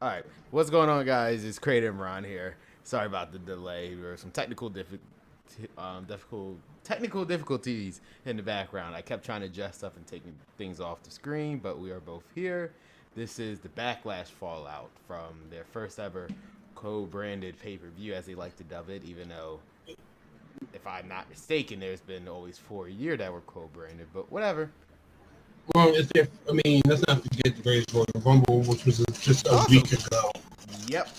All right, what's going on, guys? It's Creator Imran here. Sorry about the delay. There were some technical difficulties in the background. I kept trying to adjust stuff and taking things off the screen, but we are both here. This is the Backlash Fallout from their first ever co-branded pay-per-view, as they like to dub it. Even though, if I'm not mistaken, there's been always 4 years that were co-branded, but whatever. Well, let's not forget the Greatest Royal Rumble, which was just a week ago. Yep.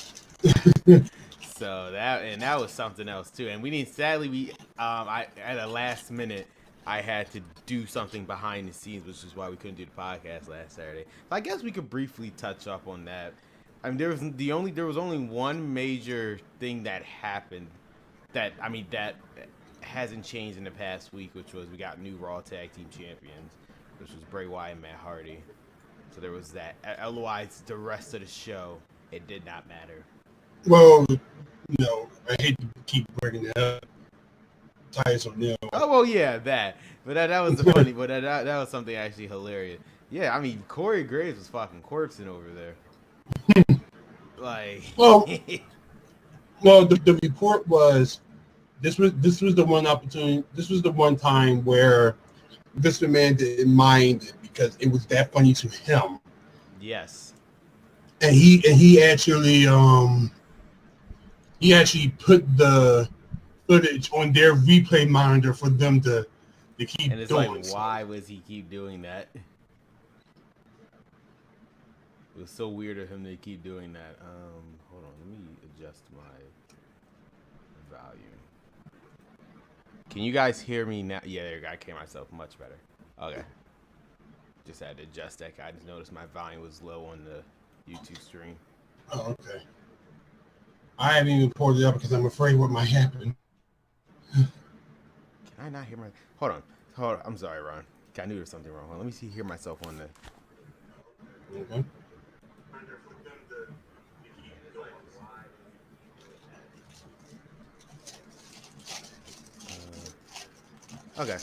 So that was something else too. And we need, sadly, I at a last minute I had to do something behind the scenes, which is why we couldn't do the podcast last Saturday. So I guess we could briefly touch up on that. I mean, there was only one major thing that happened that hasn't changed in the past week, which was we got new Raw Tag Team Champions, which was Bray Wyatt and Matt Hardy. So there was that. Otherwise, the rest of the show, it did not matter. Well, I hate to keep bringing it up. Titus O'Neil. Oh, well, yeah, that. But that was funny, but that was something actually hilarious. Yeah, I mean, Corey Graves was fucking corpsing over there. Like... Well, the report was, this was the one opportunity, this was the one time where this man didn't mind it because it was that funny to him. Yes. And he actually put the footage on their replay monitor for them to keep and it's doing. Like, why was he keep doing that? It was so weird of him to keep doing that. Hold on, let me adjust my volume. Can you guys hear me now? Yeah, there you go. I can hear myself much better. Okay. Just had to adjust that. I just noticed my volume was low on the YouTube stream. Oh, okay. I haven't even pulled it up because I'm afraid what might happen. Can I not hear my... Hold on. I'm sorry, Ron. I knew there was something wrong. Let me hear myself on the... Okay. Okay,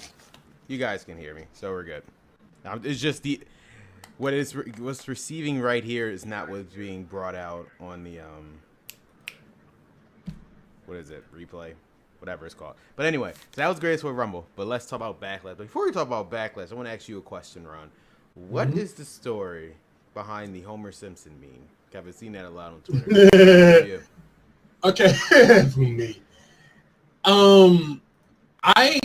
you guys can hear me, so we're good. It's just what's receiving right here is not what's being brought out on the what is it, replay, whatever it's called. But anyway, so that was Greatest Royal Rumble. But let's talk about Backlash. Before we talk about Backlash, I want to ask you a question, Ron. What is the story behind the Homer Simpson meme? I've seen that a lot on Twitter. Okay, for me, I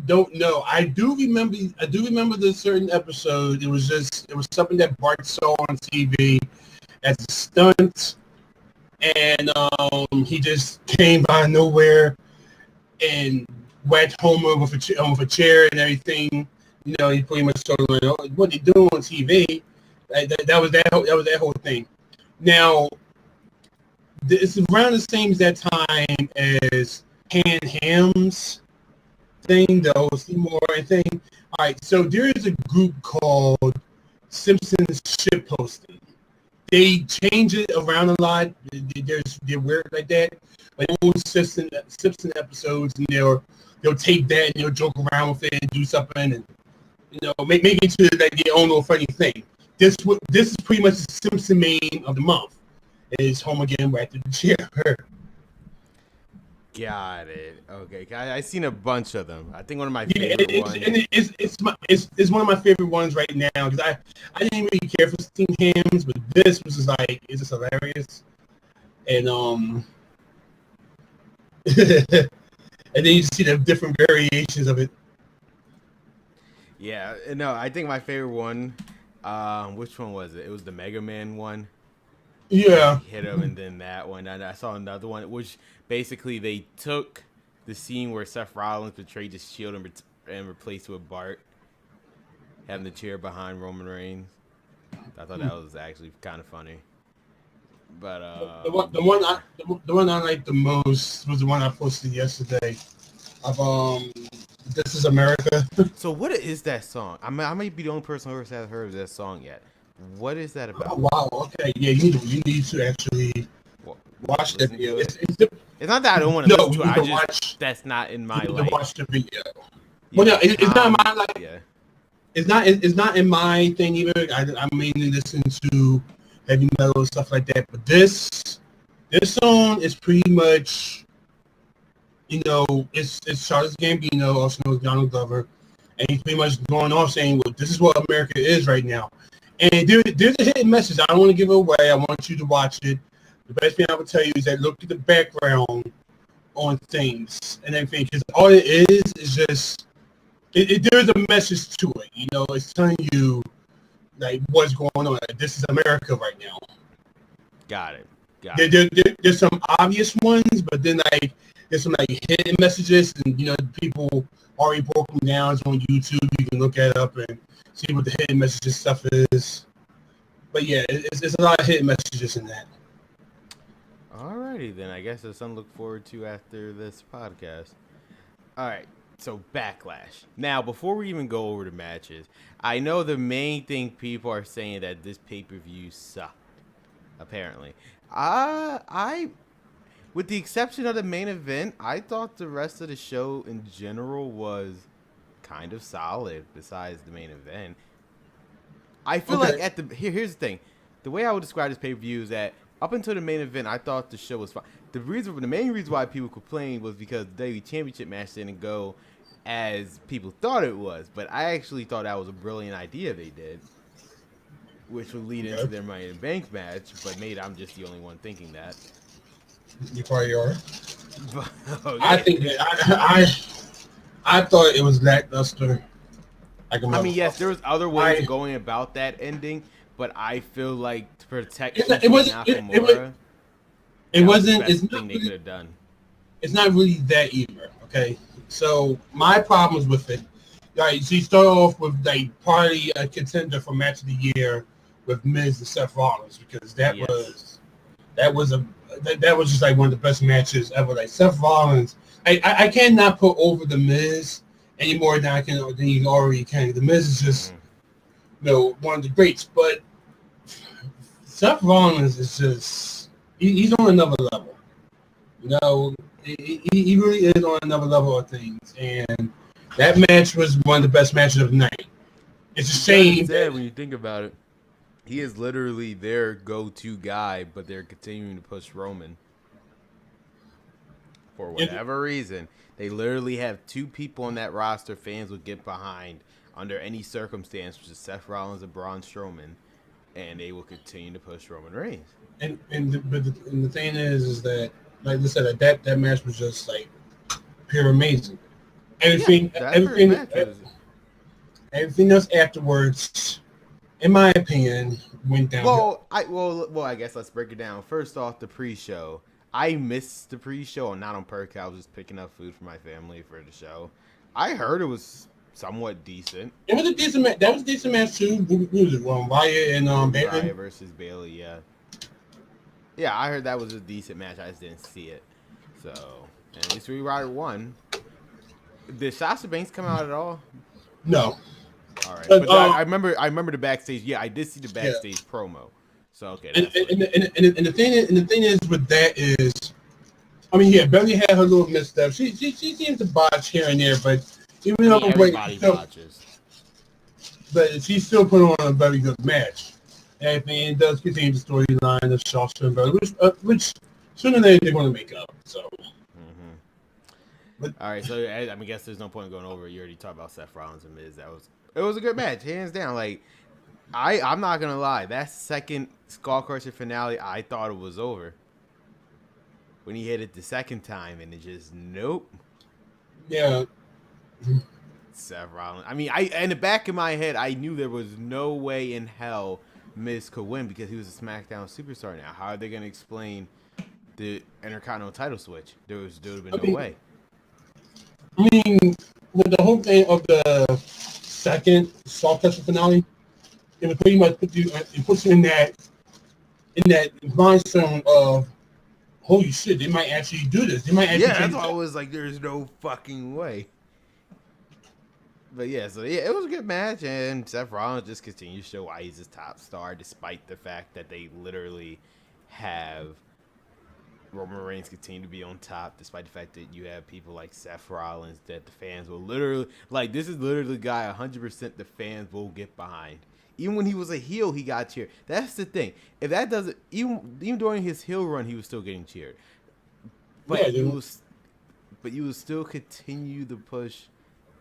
don't know. I do remember this certain episode. It was something that Bart saw on TV as a stunt, and he just came by nowhere and whacked Homer with a chair and everything. He pretty much told him, like, "What are you doing on TV?" That was that whole thing. Now, it's around the same time as Ham's thing, though, Seymour thing. All right, so there is a group called Simpsons Shitposting. They change it around a lot. They're weird like that. Like old Simpson episodes, and they'll take that and they'll joke around with it and do something, and make it into like their own little funny thing. This is pretty much the Simpson meme of the month. Is Homer getting whacked in the chair? Got it. Okay, I seen a bunch of them. I think one of my favorite ones. And it's one of my favorite ones right now because I didn't really care for Steam Hams, but this was just like, it's just hilarious. And and then you see the different variations of it. Yeah, no, I think my favorite one. Which one was it? It was the Mega Man one. Yeah. Hit him, and then that one. And I saw another one, which basically they took the scene where Seth Rollins betrayed his shield and replaced with Bart having the chair behind Roman Reigns. I thought that was actually kind of funny. But the one I liked the most was the one I posted yesterday of This Is America. So what is that song? I might be the only person who has heard of that song yet. What is that about? Oh, wow. Okay. Yeah, you need to actually watch that video. It's not that I don't want to listen to it. That's not in my life. To watch the video. Well, no, it's not in my life. Yeah. It's not in my thing either. I mainly listen to heavy metal and stuff like that. But this song is pretty much, it's Charles Gambino, also known as Donald Glover, and he's pretty much going off saying, well, this is what America is right now. And there's a hidden message. I don't want to give it away. I want you to watch it. The best thing I would tell you is that look at the background on things and everything, because all it is just, there's a message to it. It's telling you, like, what's going on. Like, this is America right now. Got it. There's some obvious ones, but then, like, there's some, like, hidden messages, and, people already broke them down. It's on YouTube. You can look it up and see what the hidden messages stuff is. But, yeah, it's a lot of hidden messages in that. Alrighty, then. I guess there's something to look forward to after this podcast. All right. So, Backlash. Now, before we even go over the matches, I know the main thing people are saying that this pay-per-view sucked, apparently. With the exception of the main event, I thought the rest of the show in general was kind of solid besides the main event. I feel like here's the thing. The way I would describe this pay-per-view is that up until the main event, I thought the show was fine. The main reason why people complained was because the WWE Championship match didn't go as people thought it was. But I actually thought that was a brilliant idea they did, which would lead into their Money in the Bank match. But maybe I'm just the only one thinking that. You probably are. Okay. I think that I thought it was lackluster. I mean, yes, there was other ways of going about that ending, but I feel like to protect Nakamura, it wasn't. It's thing they could have done. It's not really that either. Okay, so my problems with it, right? So you start off with like probably a contender for match of the year with Miz and Seth Rollins, because that was just like one of the best matches ever. Like Seth Rollins, I cannot put over the Miz any more than you already can. The Miz is just one of the greats, but Seth Rollins is just he's on another level. He really is on another level of things, and that match was one of the best matches of the night. It's a shame that when you think about it, he is literally their go-to guy, but they're continuing to push Roman for whatever reason. They literally have two people on that roster fans would get behind under any circumstance, which is Seth Rollins and Braun Strowman, and they will continue to push Roman Reigns. And the thing is that, like I said, that match was just like pure amazing. Everything else afterwards, in my opinion, went down. Well, I guess let's break it down. First off, the pre-show. I missed the pre-show, not on purpose. I was just picking up food for my family for the show. I heard it was somewhat decent. It was a decent match. That was a decent match too. Who was it? Raya and Bailey. Raya versus Bailey, yeah. Yeah, I heard that was a decent match. I just didn't see it. So, at least Ryder won. Did Sasha Banks come out at all? No. All right, but I remember the backstage. Yeah, I did see the backstage promo. So okay. And the thing is with that is, I mean, yeah, Bailey had her little missteps. She seems to botch here and there, but even though everybody botches. But she still put on a very good match. And it does continue the storyline of Sasha and Bailey, which sooner or later they're going to make up. So. But, all right, so I guess there's no point in going over it. You already talked about Seth Rollins and Miz. It was a good match, hands down. Like, I'm not gonna lie, that second Skull Crusher finale, I thought it was over. When he hit it the second time, and it just nope. Yeah. Seth Rollins. I mean, in the back of my head, I knew there was no way in hell Miz could win because he was a SmackDown superstar now. How are they gonna explain the Intercontinental title switch? There would have been no way. I mean, with the whole thing of the second Skull Crusher finale, it was pretty much puts you in that mind zone of, holy shit, they might actually do this. They might actually. Yeah, that's why I was like, there's no fucking way. But yeah, so yeah, it was a good match, and Seth Rollins just continues to show why he's his top star, despite the fact that they literally have Roman Reigns continue to be on top, despite the fact that you have people like Seth Rollins that the fans will literally, like, this is literally the guy 100% the fans will get behind. Even when he was a heel, he got cheered. That's the thing. If that doesn't, even during his heel run, he was still getting cheered. But you will still continue to push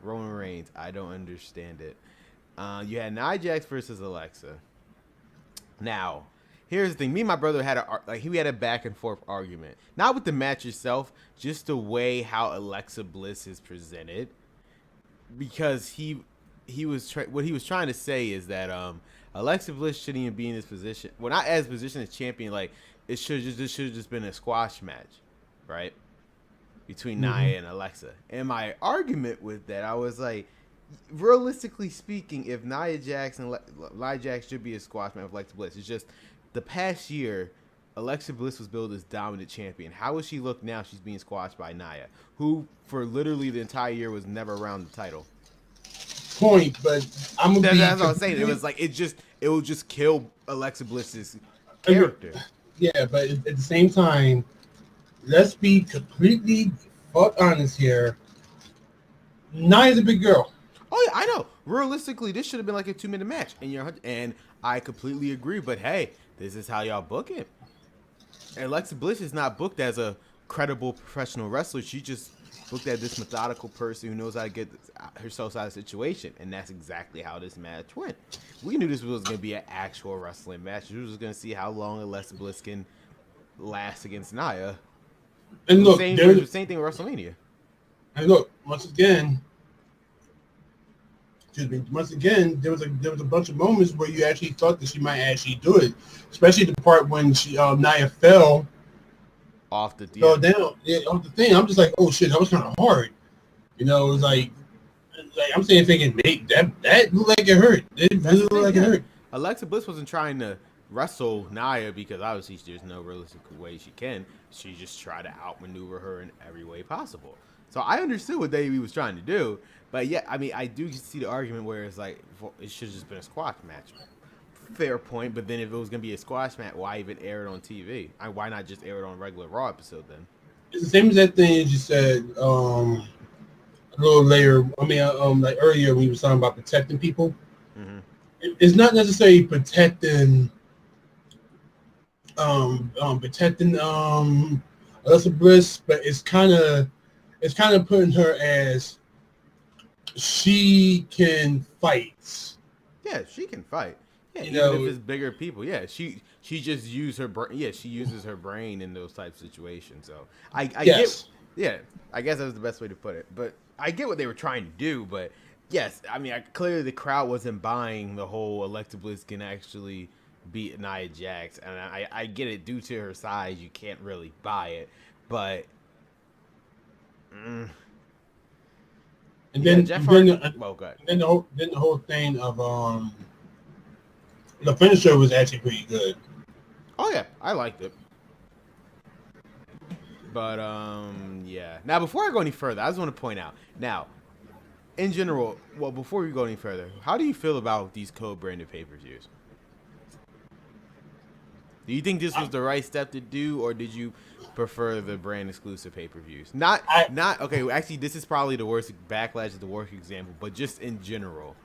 Roman Reigns. I don't understand it. You had Nia Jax versus Alexa. Now, here's the thing. Me and my brother had we had a back and forth argument. Not with the match itself, just the way how Alexa Bliss is presented. Because what he was trying to say is that Alexa Bliss shouldn't even be in this position. Well, not as position as champion. Like this should have just been a squash match, right? Between Nia and Alexa. And my argument with that, I was like, realistically speaking, if Nia Jax should be a squash match with Alexa Bliss, it's just the past year, Alexa Bliss was billed as dominant champion. How would she look now? She's being squashed by Nia, who for literally the entire year was never around the title. Point, but that's what I'm saying. It was like it will just kill Alexa Bliss's character. Yeah, but at the same time, let's be completely honest here. Nia's a big girl. Oh yeah, I know. Realistically, this should have been like a 2-minute match, and I completely agree. But hey, this is how y'all book it. And Alexa Bliss is not booked as a credible professional wrestler. She just booked as this methodical person who knows how to get herself out of the situation, and that's exactly how this match went. We knew this was going to be an actual wrestling match. We were just going to see how long Alexa Bliss can last against Nia. And look, same thing with WrestleMania. And look, once again, there was a bunch of moments where you actually thought that she might actually do it, especially the part when Nia fell off the down off the thing. I'm just like, oh shit, that was kind of hard. It was like I'm thinking, mate, that looked like it hurt. It really looked like it hurt. Alexa Bliss wasn't trying to wrestle Nia because obviously there's no realistic way she can. She just tried to outmaneuver her in every way possible. So I understood what Davey was trying to do, but yeah, I mean, I do see the argument where it's like it should have just been a squash match. Fair point, but then if it was gonna be a squash match, why even air it on TV? Why not just air it on a regular Raw episode then? It's the same as that thing you said a little later. I mean, like earlier when you were talking about protecting people. Mm-hmm. It's not necessarily protecting Alexa Bliss, but it's kind of putting her as she can fight. Yeah, she can fight. Yeah, even if it's bigger people. Yeah, she just uses her brain. Yeah, she uses her brain in those types of situations. So I yes. get. Yeah, I guess that was the best way to put it. But I get what they were trying to do. But yes, I mean, clearly the crowd wasn't buying the whole Alexa Bliss can actually beat Nia Jax, and I get it. Due to her size, you can't really buy it. But and then Jeff the whole thing of the finisher was actually pretty good. Oh yeah, I liked it. But yeah. Now before I go any further, I just want to point out now, in general, well, before we go any further, how do you feel about these co-branded pay-per-views? Do you think this was the right step to do, or did you prefer the brand exclusive pay-per-views? Not okay. Actually, this is probably the worst. Backlash is the worst example, but just in general.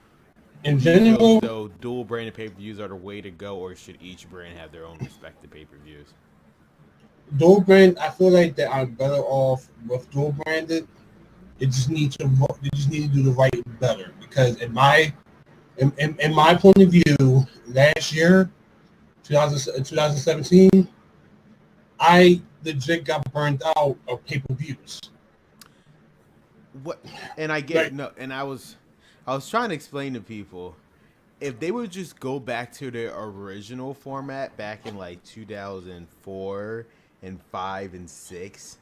In general, so dual branded pay-per-views are the way to go, or should each brand have their own respective pay-per-views? Dual brand, I feel like that I'm better off with dual branded. They just need to do the right better, because in my point of view, last year, 2017, I legit got burnt out of pay-per-views. What? And I get no, and I was trying to explain to people, if they would just go back to their original format back in like 2004 and 5 and 6,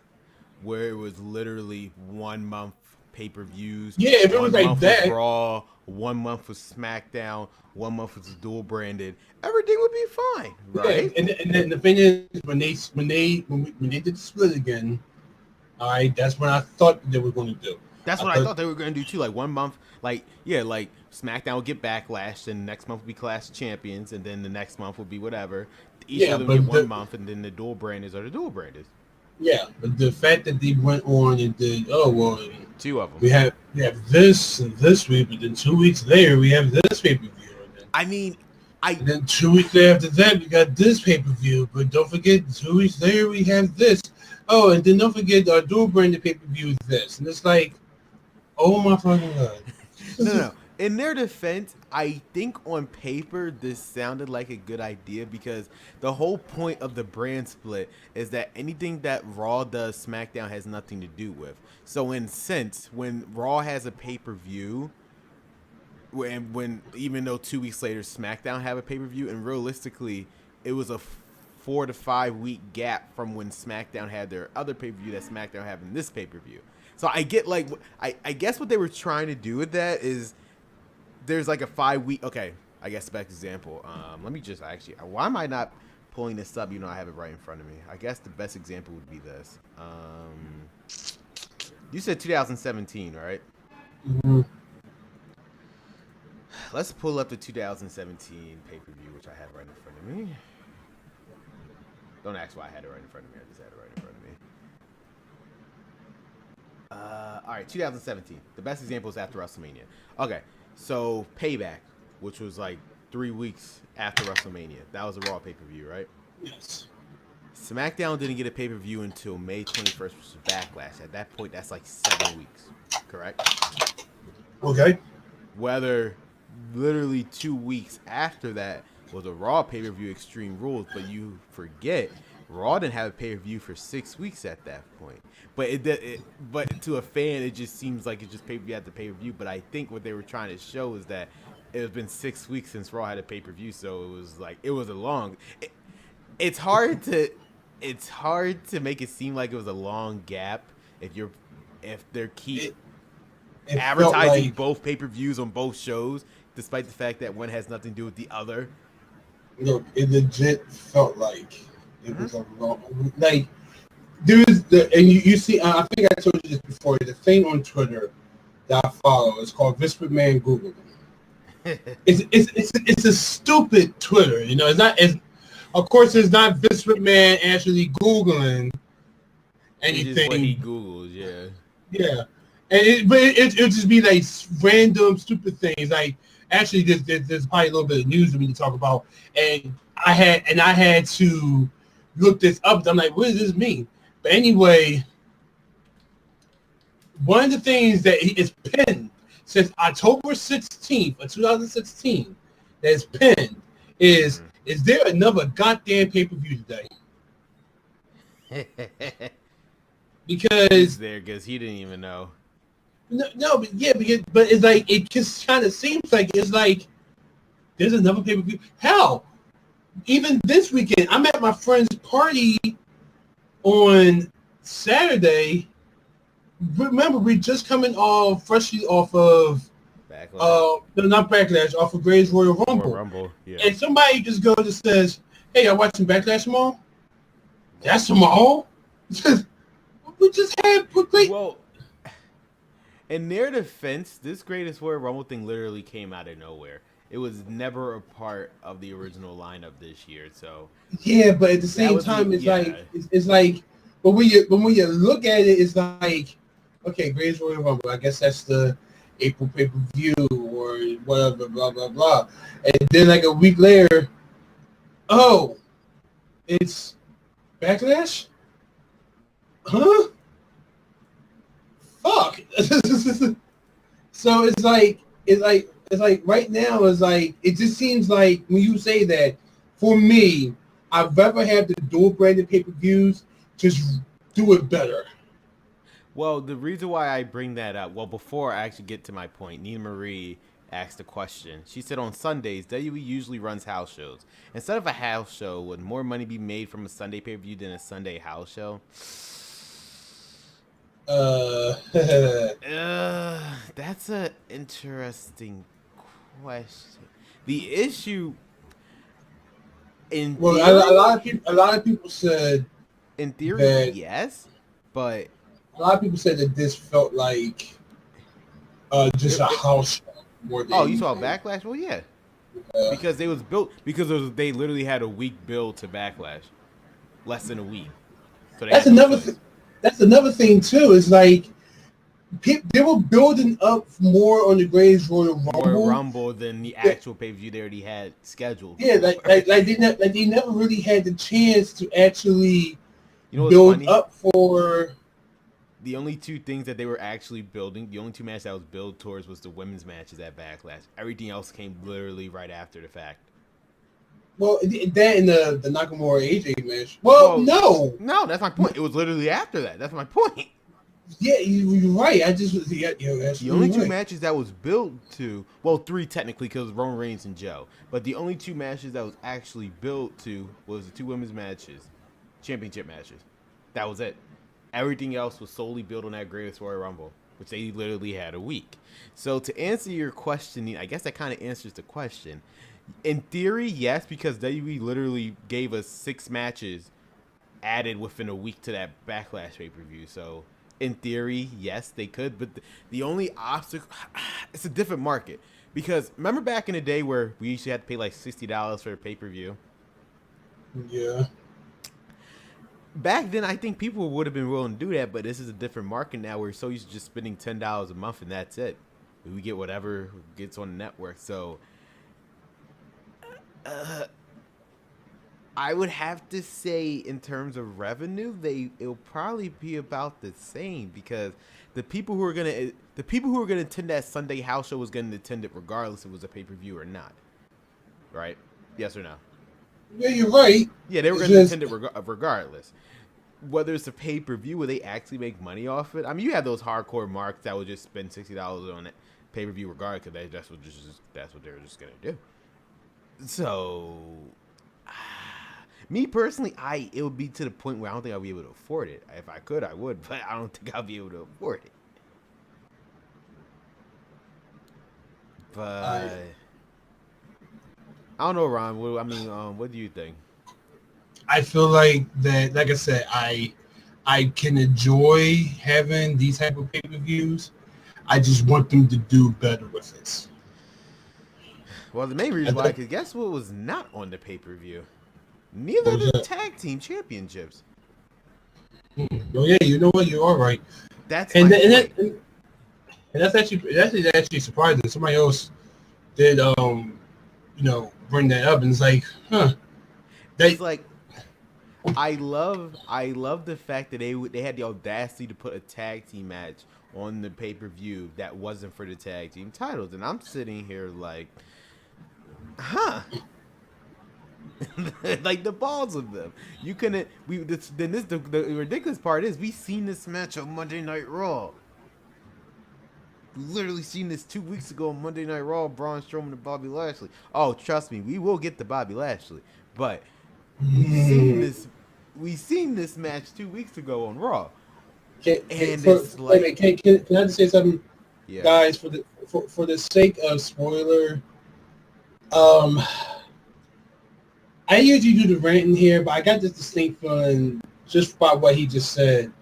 where it was literally 1 month pay-per-views. Yeah, if it was like that, Raw, 1 month was SmackDown, 1 month was dual branded, everything would be fine, right? Yeah, and then the thing is, when they did the split again, all right, that's what I thought they were going to do. That's what I thought they were going to do too. Like 1 month, like SmackDown would get Backlash, then the next month would be Clash of Champions, and then the next month would be whatever. Each of them would get 1 month, and then the dual branders are the dual branders. Yeah, but the fact that they went on and did, 2 of them. We have this and this week, but then 2 weeks later we have this pay-per-view, and then I mean, And then 2 weeks after that, we got this pay-per-view. But don't forget, 2 weeks later, we have this. Oh, and then don't forget our dual branded pay-per-view is this. And it's like, oh my fucking God. no. In their defense, I think on paper this sounded like a good idea because the whole point of the brand split is that anything that Raw does, SmackDown has nothing to do with. So in sense, when Raw has a pay-per-view, when even though 2 weeks later SmackDown have a pay-per-view, and realistically it was a 4 to 5 week gap from when SmackDown had their other pay-per-view that SmackDown have in this pay-per-view. So I get like I guess what they were trying to do with that is there's like a 5 week. Okay, I guess best example. Let me just actually. Why am I not pulling this up? You know, I have it right in front of me. I guess the best example would be this. You said 2017, right? Mm-hmm. Let's pull up the 2017 pay-per-view, which I have right in front of me. Don't ask why I had it right in front of me. I just had it right in front of me. All right, 2017. The best example is after WrestleMania. Okay, so Payback, which was like 3 weeks after WrestleMania. That was a Raw pay-per-view, right? Yes. SmackDown didn't get a pay-per-view until May 21st, which was Backlash. At that point, that's like 7 weeks, correct? Okay. Whether literally 2 weeks after that was a Raw pay-per-view, Extreme Rules, but you forget Raw didn't have a pay-per-view for 6 weeks at that point. But but to a fan, it just seems like it's just pay-per-view after pay-per-view. But I think what they were trying to show is that it has been 6 weeks since Raw had a pay-per-view, so it was like it was a long. It's hard to make it seem like it was a long gap if they're advertising like, both pay-per-views on both shows, despite the fact that one has nothing to do with the other. Look, it legit felt like it was a long, like there is and you see, I think I told you this before. The thing on Twitter that I follow is called Vince McMahon Googling. It's a stupid Twitter, you know. It's not as, of course, it's not Vince McMahon actually Googling anything. It's just what he Googles, yeah. Yeah. And it'll just be like random stupid things. Like actually, there's probably a little bit of news that we need to talk about. And I had to look this up. I'm like, what does this mean? But anyway, one of the things that is pinned since October 16th of 2016 that is pinned is there another goddamn pay-per-view today? Because he didn't even know. No, but yeah, but it's like it just kind of seems like it's like there's another pay-per-view. Hell, even this weekend, I'm at my friend's party on Saturday. Remember, we just coming freshly off of Backlash. Not Backlash, off of Gray's Royal Rumble. Yeah. And somebody just goes and says, "Hey, y'all watching Backlash tomorrow?" That's tomorrow. We just had quickly. Well, in their defense, this Greatest Royal Rumble thing literally came out of nowhere. It was never a part of the original lineup this year. So yeah, but at the same time, it's like, but when you look at it, it's like, okay, Greatest Royal Rumble. I guess that's the April pay-per-view or whatever, blah blah blah. And then like a week later, oh, it's Backlash. Huh? Fuck. So it's like right now it's like it just seems like when you say that, for me, I'd rather have the dual branded pay-per-views just do it better. Well, the reason why I bring that up, before I actually get to my point, Nina Marie asked a question. She said on Sundays, WWE usually runs house shows. Instead of a house show, would more money be made from a Sunday pay-per-view than a Sunday house show? That's an interesting question. The issue, a lot of people said, in theory, yes, but a lot of people said that this felt like just a house show more than you saw Backlash? Well, yeah, because they literally had a week build to Backlash, less than a week. So that's another thing too. Is like They were building up more on the Greatest Royal Royal Rumble. Rumble than the actual pay-per-view they already had scheduled. Yeah, for. they never really had the chance to actually You know what's build funny? up for. The only two things that they were actually building, the only two matches that was built towards was the women's matches at Backlash. Everything else came literally right after the fact. Well, that and the Nakamura AJ match. Well, no. No, that's my point. It was literally after that. That's my point. Yeah, you're right. I just was The only two matches that was built to, well, three technically because Roman Reigns and Joe, but the only two matches that was actually built to was the two women's matches, championship matches. That was it. Everything else was solely built on that Greatest Royal Rumble, which they literally had a week. So to answer your question, I guess that kind of answers the question. In theory, yes, because WWE literally gave us 6 matches added within a week to that Backlash pay-per-view. So in theory, yes, they could. But the only obstacle, it's a different market. Because remember back in the day where we usually had to pay like $60 for a pay-per-view? Yeah. Back then, I think people would have been willing to do that, but this is a different market now. We're so used to just spending $10 a month, and that's it. We get whatever gets on the network. So, I would have to say, in terms of revenue, it'll probably be about the same because the people who are gonna attend that Sunday house show was gonna attend it regardless if it was a pay-per-view or not, right? Yes or no? Yeah, you're right. Yeah, they were going to attend it regardless. Whether it's a pay-per-view where they actually make money off it. I mean, you have those hardcore marks that would just spend $60 on it pay-per-view regardless because that's what they were just going to do. So, me personally, it would be to the point where I don't think I'll be able to afford it. If I could, I would, but I don't think I'll be able to afford it. But I don't know, Ron. What do you think? I feel like that, like I said, I can enjoy having these type of pay-per-views. I just want them to do better with it. Well, the main reason why, because guess what was not on the pay-per-view? Neither the tag team championships. Well, yeah, you know what? You are right. That's that's actually surprising. Somebody else did bring that up, and it's like, huh? It's like I love the fact that they had the audacity to put a tag team match on the pay-per-view that wasn't for the tag team titles, and I'm sitting here like, huh? Like the balls of them. You couldn't. The ridiculous part is we seen this match on Monday Night Raw. Literally seen this 2 weeks ago on Monday Night Raw, Braun Strowman and Bobby Lashley. Oh, trust me, we will get the Bobby Lashley. But we seen this match 2 weeks ago on Raw. Can I just say something, guys? For the sake of spoiler, I usually do the ranting here, but I got this distinct feeling just by what he just said.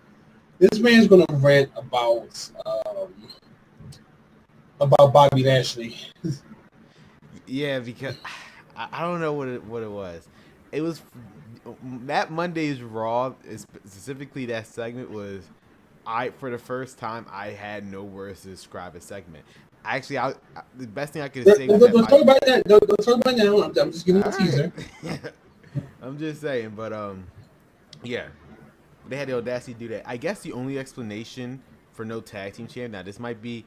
This man's gonna rant about Bobby Lashley. Yeah, because I don't know what it was. It was that Monday's Raw, specifically that segment was. For the first time, I had no words to describe a segment. Actually, the best thing I could say. Don't talk about that. Don't talk about that now. I'm just giving a teaser. I'm just saying, but yeah, they had the audacity to do that. I guess the only explanation for no tag team champ. Now, this might be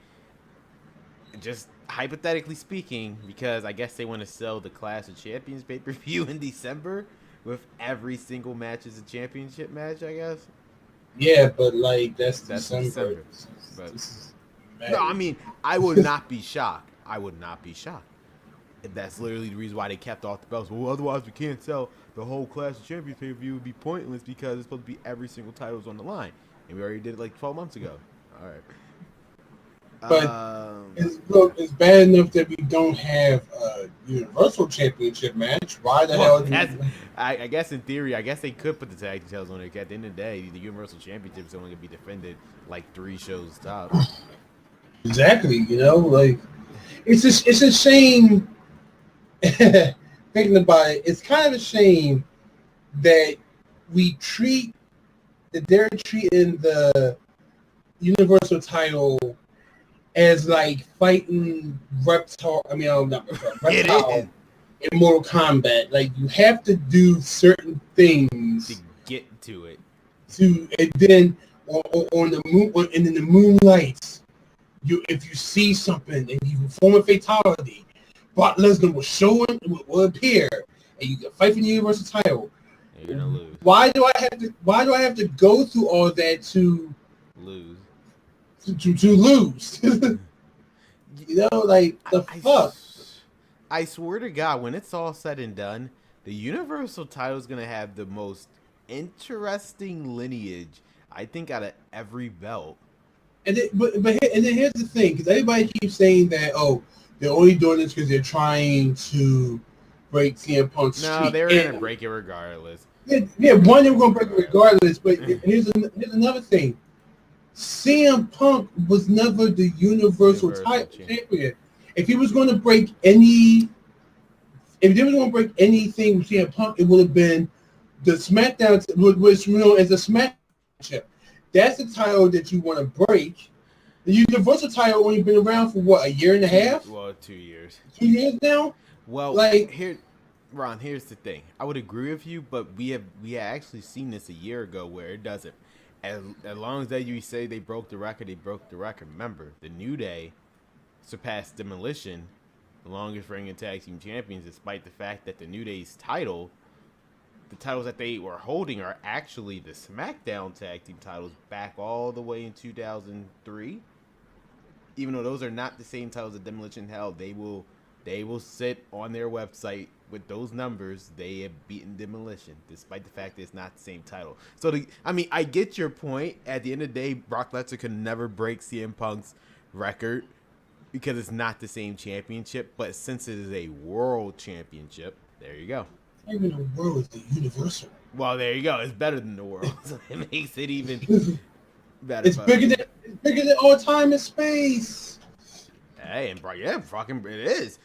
just hypothetically speaking, because I guess they want to sell the Clash of Champions pay-per-view in December with every single match as a championship match. I guess. Yeah, but like that's December. But no, I mean, I would not be shocked. If that's literally the reason why they kept off the belts. Well, otherwise we can't sell the whole Clash of Champions pay-per-view. Would be pointless because it's supposed to be every single title's on the line, and we already did it like 12 months ago. All right. But it's bad enough that we don't have a Universal Championship match. Why the hell? I guess in theory, I guess they could put the tag team titles on there. At the end of the day, the Universal Championship is only going to be defended like 3 shows top. Exactly. Like it's a shame. Thinking about it, it's kind of a shame that they're treating the Universal title as like fighting reptile. I mean, not It reptile is in Mortal Kombat. Like you have to do certain to things get to it. and then on the moon and in the moonlight, if you see something and you perform a fatality, Brock Lesnar will show him, will appear, and you can fight for the Universal title. And you're gonna lose. Why do I have to go through all that to Lose. lose? Like the fuck. I swear to God, when it's all said and done, the Universal title is gonna have the most interesting lineage, I think, out of every belt. And then here's the thing, because everybody keeps saying that they're only doing this because they're trying to break CM Punk's streak. No, they were gonna break it regardless. Yeah, one they were gonna break it regardless. But here's another thing: CM Punk was never the Universal title champion. If he was going to break anything with CM Punk, it would have been the SmackDown, which as a SmackDown. That's the title that you want to break. The Universal title only been around for what, a year and a half? Well, 2 years. 2 years now. Well, Ron, here's the thing. I would agree with you, but we had actually seen this a year ago where it doesn't. As long as you say they broke the record, they broke the record. Remember, the New Day surpassed Demolition, the longest reigning tag team champions, despite the fact that the New Day's title, the titles that they were holding, are actually the SmackDown tag team titles back all the way in 2003. Even though those are not the same titles that Demolition held, they will sit on their website with those numbers. They have beaten Demolition, despite the fact that it's not the same title. So, I get your point. At the end of the day, Brock Lesnar could never break CM Punk's record because it's not the same championship. But since it is a world championship, there you go. Even the world is the Universal. Well, there you go. It's better than the world, so it makes it even better. It's bigger than all time and space. Hey, and fucking it is.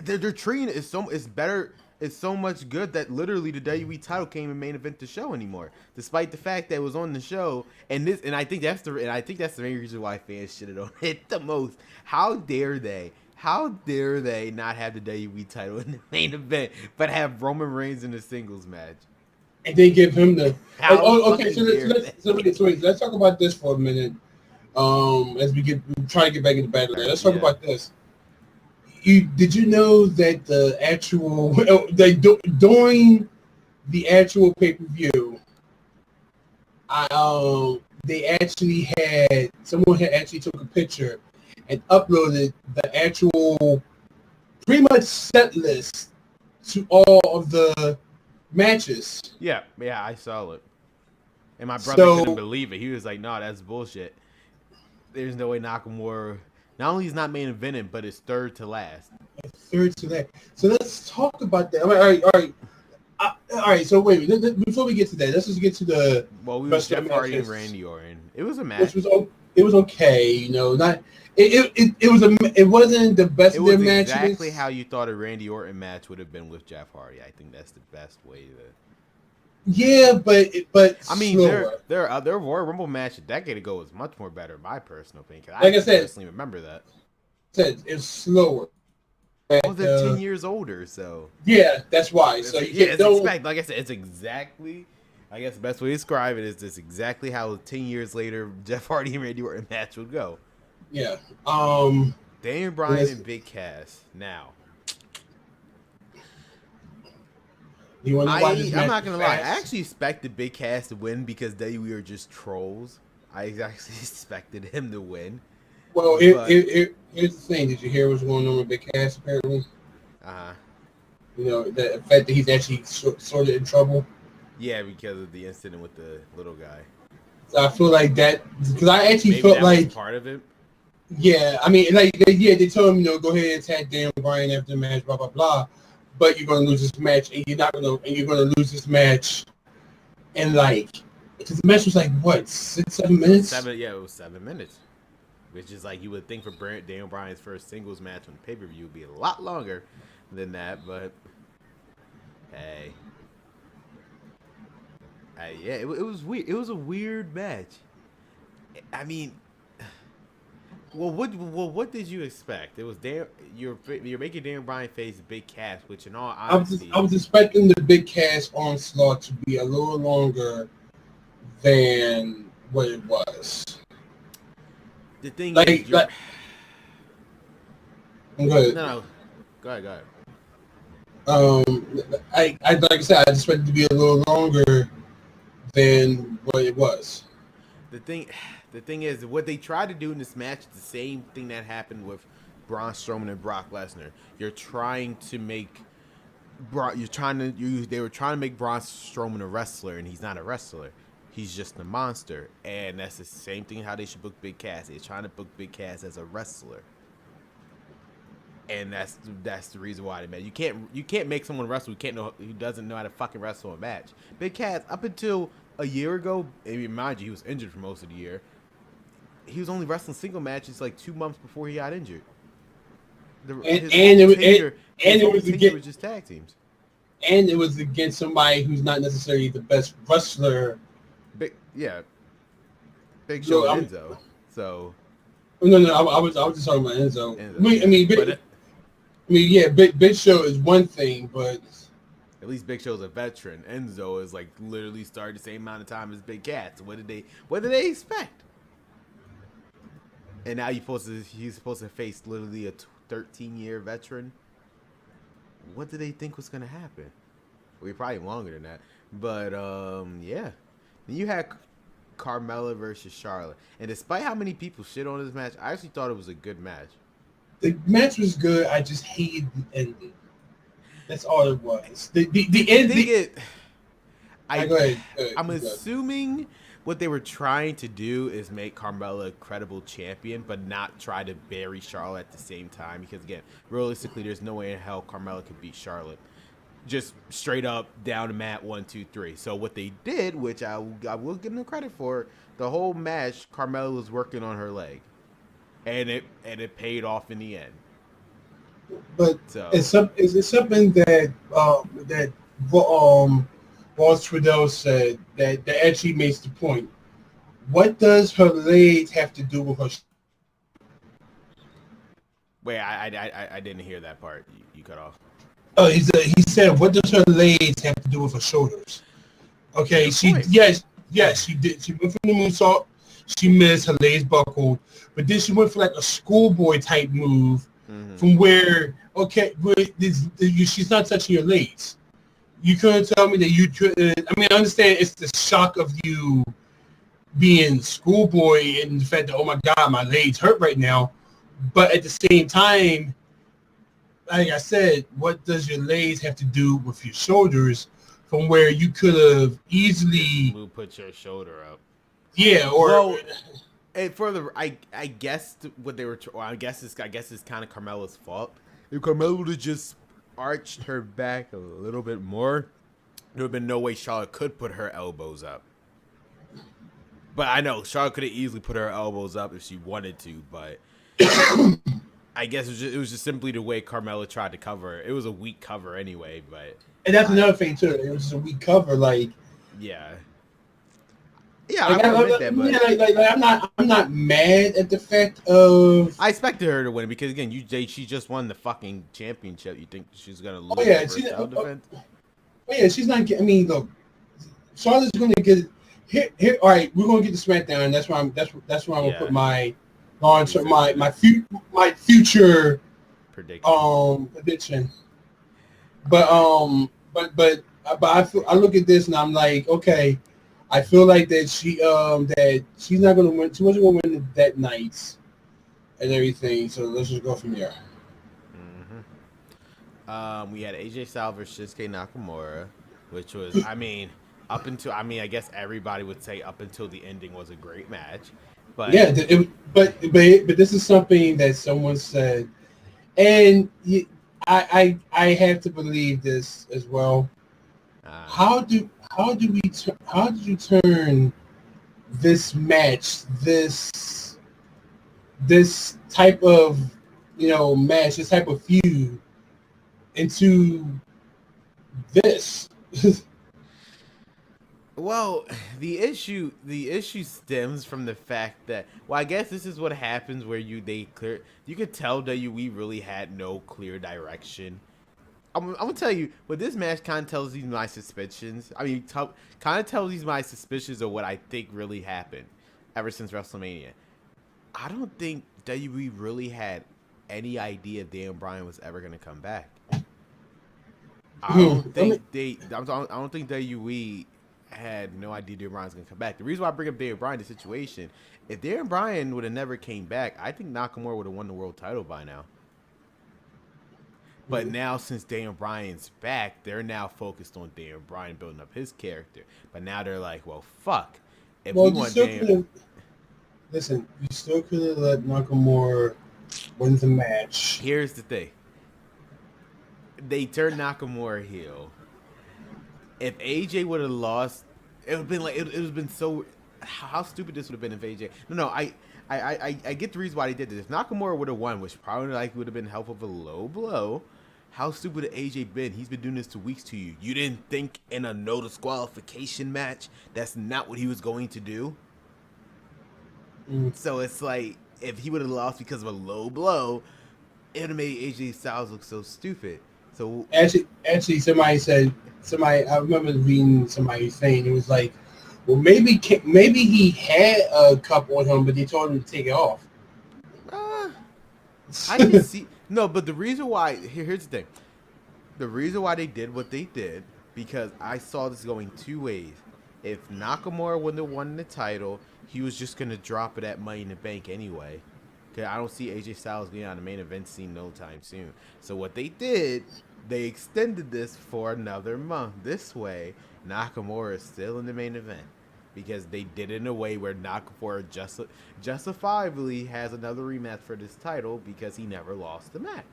They're treating it it's better. It's so much good that literally the WWE title came in main event the show anymore, despite the fact that it was on the show. And I think that's the main reason why fans shitted on it the most. How dare they? How dare they not have the WWE title in the main event, but have Roman Reigns in a singles match? And they give him the. Okay, so let's talk about this for a minute. As we try to get back into Backlash, let's talk about this. Did you know that the actual during the actual pay-per-view, someone had actually took a picture and uploaded the actual pretty much set list to all of the matches. Yeah, I saw it. And my brother couldn't believe it. He was like, "No, that's bullshit. There's no way Nakamura, not only is not main evented, but it's third to last." So let's talk about that. All right. So wait, before we get to that, let's just get to the. Well, we was Jeff Hardy and Randy Orton. It was a match. It was okay, not. It wasn't the best of their matches. Exactly how you thought a Randy Orton match would have been with Jeff Hardy. I think that's the best way to. Yeah, but I mean, slower. their Royal Rumble match a decade ago was much more better, in my personal opinion. Like I said, personally remember that. It's slower. Well, they're 10 years older, so yeah, that's why. So like I said, it's exactly. I guess the best way to describe it is just exactly how 10 years later Jeff Hardy and Randy Orton match would go. Yeah. Daniel Bryan and Big Cass. Now, you want to watch this match? I'm not gonna lie. I actually expected Big Cass to win because they were just trolls. I actually expected him to win. Well, here's the thing. Did you hear what's going on with Big Cass? Apparently. The fact that he's actually sort of in trouble. Yeah, because of the incident with the little guy. So I feel like that because I actually Maybe felt that like was part of it. Yeah, I mean, they told him, go ahead and attack Daniel Bryan after the match, blah blah blah. But you're gonna lose this match, and you're gonna lose this match, and because the match was like what 6-7 minutes. It was 7 minutes, which is like you would think for Daniel Bryan's first singles match on pay-per-view would be a lot longer than that, but hey. Yeah, it was weird. It was a weird match. I mean, what did you expect? It was you're making Daniel Bryan face Big Cass, which in all I honesty, was expecting the Big Cass onslaught to be a little longer than what it was. the thing is, Like, you're I'm good. no, go ahead, go ahead. I like I said, I expected it to be a little longer than what it was. The thing, the thing is, what they tried to do in this match is the same thing that happened with Braun Strowman and Brock Lesnar. You're trying to make they were trying to make Braun Strowman a wrestler, and he's not a wrestler. He's just a monster, and that's the same thing how they should book Big Cass. They're trying to book Big Cass as a wrestler, and that's the reason why they made. You can't make someone wrestle who doesn't know how to fucking wrestle a match. Big Cass up until a year ago, and mind you, he was injured for most of the year. He was only wrestling single matches like 2 months before he got injured. It was just tag teams. And it was against somebody who's not necessarily the best wrestler. Big Show and Enzo. So no, I was just talking about Enzo. Yeah, Big Show is one thing, but at least Big Show's a veteran. Enzo is like literally started the same amount of time as Big Cat. So what did they expect? And now he's supposed to face literally a 13-year veteran. What did they think was gonna happen? Well, probably longer than that. But yeah. Then you had Carmella versus Charlotte. And despite how many people shit on this match, I actually thought it was a good match. The match was good. I just hated the ending. That's all it was. The ending. I'm assuming what they were trying to do is make Carmella a credible champion, but not try to bury Charlotte at the same time. Because again, realistically, there's no way in hell Carmella could beat Charlotte. Just straight up down the mat, 1, 2, 3. So what they did, which I will give them credit for, the whole match, Carmella was working on her leg, and it paid off in the end. But it's something that Boss Trudell said that actually makes the point. What does her legs have to do with her? Wait, I didn't hear that part. You cut off. Oh, he said, what does her legs have to do with her shoulders? Okay, yes, she did. She went from the moonsault. She missed, her legs buckled, but then she went for like a schoolboy type move from where she's not touching your legs. You couldn't tell me that you could. I mean, I understand it's the shock of you being schoolboy and the fact that, oh my God, my legs hurt right now. But at the same time, like I said, what does your legs have to do with your shoulders from where you could have easily put your shoulder up? Yeah, or and further, I guess what they were. I guess it's kind of Carmella's fault. If Carmella would have just arched her back a little bit more, there would have been no way Charlotte could put her elbows up. But I know Charlotte could have easily put her elbows up if she wanted to, but I guess it was just simply the way Carmella tried to cover. It was a weak cover anyway, but and that's another thing too. It was just a weak cover, like yeah, like, I admit that, but I'm not mad at the fact of. I expected her to win because again, she just won the fucking championship. You think she's gonna lose? She's not. I mean, look, Charlotte's gonna get here. All right, we're gonna get to Smackdown. That's why I'm gonna put my future prediction. But I look at this and I'm like, okay. I feel like that she's not gonna win. She wasn't gonna win that night and everything. So let's just go from there. We had AJ Styles versus Shinsuke Nakamura, which was, I guess everybody would say up until the ending was a great match. But yeah, but this is something that someone said, and I have to believe this as well. How did you turn this match, this type of match, this type of feud into this? Well, the issue stems from the fact that, well, I guess this is what happens where you could tell WWE really had no clear direction. I'm gonna tell you what this match kind of tells you my suspicions. I mean, kind of tells you my suspicions of what I think really happened ever since WrestleMania. I don't think WWE really had any idea Dan Bryan was ever gonna come back. I don't think I don't think WWE had no idea Dan Bryan's gonna come back. The reason why I bring up Dan Bryan in the situation, if Dan Bryan would have never came back, I think Nakamura would have won the world title by now. But now, since Daniel Bryan's back, they're now focused on Daniel Bryan building up his character. But now they're like, well, fuck. If we want Daniel... Listen, you still could have let Nakamura win the match. Here's the thing. They turned Nakamura heel. If AJ would have lost, it would have been like, it would have been so... How stupid this would have been if AJ... No, I get the reason why they did this. If Nakamura would have won, which probably like would have been helpful of a low blow, how stupid would AJ been? He's been doing this 2 weeks to you. You didn't think in a no disqualification match that's not what he was going to do? So it's like, if he would have lost because of a low blow, it would have made AJ Styles look so stupid. So actually, I remember reading somebody saying it was like, well, maybe he had a cup on him, but they told him to take it off. I can see but the reason why here's the thing. The reason why they did what they did, because I saw this going 2 ways. If Nakamura wouldn't have won the title, he was just gonna drop it at Money in the Bank anyway. Cause I don't see AJ Styles being on the main event scene no time soon. So what they did, they extended this for another month. This way, Nakamura is still in the main event. Because they did it in a way where Nakamura justifiably has another rematch for this title because he never lost the match.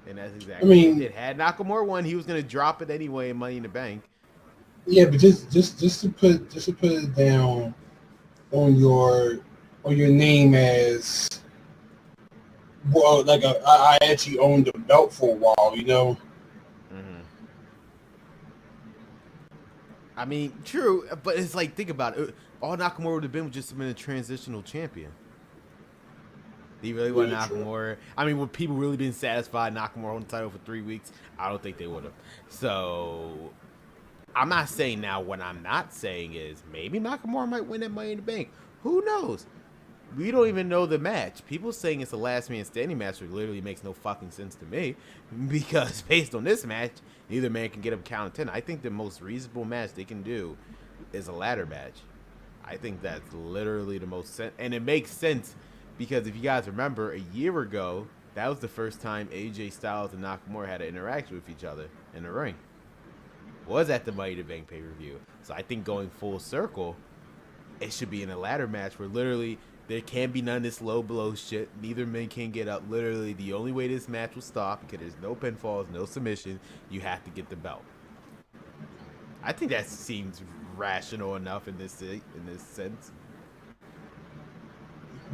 And that's exactly what they did. Had Nakamura won, he was going to drop it anyway in Money in the Bank. Yeah, but just to put it down on your name as well, like I actually owned the belt for a while, you know. I mean, true, but it's like, think about it. All Nakamura would have been was just been a transitional champion. Do you really want Nakamura? I mean, would people really been satisfied Nakamura on the title for 3 weeks? I don't think they would have. So, I'm not saying now. What I'm not saying is maybe Nakamura might win that Money in the Bank. Who knows? We don't even know the match. People saying it's a last man standing match, which literally makes no fucking sense to me. Because based on this match, neither man can get up count of 10. I think the most reasonable match they can do is a ladder match. I think that's literally the most sense. And it makes sense because if you guys remember, a year ago, that was the first time AJ Styles and Nakamura had an interaction with each other in the ring. Was at the Money in the Bank pay-per-view. So I think going full circle, it should be in a ladder match where literally there can't be none of this low blow shit. Neither man can get up. Literally, the only way this match will stop, because there's no pinfalls, no submission, you have to get the belt. I think that seems rational enough in this sense.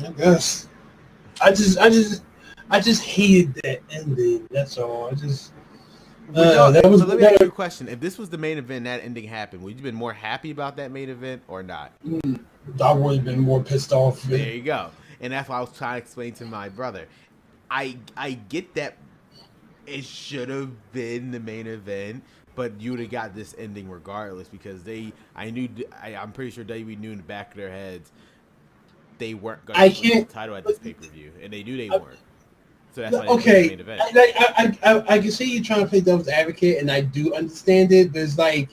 I guess. I just hated that ending. That's all. Let me ask you a question. If this was the main event and that ending happened, would you have been more happy about that main event or not? I would have been more pissed off. There you go. And that's what I was trying to explain to my brother. I get that it should have been the main event, but you would have got this ending regardless because I'm pretty sure WWE knew in the back of their heads they weren't going to win the title at this pay-per-view, and they knew they weren't. So that's why they the main event. I can see you trying to play devil's advocate, and I do understand it, but it's like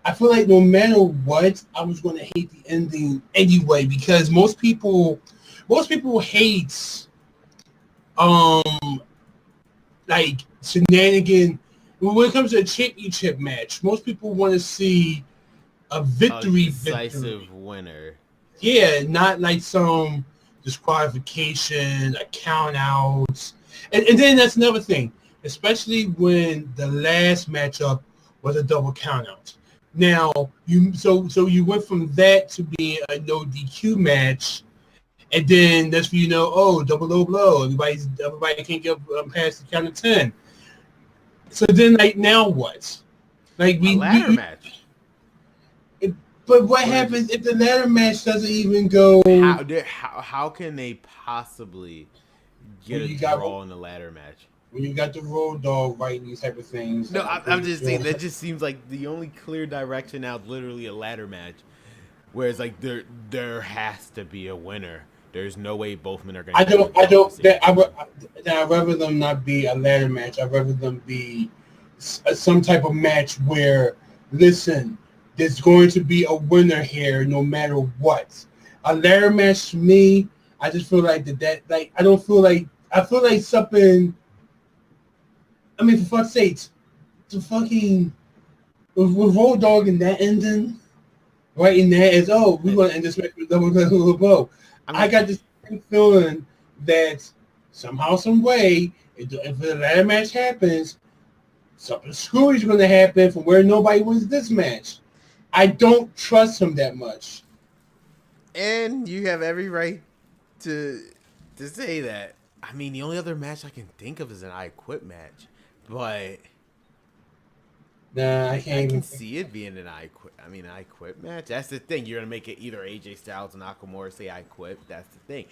I feel like no matter what, I was going to hate the ending anyway because most people hate like shenanigan when it comes to a championship match. Most people want to see a decisive winner. Yeah, not like some disqualification, a count out. And then that's another thing, especially when the last matchup was a double count out. Now you went from that to being a no DQ match, and then that's when double low blow. Everybody can't get past the count of 10. So then, like, now what? Like ladder match. But what happens if the ladder match doesn't even go? How can they possibly get When a you got draw in the ladder match? when you got the road dog writing these type of things. No, I'm I'm pretty just sure. saying that just seems like the only clear direction now is literally a ladder match. Whereas like there has to be a winner. There's no way both men are going to. I'd rather them not be a ladder match. I'd rather them be some type of match where, listen, there's going to be a winner here no matter what. A ladder match to me, I just feel like I feel like something. I mean, for fuck's sake, the fucking with Road Dogg in that ending, right in there is we're gonna end this match with double blow. I got this feeling that somehow, some way, if the ladder match happens, something screwy is going to happen from where nobody wins this match. I don't trust him that much. And you have every right to say that. I mean, the only other match I can think of is an I Quit match, but Nah, I I can see it being an I Quit match. That's the thing. You're gonna make it either AJ Styles or Nakamura say I quit. That's the thing.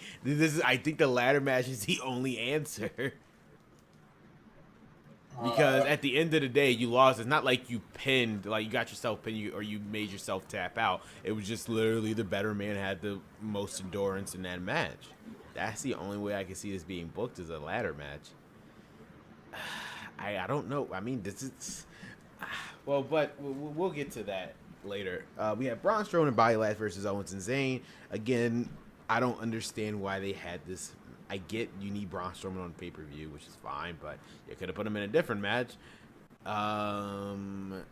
I think the ladder match is the only answer. Because at the end of the day, you lost. It's not like you pinned, like you got yourself pinned, or you made yourself tap out. It was just literally the better man had the most endurance in that match. That's the only way I can see this being booked as a ladder match. I don't know. I mean, this is well, but we'll get to that later. We have Braun Strowman and Backlash versus Owens and Zayn. Again, I don't understand why they had this. I get you need Braun Strowman on pay-per-view, which is fine, but you could have put him in a different match. Because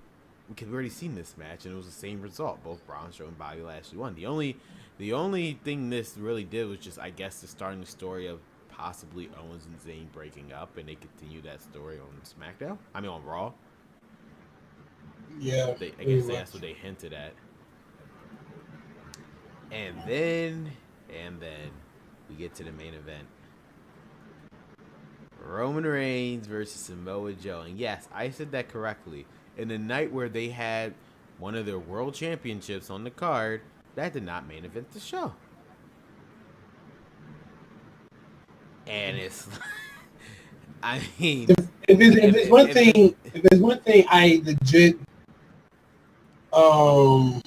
we already seen this match, and it was the same result. Both Braun Strowman and Bobby Lashley won. The only thing this really did was just, I guess, starting the story of possibly Owens and Zayn breaking up, and they continue that story on Smackdown. I mean, on Raw. Yeah. I guess that's what they hinted at. And then we get to the main event. Roman Reigns versus Samoa Joe. And yes, I said that correctly. In the night where they had one of their world championships on the card, that did not main event the show. And it's, I mean, if there's one thing I legit, I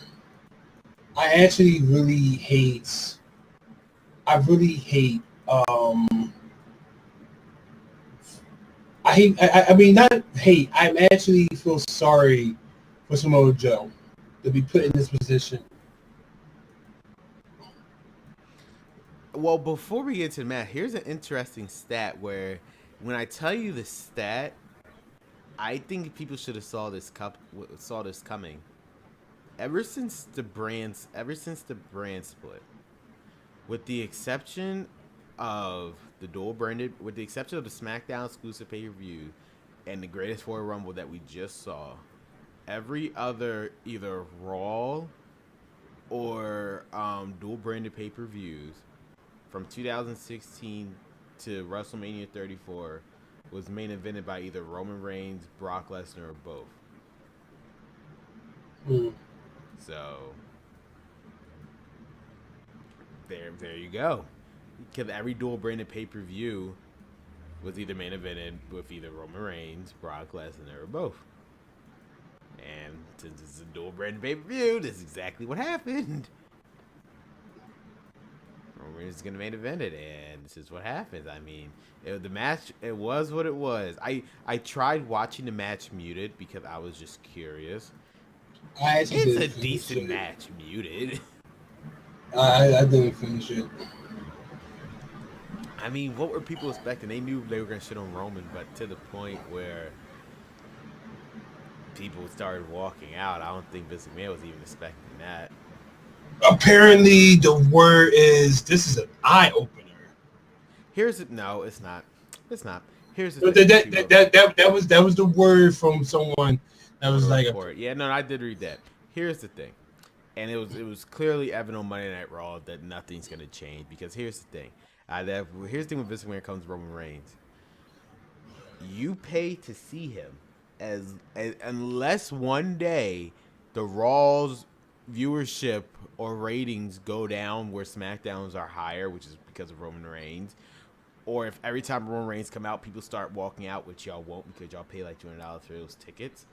actually really hate. I really hate. I mean, not hate. I actually feel sorry for Samoa Joe to be put in this position. Well, before we get to the match, here's an interesting stat where when I tell you the stat, I think people should have saw this coming. Ever since the brand split, with the exception of the SmackDown exclusive pay-per-view and the Greatest Royal Rumble that we just saw, every other either Raw or dual branded pay-per-views from 2016 to WrestleMania 34 was main evented by either Roman Reigns, Brock Lesnar, or both. So there you go. Because every dual branded pay-per-view was either main evented with either Roman Reigns, Brock Lesnar, or both. And since it's a dual branded pay-per-view, this is exactly what happened. Roman Reigns is going to main event it, and this is what happens. I mean, the match, it was what it was. I tried watching the match muted because I was just curious. It's a decent match muted. I didn't finish it. I mean, what were people expecting? They knew they were going to shit on Roman, but to the point where people started walking out, I don't think Vince McMahon was even expecting that. Apparently, the word is this is an eye opener. No, it's not. It's not. Here's the thing. That was the word from someone that was like yeah, no, I did read that. Here's the thing, and it was clearly evident on Monday Night Raw that nothing's going to change because here's the thing. Here's the thing with Vince McMahon comes to Roman Reigns. You pay to see him unless one day the Raws viewership or ratings go down where SmackDowns are higher, which is because of Roman Reigns, or if every time Roman Reigns come out, people start walking out, which y'all won't because y'all pay like $200 for those tickets.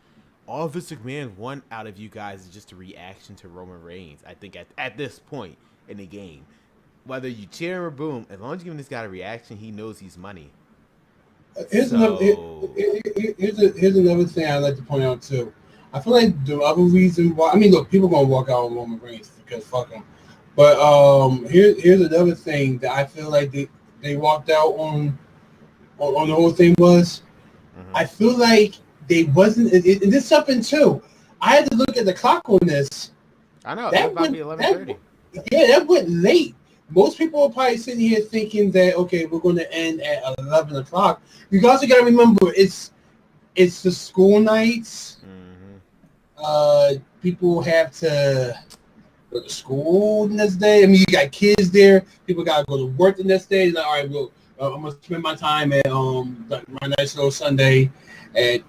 All Vince McMahon want out of you guys is just a reaction to Roman Reigns. I think at this point in the game, whether you cheer him or boo him, as long as you're giving this guy a reaction, he knows he's money. Here's another thing I'd like to point out too. I feel like the other reason why, I mean, look, people gonna walk out on Roman Reigns because fuck him. But here's another thing that I feel like they walked out on the whole thing was, I feel like they wasn't. And this is something too. I had to look at the clock on this. I know that might be 11:30. Yeah, that went late. Most people are probably sitting here thinking that, okay, we're going to end at 11 o'clock. You also got to remember, it's the school nights. People have to go to school the next day. I mean, you got kids there. People got to go to work the next day. Like, all right, well, I'm going to spend my time at my nice little Sunday at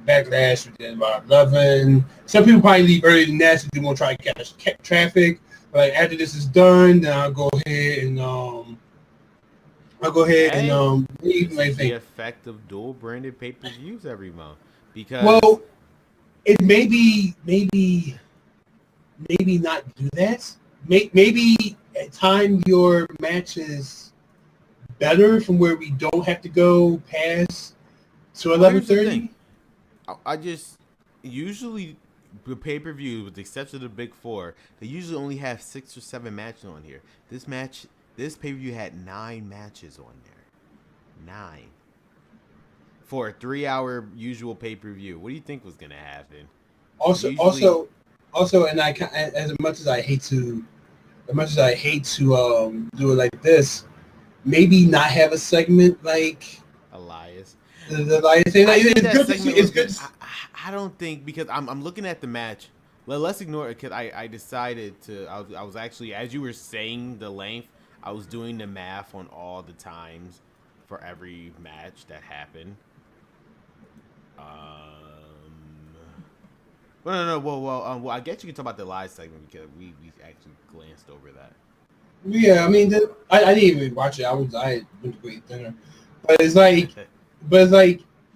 Backlash at about 11. Some people probably leave earlier than that, so they won't try to catch traffic. Like after this is done, then I'll go ahead and leave my thing. The effect of dual branded pay-per-views every month, because it maybe not do that. Maybe time your matches better from where we don't have to go past to 11:30. I just usually. The pay-per-view, with the exception of the big four, they usually only have 6 or 7 matches on here. This pay-per-view had 9 matches on there. 9. For a 3-hour usual pay-per-view. What do you think was going to happen? Also, and as much as I hate to do it like this, maybe not have a segment like Elias. The Elias thing. It's good. I don't think, because I'm looking at the match. Let's ignore it, because I decided to. I was actually, as you were saying the length, I was doing the math on all the times for every match that happened. No. Well, I guess you can talk about the live segment because we actually glanced over that. Yeah, I mean, I didn't even watch it. I went to go eat dinner, but it's like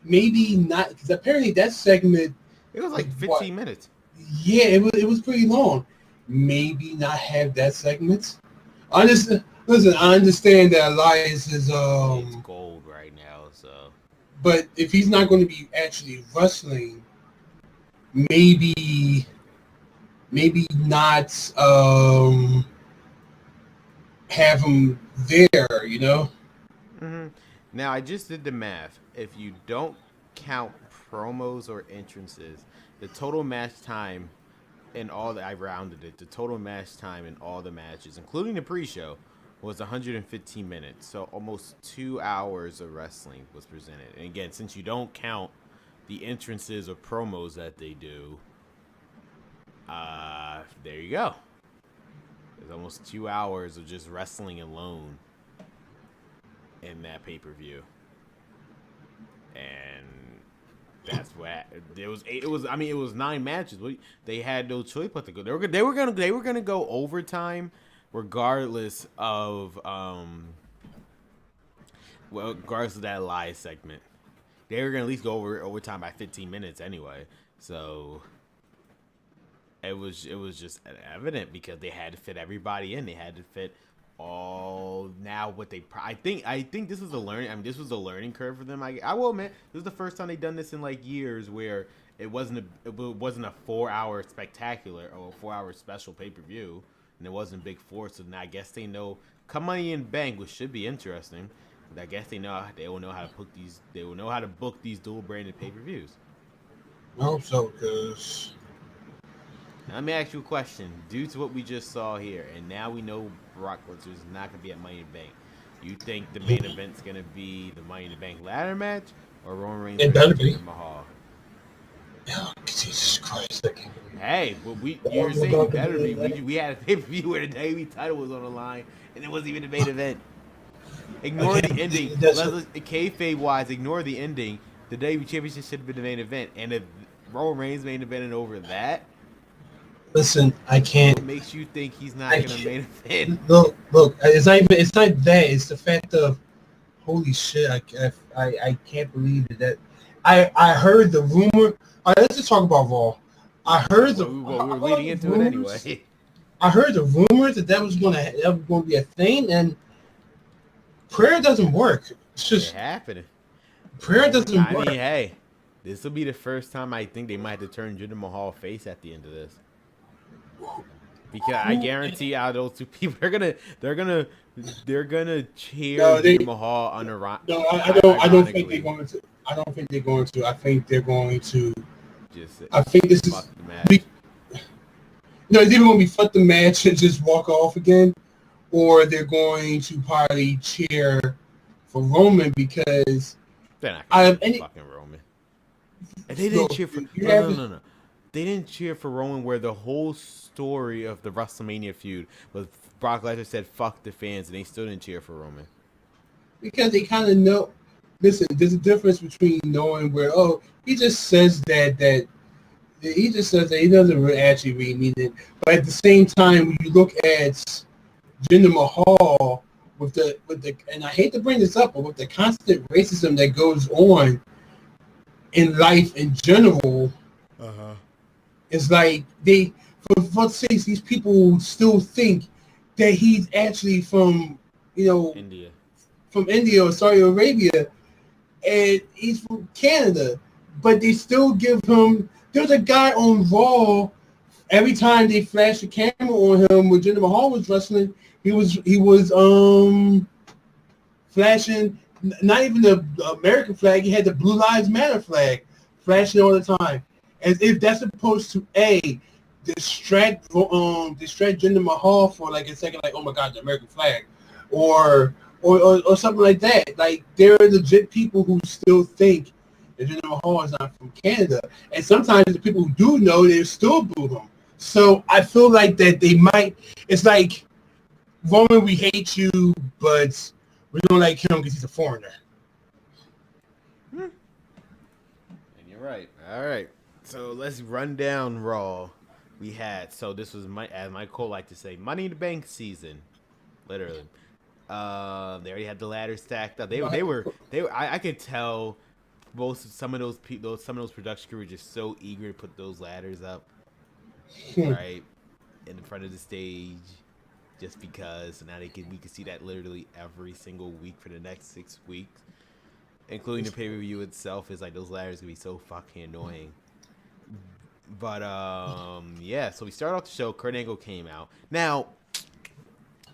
maybe not, because apparently that segment, it was like 15 minutes. Yeah, it was pretty long. Maybe not have that segment. Listen, I understand that Elias is it's gold right now, so. But if he's not going to be actually wrestling, maybe not have him there, you know. Now I just did the math. If you don't count promos or entrances, the total match time in all that, I rounded it. The total match time in all the matches, including the pre-show, was 115 minutes. So almost 2 hours of wrestling was presented. And again, since you don't count the entrances or promos that they do, there you go. There's almost 2 hours of just wrestling alone in that pay-per-view. And that's what it was. It was 9 matches. They had no choice but to go. They were gonna go overtime, regardless of regardless of that live segment. They were gonna at least go overtime by 15 minutes anyway. So it was just evident, because they had to fit everybody in. They had to fit all. Now what they, I think this was a learning. I mean, this was a learning curve for them. I will admit, this is the first time they've done this in like years, where it wasn't a 4-hour spectacular or a 4-hour special pay-per-view, and it wasn't Big Four. So now I guess they know come Money in Bank, which should be interesting. I guess they will know how to book these. They will know how to book these dual branded pay-per-views. I hope so, because. Now, let me ask you a question. Due to what we just saw here, and now we know Brock Lesnar is not going to be at Money in the Bank, you think the main event's going to be the Money in the Bank ladder match, or Roman Reigns versus Mahal? Oh, Jesus Christ! Hey, but you're saying it better be. We had a pay-per-view where the WWE title was on the line, and it wasn't even the main event. Ignore the ending. Kayfabe-wise, ignore the ending. The WWE Championship should have been the main event, and if Roman Reigns main evented over that, Listen, I can't. What makes you think he's not I gonna can't. main event? Look. It's not even. It's not that. It's the fact of holy shit. I can't believe it. That I heard the rumor. All right, let's just talk about Raw. I heard the. Well, we were I heard leading the into it rumors. anyway. I heard the rumors that was gonna be a thing, and prayer doesn't work. It's It just happened. prayer doesn't I mean, work. hey, this will be the first time I think they might have to turn Jinder Mahal face at the end of this. Because I Who? guarantee out those two people they're gonna cheer No, Jinder Mahal no. I don't think they're ironically. going to. I don't think they're going to. I think they're going to. Just I think this is. fuck the match. No, it's either going to be fuck the match and just walk off again, or they're going to probably cheer for Roman because They're not I gonna have cheer any. for fucking Roman. And they didn't No, cheer for you have no. They didn't cheer for Roman where the whole story of the WrestleMania feud was Brock Lesnar said fuck the fans and they still didn't cheer for Roman. because they kind of know. Listen, there's a difference between knowing where he just says that he just says that he doesn't really actually really mean it, but at the same time, when you look at Jinder Mahal with the and I hate to bring this up, but with the constant racism that goes on in life in general, it's like for fuck's sake, these people still think that he's actually from India. from India or Saudi Arabia, and he's from Canada, but they still give him. There's a guy on Raw. Every time they flash the camera on him when Jinder Mahal was wrestling, he was flashing not even the American flag. He had the Blue Lives Matter flag flashing all the time, as if that's supposed to distract Jinder Mahal for like a second, like oh my god, the American flag, or something like that. Like there are legit people who still think that Jinder Mahal is not from Canada, and sometimes the people who do know they still boo him. So I feel like that they might. It's like Roman, we hate you, but we don't like him because he's a foreigner. And you're right. All right. So let's run down Raw. We had this was as Michael liked to say, Money in the Bank season, literally. They already had the ladder stacked up. They were. I could tell. Some of those production crew were just so eager to put those ladders up, right, in front of the stage, just because. So now we can see that literally every single week for the next 6 weeks, including the pay-per-view itself. Is like those ladders gonna be so fucking annoying. But yeah. So we started off the show. Kurt Angle came out. Now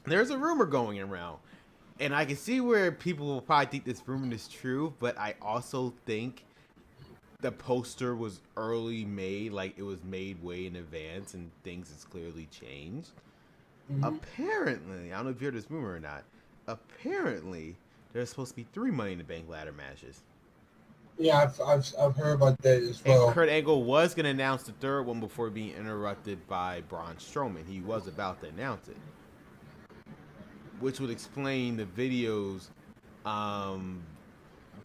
there's a rumor going around. And I can see where people will probably think this rumor is true, but I also think the poster was early made, like it was made way in advance, and things has clearly changed. Mm-hmm. Apparently, I don't know if you heard this rumor or not. Apparently, there's supposed to be 3 Money in the Bank ladder matches. Yeah, I've heard about that as well. And Kurt Angle was going to announce the 3rd one before being interrupted by Braun Strowman. He was about to announce it, which would explain the videos,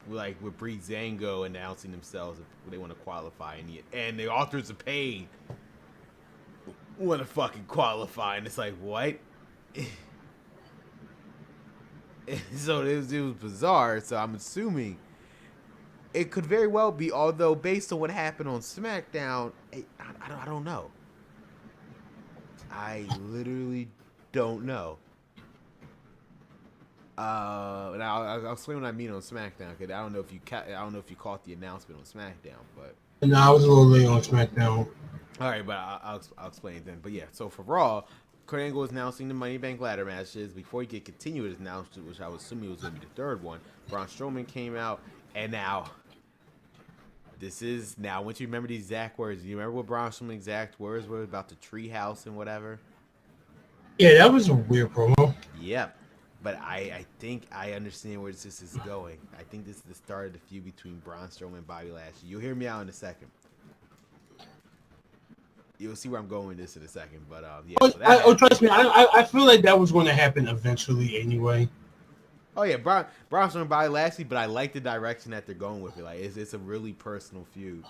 like with Breezango announcing themselves if they want to qualify, and the authors of pain want to fucking qualify, and it's like what? So it was bizarre. So I'm assuming it could very well be, although based on what happened on SmackDown, I don't know. I literally don't know. Now I'll explain what I mean on SmackDown, because I don't know if you caught the announcement on SmackDown, but no, I was a little late on SmackDown. All right, but I'll explain it then. But yeah, so for Raw, Kurt Angle was announcing the Money in the Bank ladder matches. Before he could continue his announcement, which I was assuming was going to be the 3rd one, Braun Strowman came out, and now once you remember the exact words, do you remember what Braun Strowman's exact words were about the treehouse and whatever? Yeah, that was a weird promo. Yep. But I think I understand where this is going. I think this is the start of the feud between Braun Strowman and Bobby Lashley. You'll hear me out in a second. You'll see where I'm going with this in a second. But yeah. So trust me, I feel like that was going to happen eventually anyway. Oh yeah, Braun Strowman and Bobby Lashley. But I like the direction that they're going with it. Like it's a really personal feud.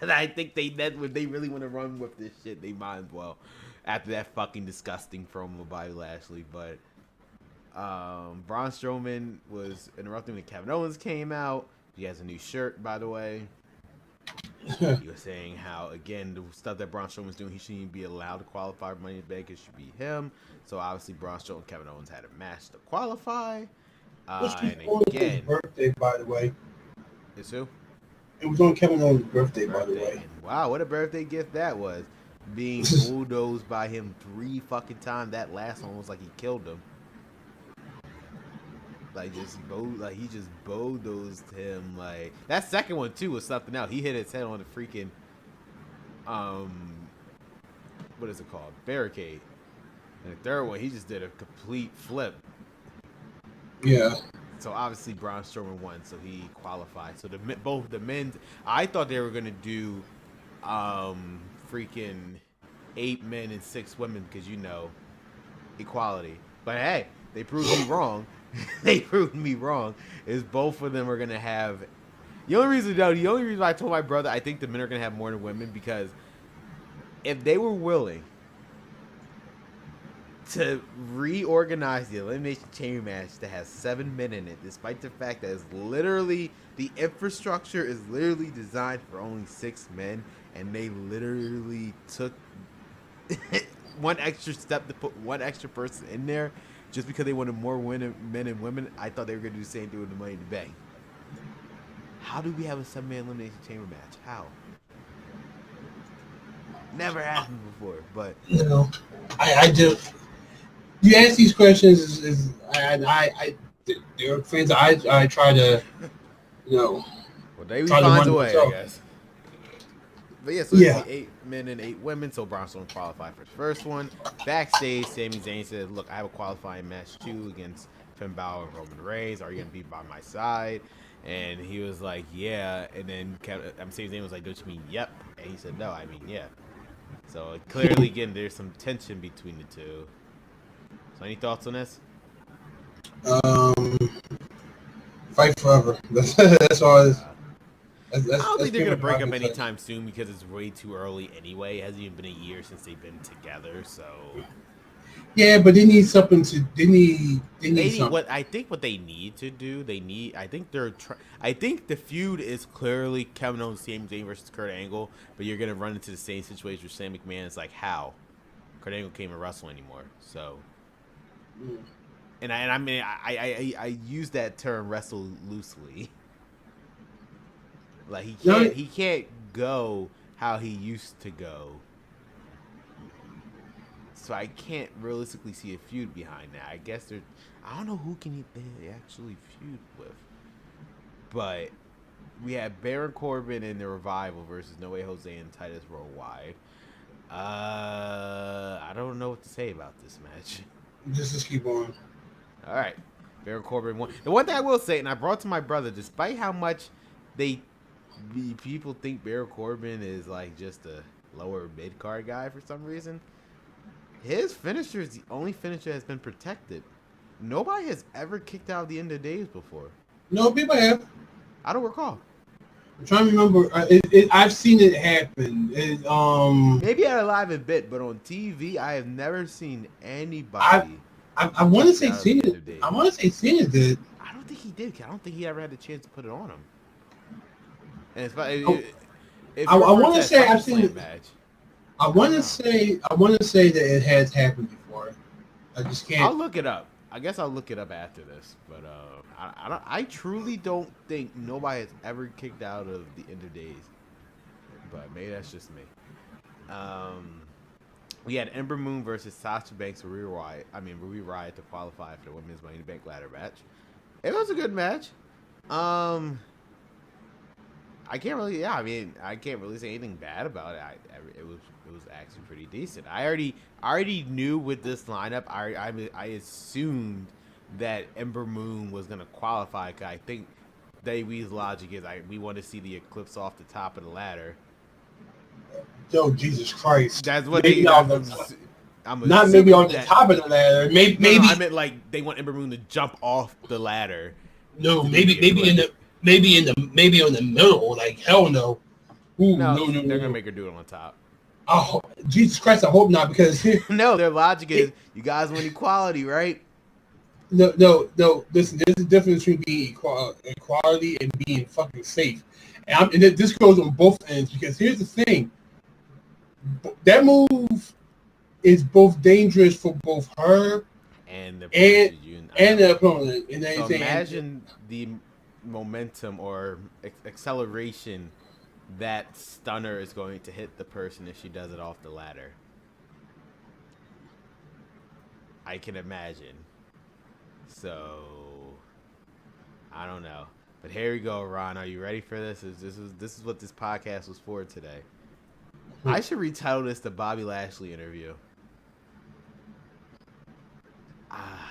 And I think when they really want to run with this shit, they might as well. After that fucking disgusting promo by Lashley, but Braun Strowman was interrupting when Kevin Owens came out. He has a new shirt, by the way. He was saying how, again, the stuff that Braun Strowman was doing, he shouldn't even be allowed to qualify for Money in the Bank. It should be him. So obviously, Braun Strowman and Kevin Owens had a match to qualify. And again, his birthday, by the way. It's who? It was on Kevin Owens' birthday, by the way. Wow, what a birthday gift that was. Being bulldozed by him 3 fucking times. That last one was like he killed him. Like he just bulldozed him. Like that second one too was something else. He hit his head on the freaking what is it called? Barricade. And the third one, he just did a complete flip. Yeah. So obviously Braun Strowman won, so he qualified. So both the men's, I thought they were gonna do freaking 8 men and 6 women because equality. But hey, they proved me wrong. They proved me wrong. Is both of them are gonna have. The only reason I told my brother I think the men are gonna have more than women because if they were willing to reorganize the Elimination Chamber match to have 7 men in it, despite the fact that the infrastructure is literally designed for only 6 men, and they literally took one extra step to put one extra person in there just because they wanted more men and women. I thought they were going to do the same thing with the Money in the Bank. How do we have a 7-man Elimination Chamber match? How? Never happened before, but I do. You ask these questions there are things I try to well, they find a way, I guess. But yeah, so it's 8 men and 8 women. So Braun Strowman qualified for the first one. Backstage, Sami Zayn said, "Look, I have a qualifying match too against Finn Balor and Roman Reigns. Are you gonna be by my side?" And he was like, "Yeah." And then Sami Zayn was like, "Don't you mean yep?" And he said, "No, I mean yeah." So clearly, again, there's some tension between the two. So any thoughts on this? Fight forever. That's all. I don't think they're going to break up anytime soon because it's way too early anyway. It hasn't even been a year since they've been together, so... Yeah, but they need something to... They need something. What they need to do, I think the feud is clearly Kevin Owens, Sami Zayn versus Kurt Angle, but you're going to run into the same situation with Sam McMahon. It's like, how? Kurt Angle can't even wrestle anymore, so... And I mean, I use that term wrestle loosely. Like he can't go how he used to go. So I can't realistically see a feud behind that. I guess I don't know who they actually feud with. But we have Baron Corbin and the Revival versus No Way Jose and Titus Worldwide. I don't know what to say about this match. Just keep on. All right. Baron Corbin won. The one thing I will say, and I brought to my brother, despite how much people think Baron Corbin is like just a lower mid-card guy for some reason, his finisher is the only finisher that's been protected. Nobody has ever kicked out of the end of days before. No, people have. I don't recall. I'm trying to remember. I've seen it happen. Maybe at a live event, but on TV, I have never seen anybody. I want to say Cena. I want to say Cena did. I don't think he did. I don't think he ever had the chance to put it on him. And I want to say I've seen it. Match. I want to say that it has happened before. I just can't. I'll look it up. I guess I'll look it up after this. But I truly don't think nobody has ever kicked out of the end of days. But maybe that's just me. We had Ember Moon versus Sasha Banks Ruby Riott to qualify for the Women's Money in the Bank ladder match. It was a good match. I can't really say anything bad about it. It was actually pretty decent. I already knew with this lineup. I assumed that Ember Moon was gonna qualify. Cause I think WWE's logic is we want to see the Eclipse off the top of the ladder. Oh, Jesus Christ! That's what maybe they. not maybe on the top of the ladder. Maybe no, I meant like they want Ember Moon to jump off the ladder. No, maybe on the middle. Like hell no. Ooh, No, no, no, they're no, gonna no. make her do it on top. Oh, Jesus Christ, I hope not, because No, their logic is you guys want equality, right? no, no, no. Listen, there's a difference between being equality and being fucking safe. And this goes on both ends, because here's the thing: that move is both dangerous for both her And the and opponent, I and know. the opponent. And So anything. imagine the momentum or acceleration that stunner is going to hit the person if she does it off the ladder. I can imagine. So I don't know. But here we go, Ron. Are you ready for this? This is what this podcast was for today. I should retitle this the Bobby Lashley interview.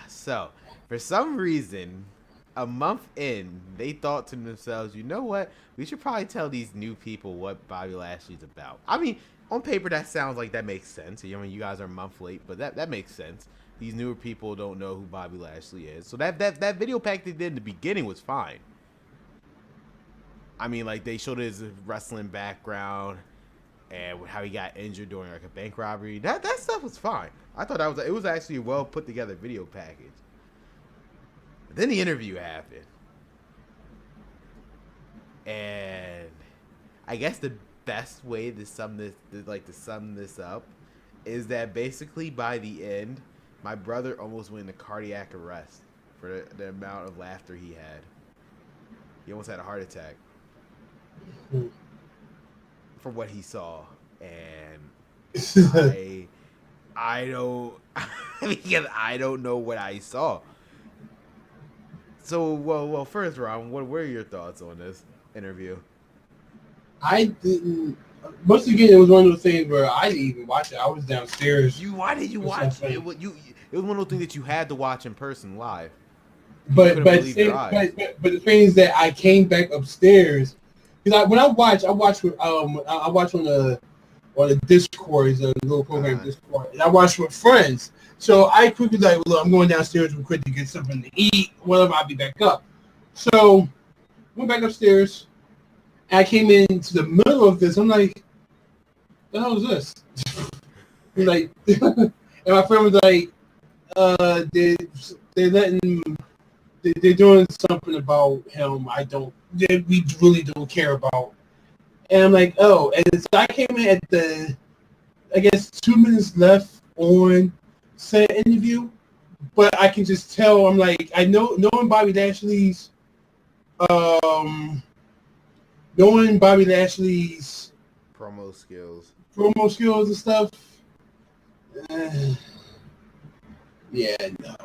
So for some reason, a month in, they thought to themselves, you know what? We should probably tell these new people what Bobby Lashley's about. I mean, on paper, that sounds like that makes sense. I mean, you guys are a month late, but that makes sense. These newer people don't know who Bobby Lashley is. So that video pack they did in the beginning was fine. I mean, like, they showed his wrestling background and how he got injured during like a bank robbery. That stuff was fine. I thought it was actually a well put together video package. But then the interview happened, and I guess the best way to sum this up is that basically by the end, my brother almost went into cardiac arrest for the amount of laughter he had. He almost had a heart attack from what he saw, and I don't because I don't know what I saw. So well first, Ron, what were your thoughts on this interview? I didn't. Once again, it was one of those things where I didn't even watch it. I was downstairs. Why did you watch it? It was one of those things that you had to watch in person live. But the thing is that I came back upstairs because when I watch with I watch on the Discord, a little program Discord, and I watch with friends. So I quickly like, look, I'm going downstairs real quick to get something to eat. Whatever, I'll be back up. So went back upstairs. And I came into the middle of this. I'm like, the hell is this? Like, and my friend was like, they're doing something about him. We really don't care about. And I'm like, oh, and so I came in at I guess 2 minutes left on said interview, but I can just tell. I'm like, I know, knowing Bobby Lashley's promo skills and stuff. Yeah, no.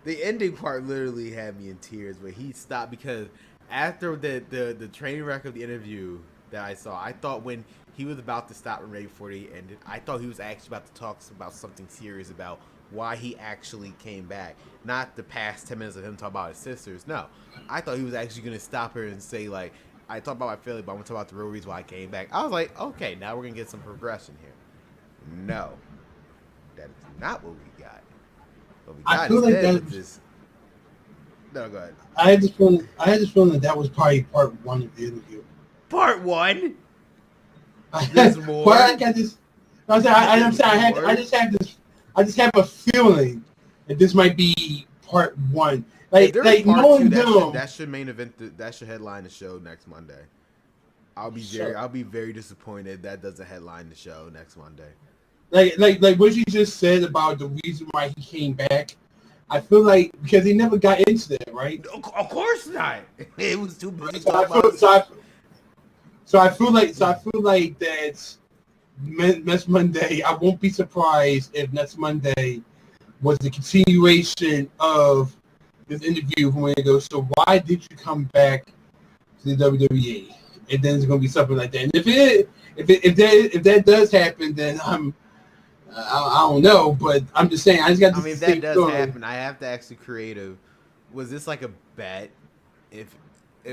The ending part literally had me in tears, where he stopped because after the train wreck of the interview that I saw, I thought when he was about to stop and ready before they ended, I thought he was actually about to talk about something serious about why he actually came back. Not the past 10 minutes of him talking about his sisters. No, I thought he was actually going to stop her and say, like, I talked about my family, but I'm going to talk about the real reason why I came back. I was like, okay, now we're going to get some progression here. No, that is not what we got. What we got I feel like that was this. No, go ahead. I had this feeling that was probably part one of the interview. Part one? There's more. Well, I got this. I just have a feeling that this might be part one. Like knowing them, that should main event. That should headline the show next Monday. I'll be very disappointed that doesn't headline the show next Monday. Like what you just said about the reason why he came back. I feel like because he never got into that, right? Of course not. It was too busy. So I feel like that next Monday. I won't be surprised if next Monday was the continuation of this interview from when it goes. So why did you come back to the WWE? And then it's gonna be something like that. And if that does happen, then I don't know, but I'm just saying. If that does happen, I have to ask the creative. Was this like a bet? If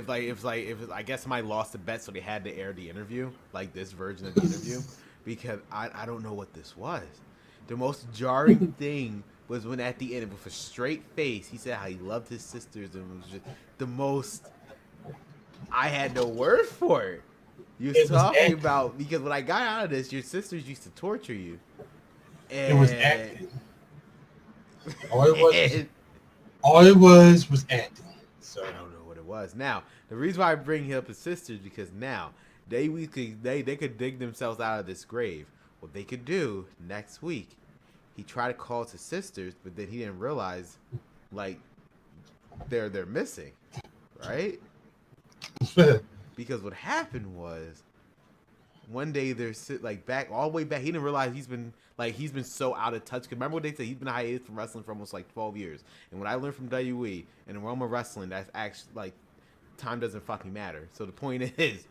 I guess somebody lost the bet, so they had to air the interview, like this version of the interview, because I don't know what this was. The most jarring thing was when at the end, with a straight face, he said how he loved his sisters and was just the most I had no word for it. You was It was talking acting. about because when I got out of this, your sisters used to torture you, It was and, acting. All it was, and all it was acting. So I don't know what it was. Now the reason why I bring up his sisters because now they could dig themselves out of this grave. What they could do next week, he tried to call his sisters, but then he didn't realize like they're missing, right? Because what happened was one day they're like back all the way back. He didn't realize he's been so out of touch. Cause remember what they said? He's been hiatus from wrestling for almost like 12 years. And what I learned from WWE and Roma wrestling, that's actually like time doesn't fucking matter. So the point is,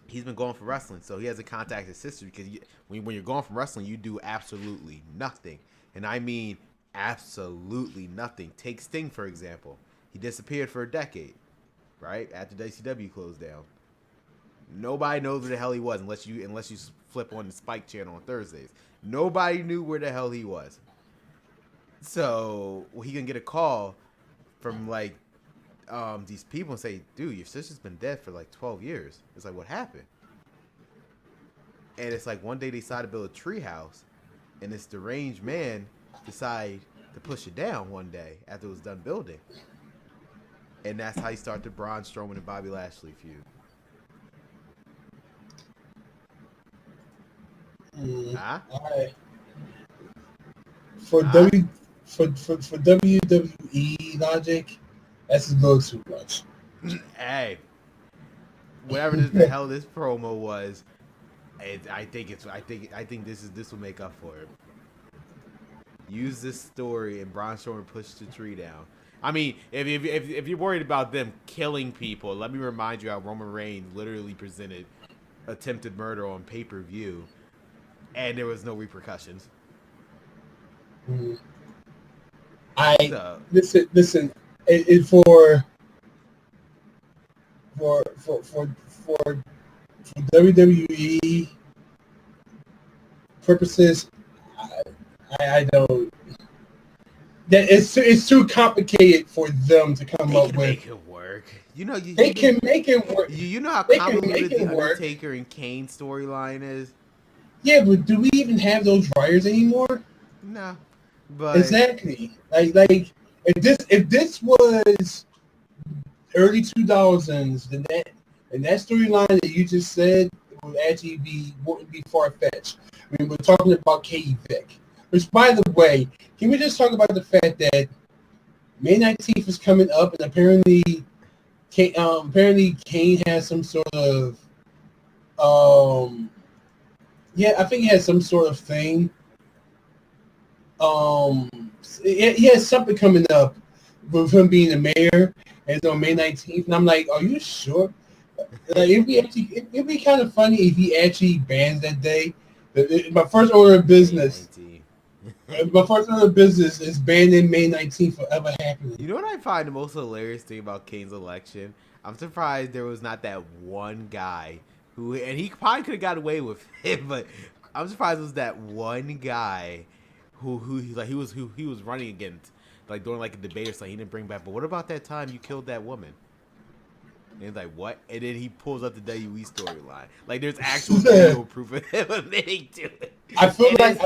he's been going for wrestling, so he hasn't contacted his sister because when you're going from wrestling, you do absolutely nothing, and I mean absolutely nothing. Take Sting for example. He disappeared for a decade, right after WCW closed down. Nobody knows where the hell he was unless you flip on the Spike channel on Thursdays. Nobody knew where the hell he was. So he can get a call from like these people and say, "Dude, your sister's been dead for like 12 years." It's like, what happened? And it's like one day they decided to build a treehouse, and this deranged man decided to push it down one day after it was done building, and that's how he started the Braun Strowman and Bobby Lashley feud. Huh? all right. For Huh? for WWE logic, that's a little too much. Hey, whatever the hell this promo was, I think this will make up for it. Use this story and Braun Strowman pushed the tree down. I mean, if you're worried about them killing people, let me remind you how Roman Reigns literally presented attempted murder on pay-per-view, and there was no repercussions. Mm. I So listen. It for WWE purposes, I don't. That it's too complicated for them to come they up can with. make it work. You know, They can make it work. you know how They can make convoluted it the work. Undertaker and Kane storyline is. Yeah, but do we even have those writers anymore? No, but Exactly. Like if this was early 2000s, then that storyline that you just said would actually wouldn't be far fetched. I mean, we're talking about Katie Vick. Which, by the way, can we just talk about the fact that May 19th is coming up, and apparently Kane has some sort of yeah, I think he has some sort of thing. Um, he has something coming up with him being the mayor, and it's on May 19th. And I'm like, are you sure? Like, it'd be kind of funny if he actually bans that day. My first order of business. My first order of business is banning May 19th forever happening. You know what I find the most hilarious thing about Kane's election? I'm surprised there was not that one guy who, and he probably could have got away with it, but I'm surprised it was that one guy who he was running against, like during like a debate or something. He didn't bring back. But what about that time you killed that woman? And he's like, what? And then he pulls up the WWE storyline. Like, there's actual video proof of him admitting to it. I feel like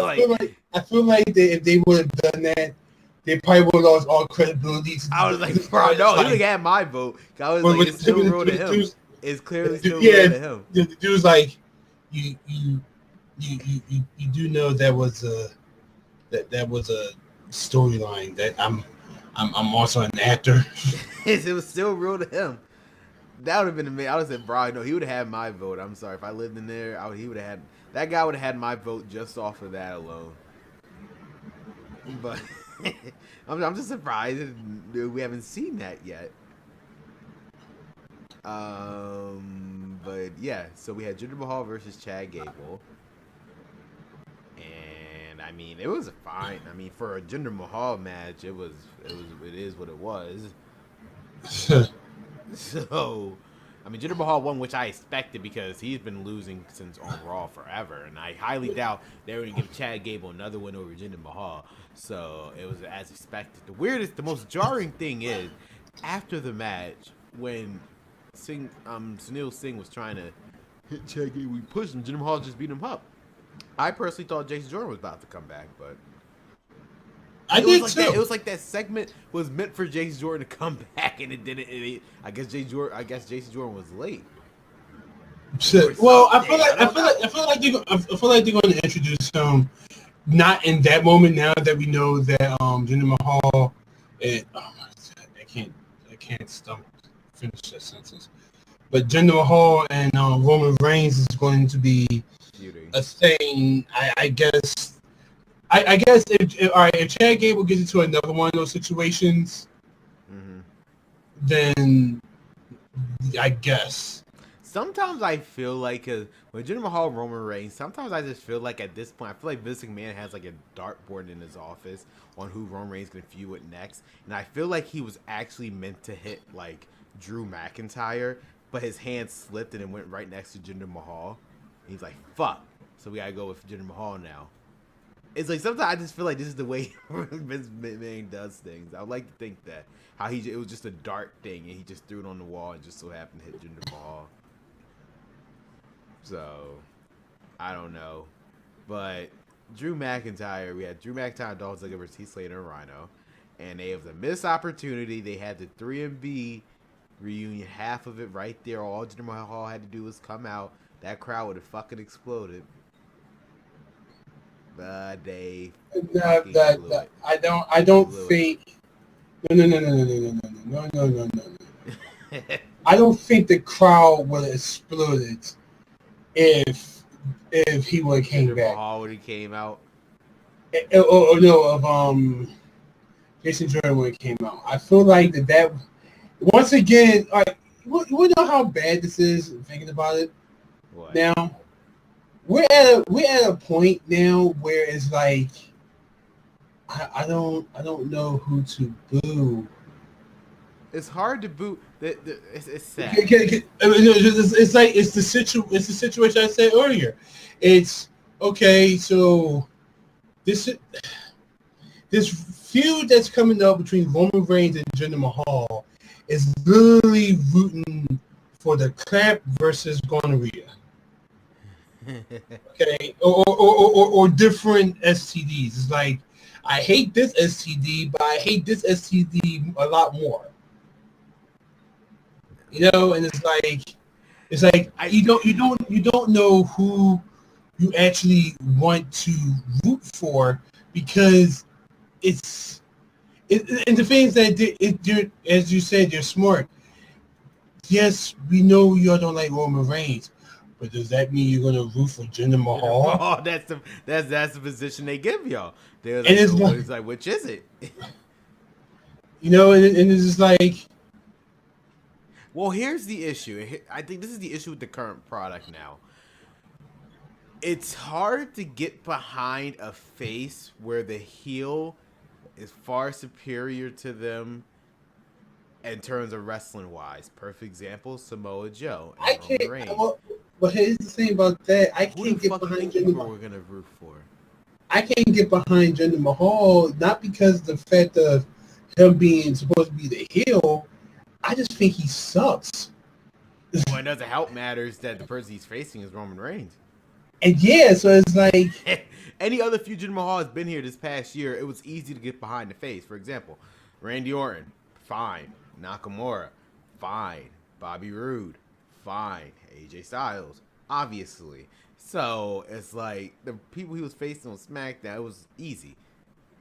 if they would have done that, they probably would have lost all credibility. I was like, bro, no, he would have had my vote. I was like, it's still real to him. It's clearly still real to him. The dude was like, you do know that was a storyline that I'm also an actor. It was still real to him. That would have been amazing. I would have said, bro, no, he would have had my vote. I'm sorry. If I lived in there, he would have had, that guy would have had my vote just off of that alone. But I'm just surprised we haven't seen that yet. But yeah, so we had Jinder Mahal versus Chad Gable. And I mean, it was fine. I mean, for a Jinder Mahal match, it is what it was. So, I mean, Jinder Mahal won, which I expected because he's been losing since on Raw forever, and I highly doubt they're going to give Chad Gable another win over Jinder Mahal. So it was as expected. The most jarring thing is after the match when Sunil Singh was trying to hit Chad Gable. We pushed him. Jinder Mahal just beat him up. I personally thought Jason Jordan was about to come back, but I did like too. It was like that segment was meant for Jason Jordan to come back, and it didn't. I guess Jason Jordan was late. Shit. Well, I feel like they're going to introduce him not in that moment. Now that we know that Jinder Mahal, and oh my God, I can't finish that sentence. But Jinder Mahal and Roman Reigns is going to be a thing. I guess. I guess if Chad Gable gets into another one of those situations, then I guess. Sometimes I feel like when Jinder Mahal and Roman Reigns, sometimes I just feel like at this point, I feel like Vince McMahon has like a dartboard in his office on who Roman Reigns can feud with next, and I feel like he was actually meant to hit like Drew McIntyre, but his hand slipped and it went right next to Jinder Mahal. And he's like, "Fuck!" So we gotta go with Jinder Mahal now. It's like sometimes I just feel like this is the way Vince McMahon does things. I would like to think that it was just a dart thing and he just threw it on the wall and just so happened to hit Jinder Mahal. So, I don't know. But Drew McIntyre, we had Drew McIntyre, Dolph Ziggler versus Heath Slater and Rhino. And they have the missed opportunity. They had the 3MB reunion, half of it right there. All Jinder Mahal had to do was come out. That crowd would have fucking exploded. But they I don't think. No. I don't think the crowd would have exploded if he would have came back. Mahal would have came out. Jason Jordan would have came out. I feel like that once again, like you know how bad this is. Thinking about it, what? Now we're at a point now where it's like I don't know who to boo. It's hard to boo. It's sad. It's the situation I said earlier. It's okay. So this feud that's coming up between Roman Reigns and Jinder Mahal is literally rooting for the cramp versus gonorrhea. Okay, or different STDs. It's like I hate this STD, but I hate this STD a lot more. You know, and it's like you don't know who you actually want to root for because and the things that as you said, you're smart. Yes, we know you don't like Roman Reigns, but does that mean you're gonna root for Jinder Mahal? Oh, that's the position they give y'all. They're like, it's like, which is it? You know, and it's just like. Well, here's the issue. I think this is the issue with the current product now. It's hard to get behind a face where the heel is far superior to them in terms of wrestling wise. Perfect example, Samoa Joe and Roman Reigns. But here's the thing about that. I can't get behind Jinder Mahal. We're gonna root for. I can't get behind Jinder Mahal, not because the fact of him being supposed to be the heel. I just think he sucks. Well, it doesn't help matters that the person he's facing is Roman Reigns. And yeah, so it's like any other feud Jinder Mahal has been here this past year, it was easy to get behind the face. For example, Randy Orton, fine. Nakamura, fine. Bobby Roode, fine. AJ Styles, obviously. So it's like the people he was facing on SmackDown, it was easy.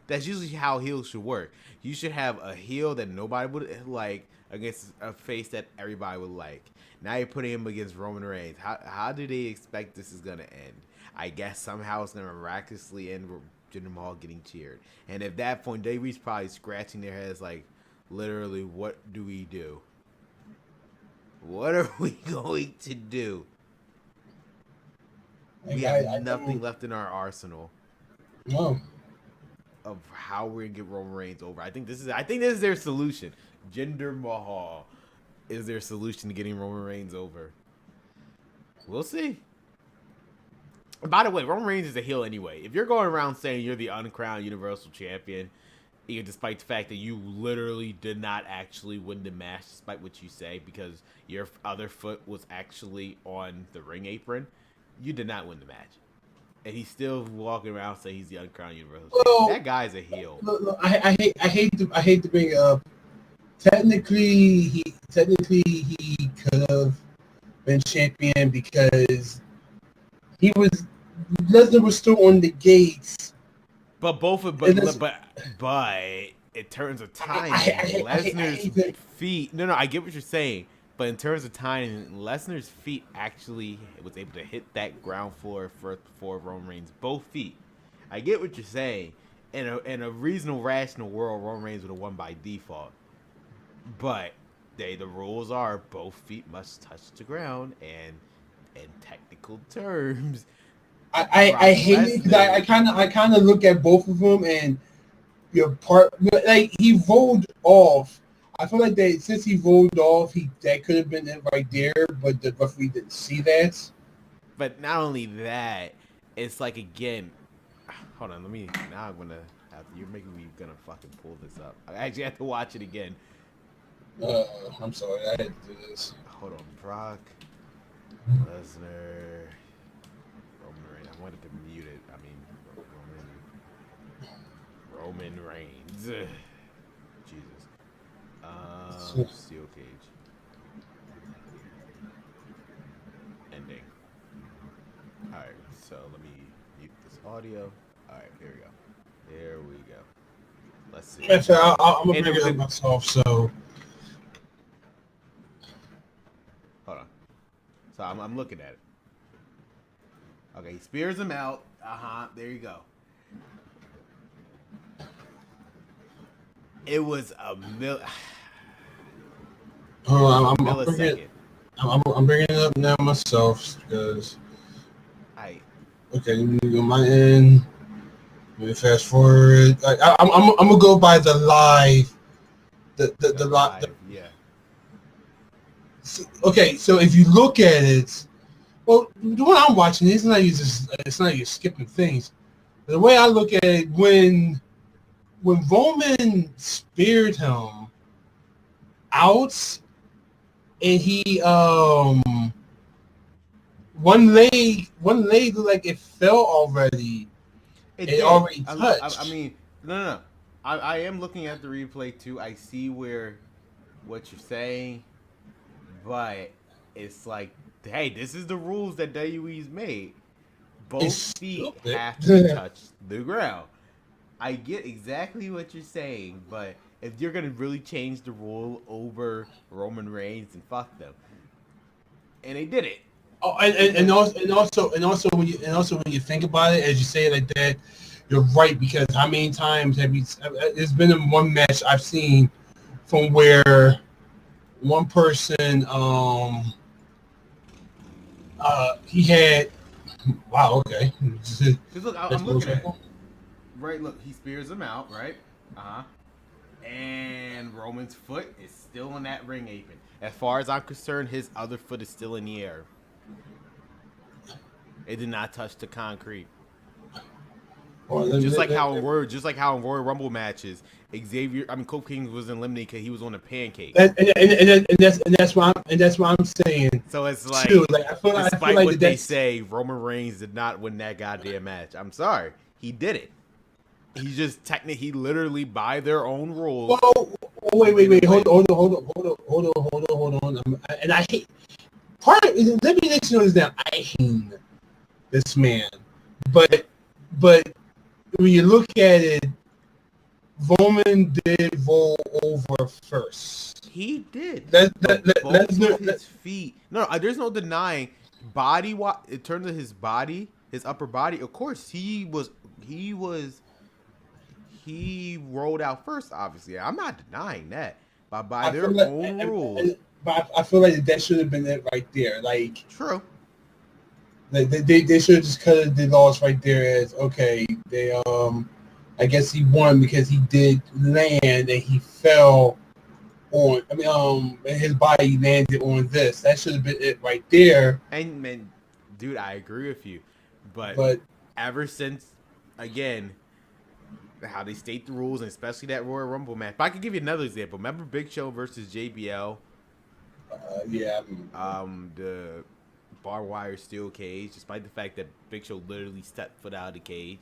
That's usually how heels should work. You should have a heel that nobody would like against a face that everybody would like. Now you're putting him against Roman Reigns. How do they expect this is going to end? I guess somehow it's going to miraculously end with Jinder Mahal getting cheered. And at that point, they reach probably scratching their heads like, literally, what do we do? What are we going to do? We have nothing left in our arsenal. No. Of how we're gonna get Roman Reigns over. I think this is their solution. Jinder Mahal is their solution to getting Roman Reigns over. We'll see. And by the way, Roman Reigns is a heel anyway. If you're going around saying you're the uncrowned Universal Champion, despite the fact that you literally did not actually win the match, despite what you say, because your other foot was actually on the ring apron, you did not win the match. And he's still walking around saying he's the uncrowned Universal Champion. That guy's a heel. Look, I hate to bring it up. Technically, he could have been champion because Lesnar was still on the gates. But in terms of time, Lesnar's feet. No, I get what you're saying. But in terms of time, Lesnar's feet actually was able to hit that ground floor for Roman Reigns. Both feet. I get what you're saying. In a reasonable, rational world, Roman Reigns would have won by default. But the rules are both feet must touch the ground, and in technical terms, I hate it because I kind of look at both of them and like he rolled off. I feel like that since he rolled off, that could have been it right there, but the referee didn't see that. But not only that, it's like again. Hold on, now I'm gonna have to. You're making me gonna fucking pull this up. I actually have to watch it again. I'm sorry, I had to do this. Hold on, Brock Lesnar, Roman Reigns. I wanted to mute it. I mean, Roman Reigns. Jesus. Steel cage. Ending. All right, so let me mute this audio. All right, here we go. There we go. Let's see. I'm gonna bring it up myself. So hold on. So I'm looking at it. Okay, he spears him out. There you go. It was a millisecond. I'm bringing it up now myself because. Okay, let me go my end. Let me fast forward. I'm gonna go by the live. The live. Yeah. Okay, so if you look at it, well, the one I'm watching, it's not you skipping things. The way I look at it, when Roman speared him out, and he one leg looked like it fell already. It already touched. I mean, no. I am looking at the replay too. I see what you're saying, but it's like, hey, this is the rules that WWE's made. Both feet have to touch the ground. I get exactly what you're saying, but if you're gonna really change the rule over Roman Reigns, then fuck them. And they did it. Oh, and also when you think about it, as you say it like that, you're right, because how many times have you? It's been in one match I've seen from where one person he had okay. Because look, I'm looking at it. Right, look, he spears him out, right? And Roman's foot is still on that ring apron. As far as I'm concerned, his other foot is still in the air. It did not touch the concrete. Just like how in Royal Rumble matches, Kofi Kingston was eliminated because he was on a pancake. And that's why I'm saying. So it's like, too, despite what they say, Roman Reigns did not win that goddamn match. I'm sorry, he did it. He just he literally by their own rules. Oh, wait, hold on. And I hate let me let you know that I hate this man, but when you look at it, Roman did roll over first. He did. His feet. No, there's no denying in terms of his body, his upper body. Of course, he rolled out first. Obviously, I'm not denying that. But by their own rules. But I feel like that should have been it right there. Like, true. They should have just cut the loss right there as okay. They I guess he won because he did land and he fell on. His body landed on this. That should have been it right there. And man, dude, I agree with you, but ever since again, how they state the rules, and especially that Royal Rumble match. But I could give you another example. Remember Big Show versus JBL? Yeah. The barbed wire steel cage, despite the fact that Big Show literally stepped foot out of the cage.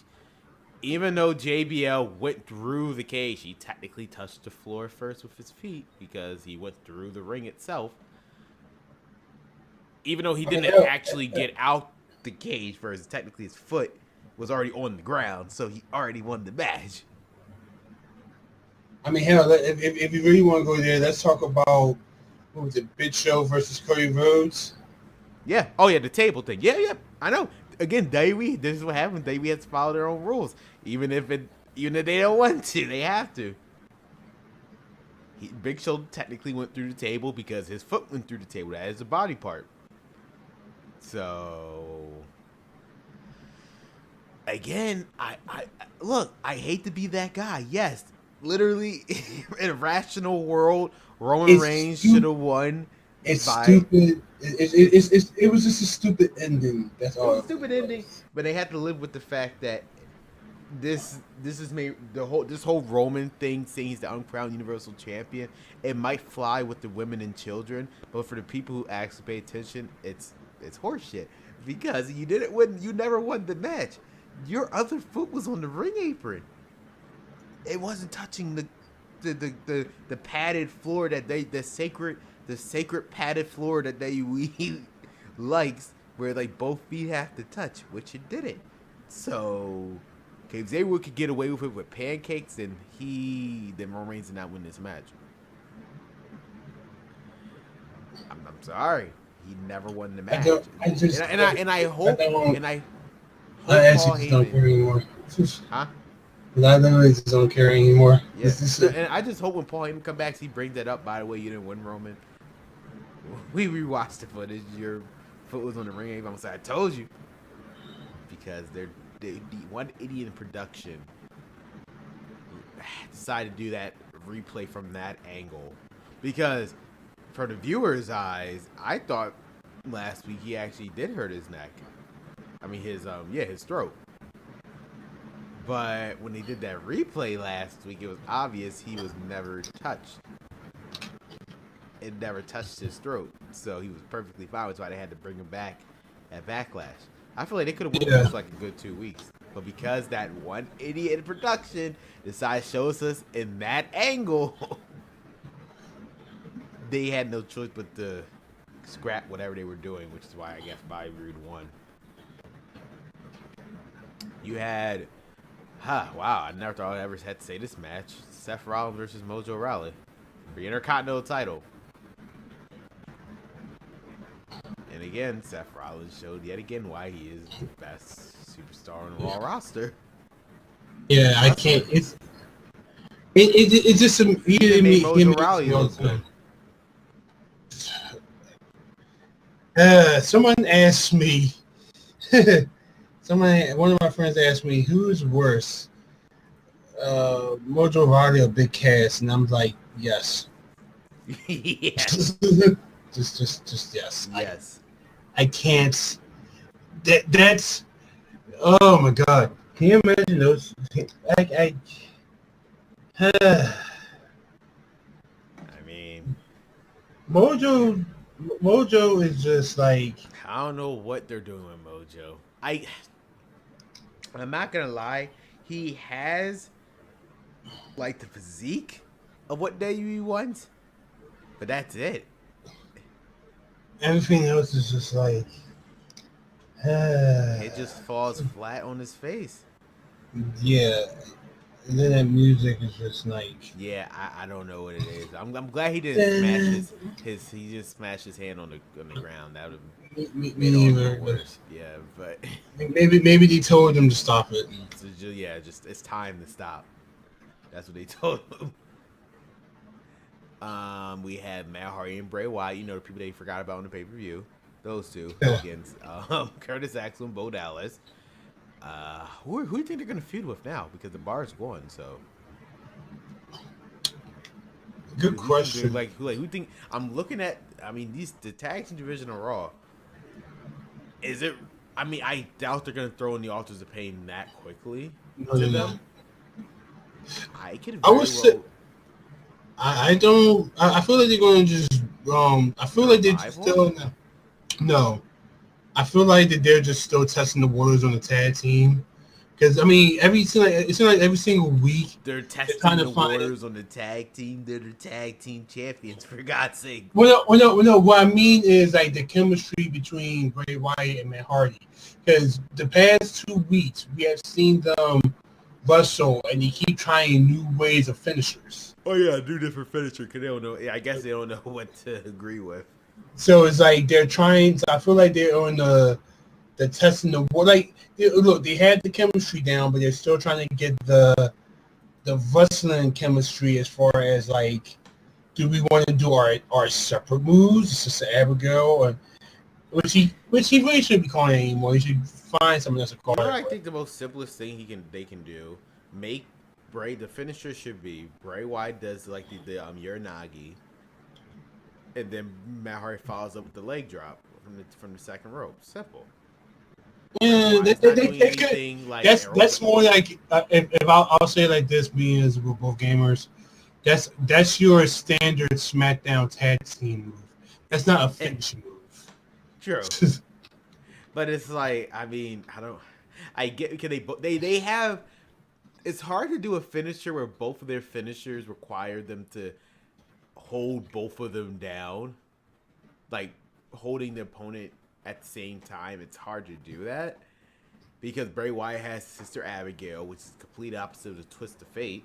Even though JBL went through the cage, he technically touched the floor first with his feet because he went through the ring itself. Even though he didn't actually get out the cage first, technically his foot was already on the ground, so he already won the match. I mean, hell, if you really want to go there, let's talk about, what was it, Big Show versus Cody Rhodes? Yeah. Oh, yeah, the table thing. Yeah. I know. Again, Davey, this is what happens. Davey has to follow their own rules. Even if they don't want to, they have to. Big Show technically went through the table because his foot went through the table. That is a body part. So, again, I look, I hate to be that guy. Yes, literally, in a rational world, Roman Reigns should have won. It's stupid. It was just a stupid ending. That's all. It was a stupid ending, but they had to live with the fact that this is made this whole Roman thing, saying he's the uncrowned Universal Champion. It might fly with the women and children, but for the people who actually pay attention, it's horseshit because you didn't win. You never won the match. Your other foot was on the ring apron. It wasn't touching the padded floor that the sacred padded floor that they likes, where like both feet have to touch, which it didn't. So, okay, if Xavier could get away with it with pancakes, then Roman Reigns did not win this match. I'm sorry, he never won the match. I hope Paul Heyman. Don't care anymore. Huh? I literally just don't care anymore. Yeah. And I just hope when Paul Heyman comes back, he brings that up. By the way, you didn't win, Roman. We rewatched the footage. Your foot was on the ring. I'm gonna say I told you, because the one idiot in production decided to do that replay from that angle. Because for the viewer's eyes, I thought last week he actually did hurt his neck. I mean his throat. But when they did that replay last week, it was obvious he was never touched. It never touched his throat, so he was perfectly fine. That's why they had to bring him back at Backlash. I feel like they could have waited just like a good 2 weeks, but because that one idiot in production decided to show us in that angle, they had no choice but to scrap whatever they were doing, which is why I guess Bobby Roode won. You had, wow, I never thought I ever had to say this match: Seth Rollins versus Mojo Rawley for the Intercontinental title. And again, Seth Rollins showed yet again why he is the best superstar on the Raw roster. Yeah, I can't. It's just some. Mojo Rawley looks good. Someone asked me. One of my friends asked me, "Who's worse, Mojo Rawley or Big Cass?" And I'm like, "Yes." Yes. just yes. Yes. I can't. That's. Oh my God! Can you imagine those? I mean, Mojo is just like, I don't know what they're doing with Mojo. I'm not gonna lie, he has like the physique of what WWE wants, but that's it. everything else is just like, it just falls flat on his face. Yeah, and then that music is just like, yeah, I don't know what it is. I'm glad he didn't smash he just smashed his hand on the ground. That would have made it worse. Yeah, but maybe they told him to stop it. So just it's time to stop. That's what they told him. We had Matt Hardy and Bray Wyatt. You know, the people they forgot about on the pay-per-view. Those two against Curtis Axel and Bo Dallas. Who do you think they're gonna feud with now? Because the bar's gone. So good question. Who think? I'm looking at. I mean, the tag team division of Raw. Is it? I mean, I doubt they're gonna throw in the Authors of Pain that quickly to them. I could I very would say well I don't. I feel like they're going to just. I feel like they're just revival. still. No, I feel like that they're just still testing the waters on the tag team. Because I mean, it seems like every single week They're they're trying testing to the find it. waters on the tag team. They're the tag team champions, for God's sake. No. What I mean is like the chemistry between Bray Wyatt and Matt Hardy. Because the past 2 weeks we have seen them wrestle, and they keep trying new ways of finishers. Oh yeah, do different finisher because they don't know. Yeah, I guess they don't know what to agree with. So it's like they're trying. I feel like they're on the testing the water. Like look, they had the chemistry down, but they're still trying to get the wrestling chemistry as far as like, do we want to do our separate moves, Sister Abigail, or which he really shouldn't be calling it anymore. He should find someone else to call You know what I it. think the most simplest thing they can do? Make Bray the finisher should be Bray Wyatt does like the Uranagi, and then Matt Hardy follows up with the leg drop from the second rope. Simple. Yeah, Wyatt's not doing anything like that's more like if I'll say it like this, being as we're both gamers, that's your standard SmackDown tag team move. That's not a finishing move. True. But it's like, I mean, I get because they have. It's hard to do a finisher where both of their finishers require them to hold both of them down, like holding the opponent at the same time. It's hard to do that because Bray Wyatt has Sister Abigail, which is the complete opposite of the twist of fate.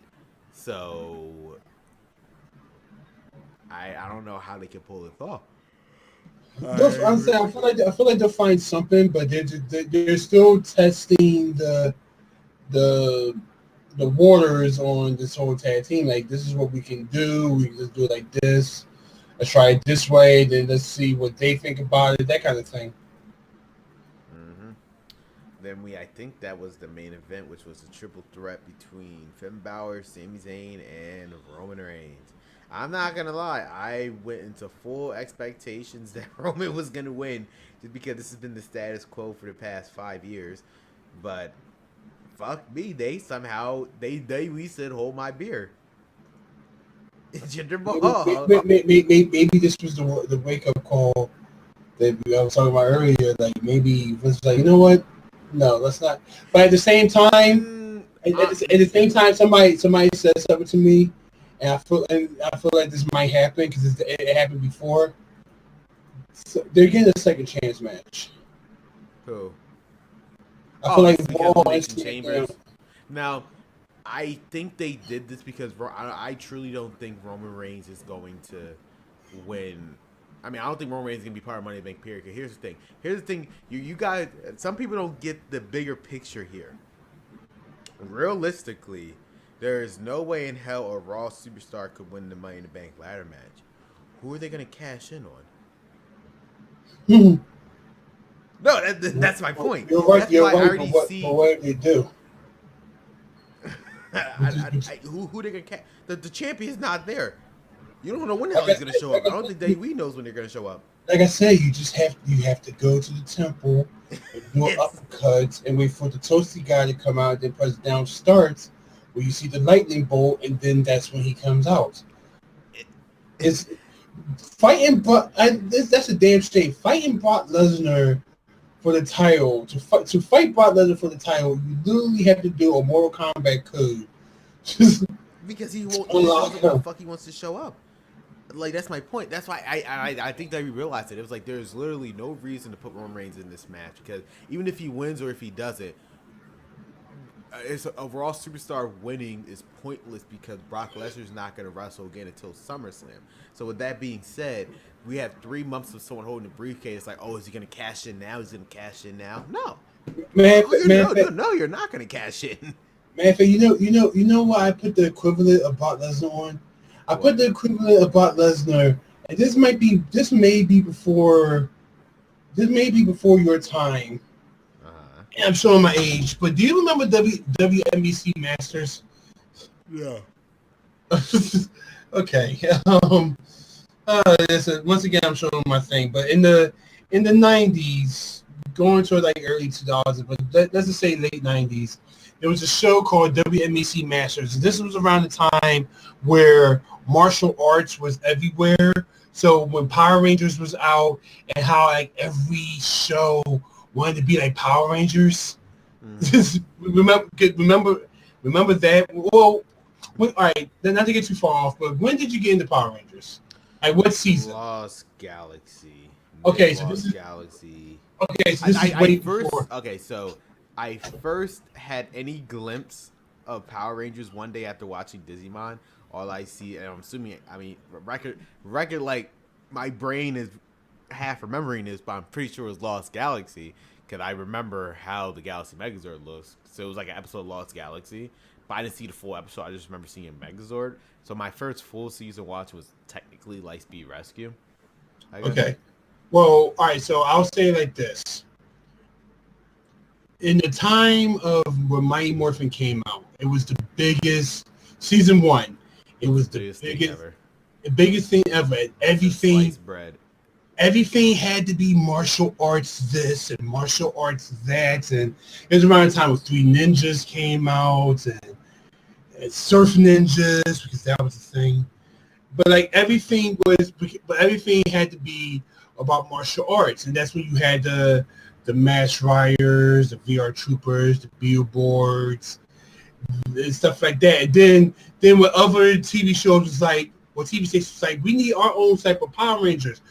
So I don't know how they can pull it off. I'm saying, I feel like they'll find something, but they're still testing the waters on this whole tag team. Like, this is what we can do. We can just do it like this. Let's try it this way. Then let's see what they think about it. That kind of thing. Mm-hmm. Then I think that was the main event, which was a triple threat between Finn Balor, Sami Zayn, and Roman Reigns. I'm not gonna lie, I went into full expectations that Roman was gonna win, just because this has been the status quo for the past 5 years. But fuck me, they somehow we said hold my beer. Jinder Mahal. Maybe this was the wake up call that I was talking about earlier. Like, maybe it was like, you know what? No, let's not. But at the same time, somebody said something to me. And I feel like this might happen because it happened before. So they're getting a second chance match. Who? I feel like Raw and Chambers. Now, I think they did this because I truly don't think Roman Reigns is going to win. I mean, I don't think Roman Reigns is going to be part of Money in the Bank, period. Here's the thing. You guys, some people don't get the bigger picture here. Realistically, there is no way in hell a Raw superstar could win the Money in the Bank ladder match. Who are they going to cash in on? No, that's my point. You're right. But what they do? Who they going to cash? The champion's not there. You don't know when the hell he's going to show up. I don't think we knows when they're going to show up. Like I said, you have to go to the temple and do uppercuts and wait for the toasty guy to come out. Then press down starts, where you see the lightning bolt, and then that's when he comes out. It's fighting, but that's a damn shame. Fighting Brock Lesnar for the title, to fight Brock Lesnar for the title, you literally have to do a Mortal Kombat code. Because he won't know what the fuck he wants to show up. Like, that's my point. That's why I think that we realized it. It was like there's literally no reason to put Roman Reigns in this match, because even if he wins or if he doesn't, it's a Raw superstar winning is pointless because Brock Lesnar's not going to wrestle again until SummerSlam. So with that being said, we have 3 months of someone holding the briefcase. It's like, oh, is he going to cash in now? Is he going to cash in now? No. No, you're not going to cash in. Man, you know what I put the equivalent of Brock Lesnar on? I put the equivalent of Brock Lesnar, and this may be before your time. And I'm showing my age, but do you remember WNBC Masters? Yeah. Okay. Once again, I'm showing my thing, but in the 90s, going to like early 2000s, but let's just say late 90s, there was a show called WMEC Masters. This was around the time where martial arts was everywhere. So when Power Rangers was out, and how like every show wanted to be like Power Rangers. remember that? Well, all right, not to get too far off, but when did you get into Power Rangers? Like what season? Lost Galaxy. Okay, so Lost this is Galaxy. okay. So this is way before. Okay, so I first had any glimpse of Power Rangers one day after watching Digimon. All I see, and I'm assuming, I mean, record, like my brain is half remembering this, but I'm pretty sure it was Lost Galaxy because I remember how the Galaxy Megazord looks. So it was like an episode of Lost Galaxy, but I didn't see the full episode. I just remember seeing a Megazord. So my first full season watch was technically Lightspeed Rescue. Okay. Well, all right. So I'll say it like this. In the time of when Mighty Morphin came out, it was the biggest season 1. It was the biggest thing ever. The biggest thing ever. Everything had to be martial arts this and martial arts that, and it was around the time when 3 Ninjas came out and Surf Ninjas, because that was the thing. But like everything had to be about martial arts, and that's when you had the Masked Riders, the VR Troopers, the billboards, and stuff like that. And then with other TV shows, it's like, well, TV stations was like, we need our own type of Power Rangers,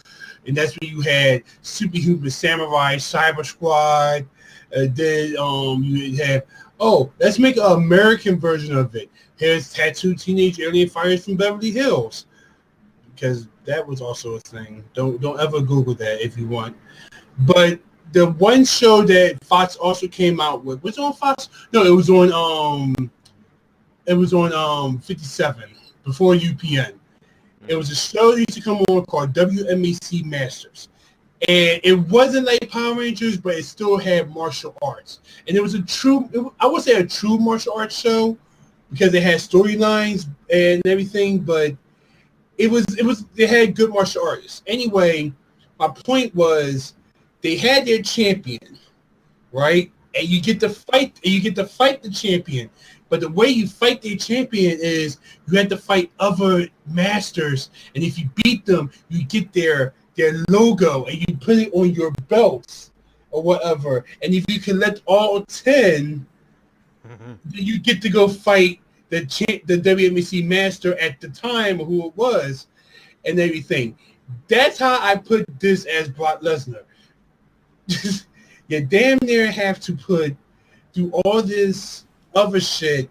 and that's when you had Superhuman Samurai, Cyber Squad. Then you have, let's make an American version of it. Here's Tattooed Teenage Alien Fighters from Beverly Hills, because that was also a thing. Don't ever Google that if you want. But the one show that Fox also came out with, was it on Fox? No, it was on 57 before UPN. It was a show that used to come on called WMEC Masters. And it wasn't like Power Rangers, but it still had martial arts. And it was I would say a true martial arts show, because it had storylines and everything, but they had good martial artists. Anyway, my point was, they had their champion, right? And you get to fight the champion. But the way you fight their champion is you have to fight other masters, and if you beat them, you get their logo and you put it on your belts or whatever. And if you collect all 10, then you get to go fight the WMC master at the time, who it was, and everything. That's how I put this as Brock Lesnar. You damn near have to do all this other shit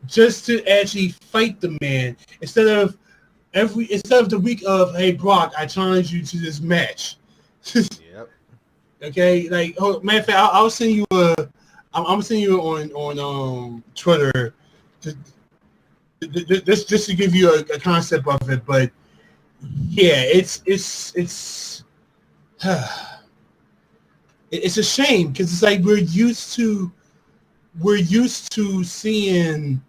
just to actually fight the man, instead of the week of, hey Brock, I challenge you to this match. Yep. Okay, like, matter of fact, I'll send you I'm sending you on Twitter just to give you a concept of it. But yeah, it's it's a shame, because it's like we're used to seeing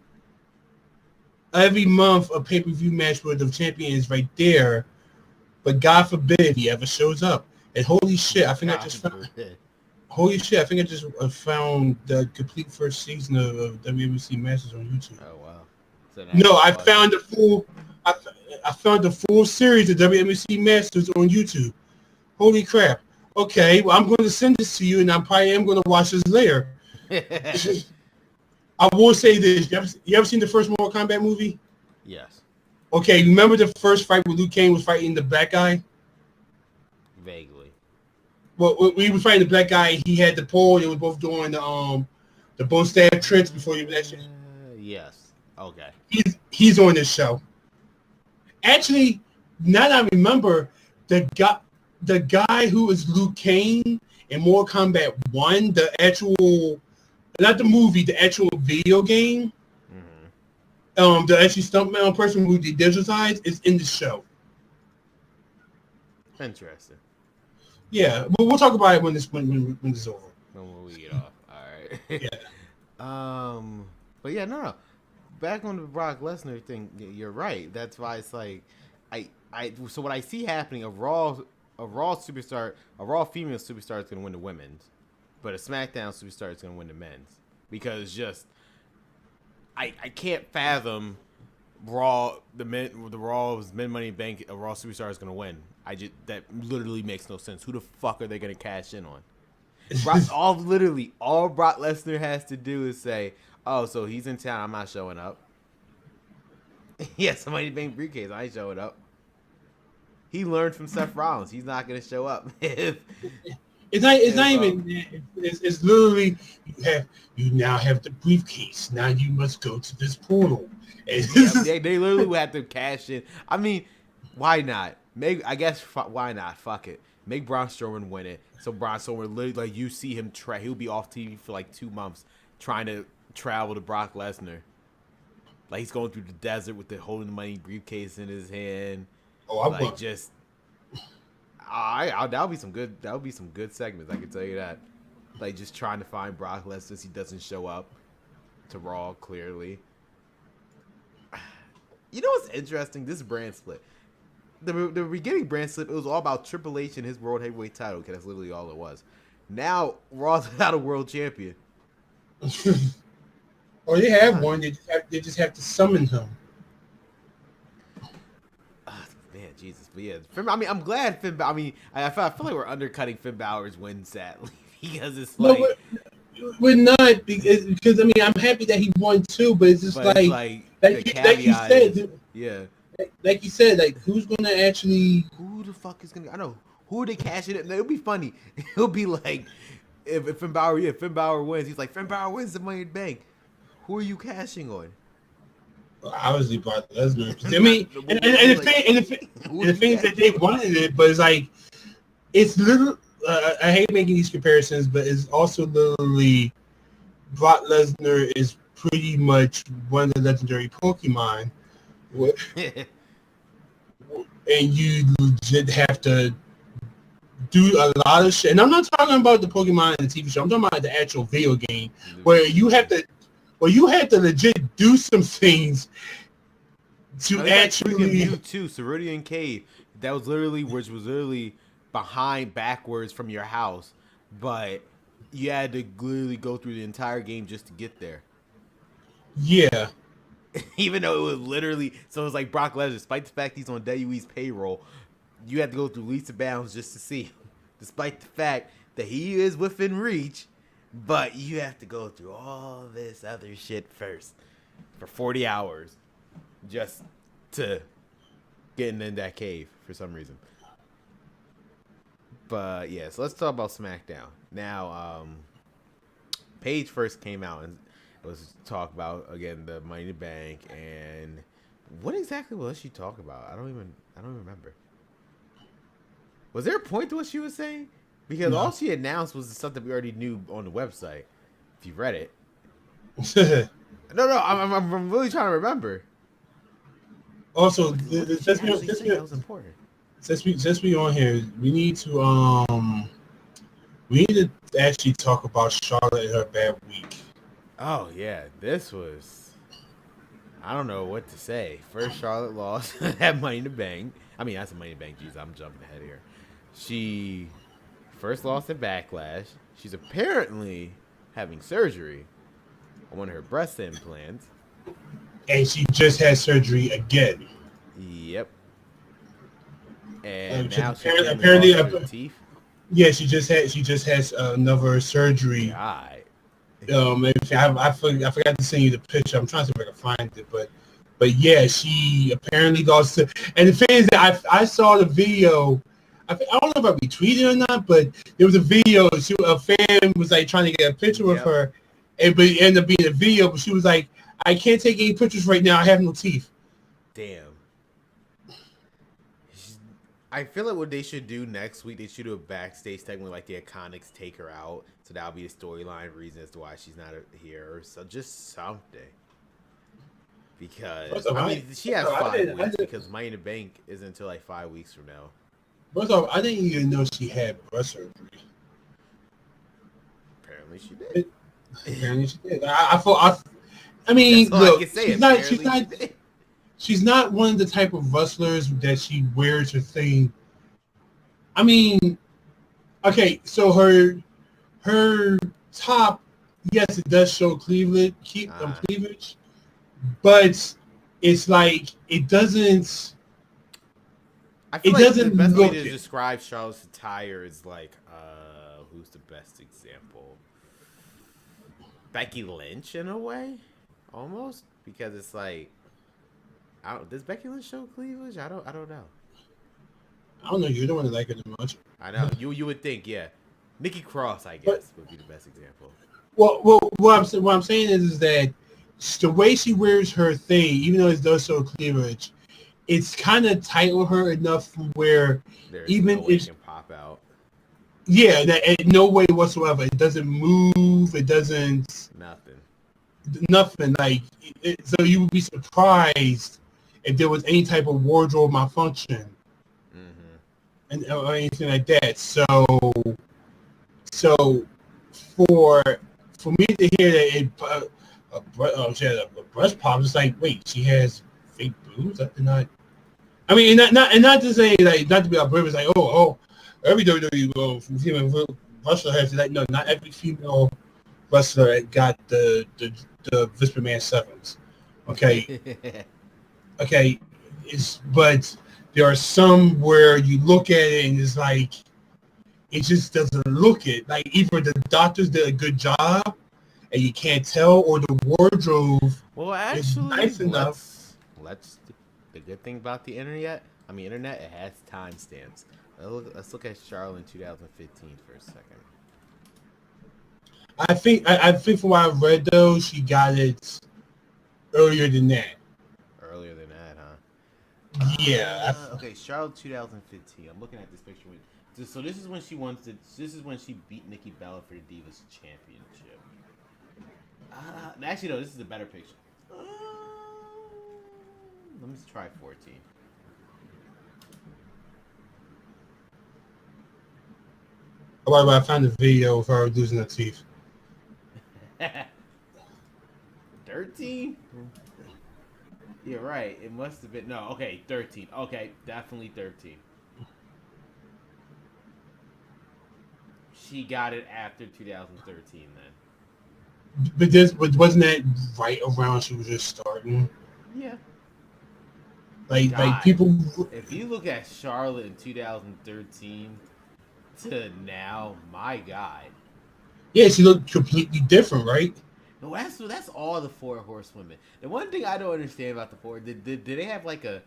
every month a pay-per-view match where the champion is right there, but God forbid if he ever shows up. And holy shit, I think I just found the complete first season of WWC matches on YouTube. Oh wow! So no, I found the full series of WWC Masters on YouTube. Holy crap! Okay, well, I'm going to send this to you, and I probably am going to watch this later. I will say this: you ever seen the first Mortal Kombat movie? Yes. Okay, remember the first fight where Liu Kang was fighting the black guy? Vaguely. Well, when he was fighting the black guy, he had the pole. They were both doing the bone stab tricks before he was actually. Yes. Okay. He's on this show. Actually, now that I remember, the guy who was Liu Kang in Mortal Kombat 1, the actual, not the movie, the actual video game, the actually stuntman person who did digital eyes is in the show. Interesting. Yeah, but we'll talk about it when this is over. When we get off. All right. Yeah. But yeah, no. Back on the Brock Lesnar thing, you're right. That's why it's like, so what I see happening, a Raw female superstar is going to win the women's, but a SmackDown superstar is going to win the men's, because just I can't fathom Raw's Men Money Bank a Raw Superstar is gonna win. That literally makes no sense. Who the fuck are they gonna cash in on? All Brock Lesnar has to do is say, "Oh, so he's in town. I'm not showing up." Yeah, somebody bank briefcase. I ain't showing up. He learned from Seth Rollins. He's not gonna show up. It's literally you now have the briefcase. Now you must go to this portal. They literally would have to cash in. I mean, why not? Why not? Fuck it. Make Braun Strowman win it. So Braun Strowman literally, like, you see him he'll be off TV for like 2 months trying to travel to Brock Lesnar. Like, he's going through the desert with holding the money briefcase in his hand. That'll be some good segments, I can tell you that. Like, just trying to find Brock Lesnar since he doesn't show up to Raw, clearly. You know what's interesting? This brand split. The beginning brand split, it was all about Triple H and his World Heavyweight title, because that's literally all it was. Now, Raw's without a world champion. Or they have one, they just have to summon him. Man, Jesus. But yeah, I'm glad Finn Balor, I feel like we're undercutting Finn Balor's win, sadly, because it's like... No, we're not, because I'm happy that he won too, but it's just like you said, like you said, like, who's gonna actually? Who the fuck is gonna? I know who are they cashing it. It'll be funny. It'll be like if Finn Balor wins, he's like, Finn Balor wins the Money in the Bank. Who are you cashing on? Well, obviously, Brock Lesnar. I mean, and the thing is that they wanted it, but it's like it's little. I hate making these comparisons, but it's also literally Brock Lesnar is pretty much one of the legendary Pokemon, and you legit have to do a lot of shit. And I'm not talking about the Pokemon in the TV show. I'm talking about the actual video game where you have to legit do some things to actually. Mewtwo, Cerulean Cave. That was literally backwards from your house, but you had to literally go through the entire game just to get there. Yeah. Even though it was literally, so it was like Brock Lesnar, despite the fact he's on WWE's payroll, you had to go through leaps and bounds just to see him. Despite the fact that he is within reach, but you have to go through all this other shit first for 40 hours just to get in that cave for some reason. But yeah, so let's talk about SmackDown. Now, Paige first came out and was talk about again the Money in the Bank, and what exactly was she talking about? I don't even remember. Was there a point to what she was saying? Because all she announced was something we already knew on the website. If you read it. No, I'm really trying to remember. Also, that was important. Since we on here, we need to actually talk about Charlotte and her bad week. Oh yeah, this was, I don't know what to say. First, Charlotte lost that Money in the Bank. I mean, that's a Money in the Bank. Jeez, I'm jumping ahead here. She first lost at Backlash. She's apparently having surgery on one of her breast implants, and she just had surgery again. Yep. And now apparently her teeth. Yeah, she just has another surgery. God. I forgot to send you the picture. I'm trying to see if I can find it, but yeah, she apparently goes to. And the thing is that I saw the video. I don't know if I retweeted it or not, but there was a video. A fan was like trying to get a picture with her, but it ended up being a video. But she was like, "I can't take any pictures right now. I have no teeth." Damn. I feel like what they should do next week, they should do a backstage segment like the Iconics take her out. So that'll be the storyline reason as to why she's not here. Or so just something. Because, she has 5 weeks because Money in the Bank isn't until like 5 weeks from now. First off, I didn't even know she had breast surgery. Apparently she did. Apparently she did. I mean, look, she's not one of the type of wrestlers that she wears her thing. I mean, okay, so her top yes, it does show Uh, cleavage, but it's like I feel it like the doesn't best way look to it. describe Charlotte's attire is like, who's the best example? Becky Lynch in a way, almost, because it's like, does Becky Lynch show cleavage? I don't know. I don't know. You don't want to like it much, I know you would think, yeah. Nikki Cross, I but guess, would be the best example. what I'm saying is that the way she wears her thing, even though it does show cleavage, it's kind of tight on her enough where There's no even way it if can pop out. yeah, that in no way whatsoever. It doesn't move. It doesn't Nothing. nothing. So you would be surprised if there was any type of wardrobe malfunction Mm-hmm. and or anything like that. So for me to hear that she had a breast pump, it's like wait, she has fake boobs. That's not. I mean, and not to say like not to be oblivious, like every WWE female wrestler has that. No, not every female wrestler got the Vince McMahon sevens. Okay, okay, but there are some where you look at it and it's like it just doesn't look it. Like either the doctors did a good job and you can't tell, or the wardrobe Well, is actually, nice enough. let's. The good thing about the internet, it has timestamps. Let's look at Charlotte in 2015 for a second. I think from what I've read though, she got it earlier than that. Earlier than that, huh? Yeah, Okay, Charlotte 2015. I'm looking at this picture. So this is when she wants to. This is when she beat Nikki Bella for the Divas Championship. Actually, no. This is a better picture. Let me try 14. I found the video of her losing her teeth. 13? You're right. It must have been no. Okay, 13. Okay, definitely 13. She got it after 2013 then. But wasn't that right around she was just starting? Yeah. Like God. people. If you look at Charlotte in 2013 to now, my God. Yeah, she looked completely different, right? No, that's all the four horsewomen. The one thing I don't understand about the four, did they have like a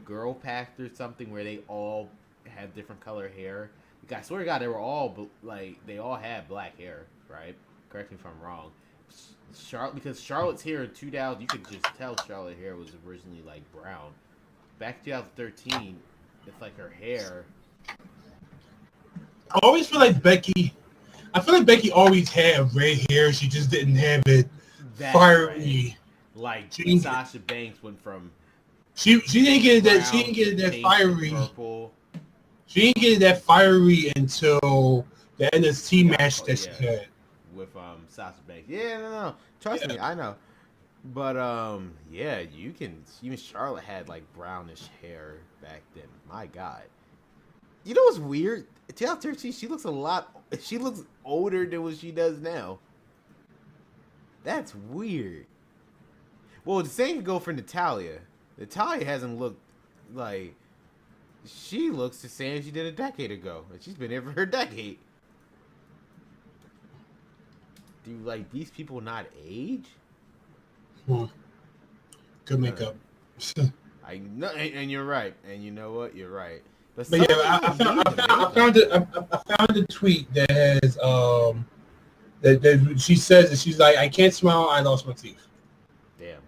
girl pact or something where they all have different color hair? Like, I swear to God, they were all like they all had black hair, right? Correct me if I'm wrong. Charlotte, because Charlotte's hair in 2000, you could just tell Charlotte hair was originally like brown. Back in 2013, it's like her hair. I always feel like Becky. I feel like Becky always had red hair. She just didn't have it That's right. fiery. Like She didn't get, Sasha Banks went from she didn't get that. She brown didn't to get that pink to fiery. purple. She didn't get that fiery until the She NXT got match that she yeah had. with Sasha Banks. Yeah, no. Trust Yeah. me, I know. But yeah, you can. Even Charlotte had like brownish hair back then. My God. You know what's weird? 2013, she looks a lot. She looks older than what she does now. That's weird. Well, the same could go for Natalia. Natalia hasn't looked like she looks the same as she did a decade ago, and she's been there for her decade. Do like these people not age? Hmm. Good Uh, makeup. I know, and you're right. And you know what? You're right. But But yeah, some people need the I makeup found it. though. I found a tweet that has that she says that she's like, I can't smile. I lost my teeth. Damn.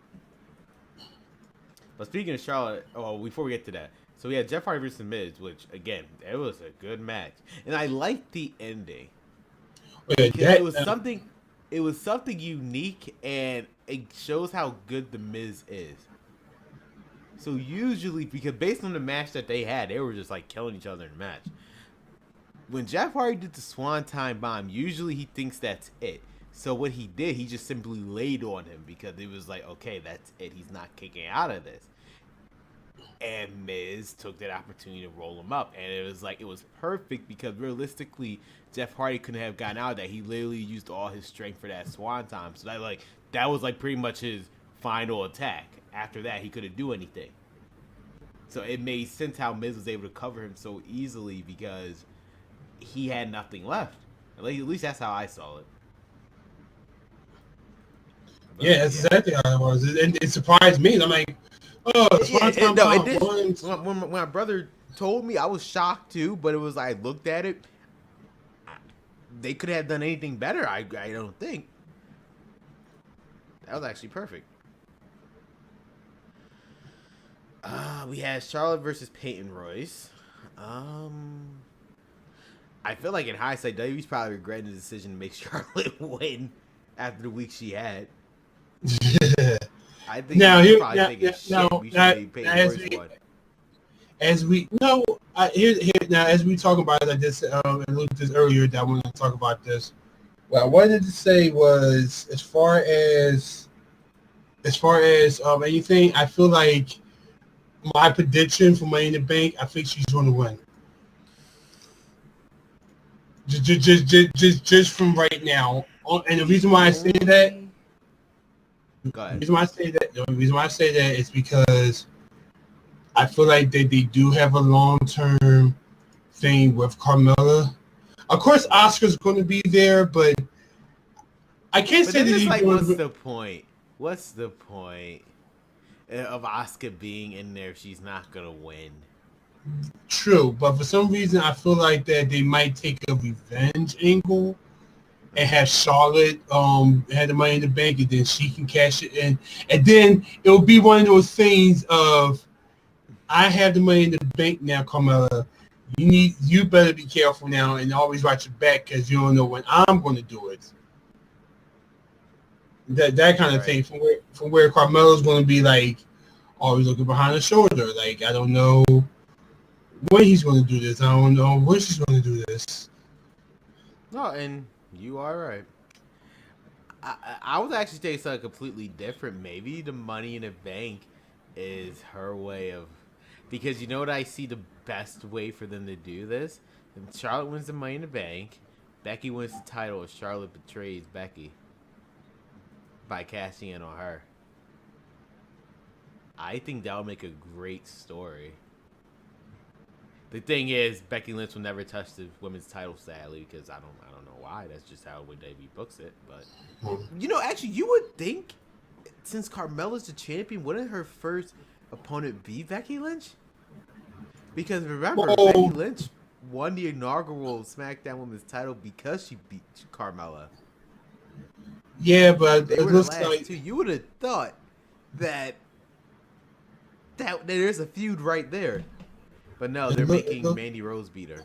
But speaking of Charlotte, oh, before we get to that, so we had Jeff Hardy versus Miz, which again, it was a good match, and I liked the ending But yeah, because it was something unique, and it shows how good the Miz is. So usually, because based on the match that they had, they were just like killing each other in the match. When Jeff Hardy did the Swanton Bomb, usually he thinks that's it. So what he did, he just simply laid on him because it was like, okay, that's it. He's not kicking out of this. And Miz took that opportunity to roll him up. And it was perfect because realistically, Jeff Hardy couldn't have gotten out of that. He literally used all his strength for that swanton. So that was pretty much his final attack. After that, he couldn't do anything. So it made sense how Miz was able to cover him so easily because he had nothing left. At least that's how I saw it. But, yeah, that's exactly how it was. It surprised me. I'm like, oh, when my brother told me, I was shocked too. But it was I looked at it. They could have done anything better. I don't think. That was actually perfect. We had Charlotte versus Peyton Royce. I feel like in hindsight, WWE's probably regretting the decision to make Charlotte win after the week she had. I think now he's here, probably now, thinking, now, shit, now, we should have Peyton Royce won. As we know, now as we talk about it, I just alluded to this earlier that I wanted to talk about this. What I wanted to say was, as far as anything, I feel like my prediction for Money in the Bank, I think she's going to win. Just from right now, and the reason why I say that, the reason why I say that is because I feel like they do have a long-term thing with Carmella. Of course, Oscar's going to be there, but I can't say that he's what's the point? What's the point of Oscar being in there if she's not going to win? True, but for some reason, I feel like that they might take a revenge angle and have Charlotte had the Money in the Bank, and then she can cash it in, and then it'll be one of those things of, I have the Money in the Bank now, Carmella. You better be careful now and always watch your back because you don't know when I'm going to do it. That kind of thing from where Carmella's going to be like always looking behind her shoulder. Like, I don't know when he's going to do this. I don't know when she's going to do this. No, and you are right. I was actually saying something completely different. Maybe the Money in the Bank is her way of, because you know what I see the best way for them to do this? If Charlotte wins the Money in the Bank, Becky wins the title, and Charlotte betrays Becky by cashing in on her. I think that would make a great story. The thing is, Becky Lynch will never touch the women's title, sadly, because I don't know why. That's just how WWE books it. But actually, you would think since Carmella's the champion, wouldn't her first opponent be Becky Lynch? Because remember, Becky Lynch won the inaugural SmackDown Women's title because she beat Carmella. Yeah, but they were the last two. You would have thought that there's a feud right there. But no, they're making Mandy Rose beat her.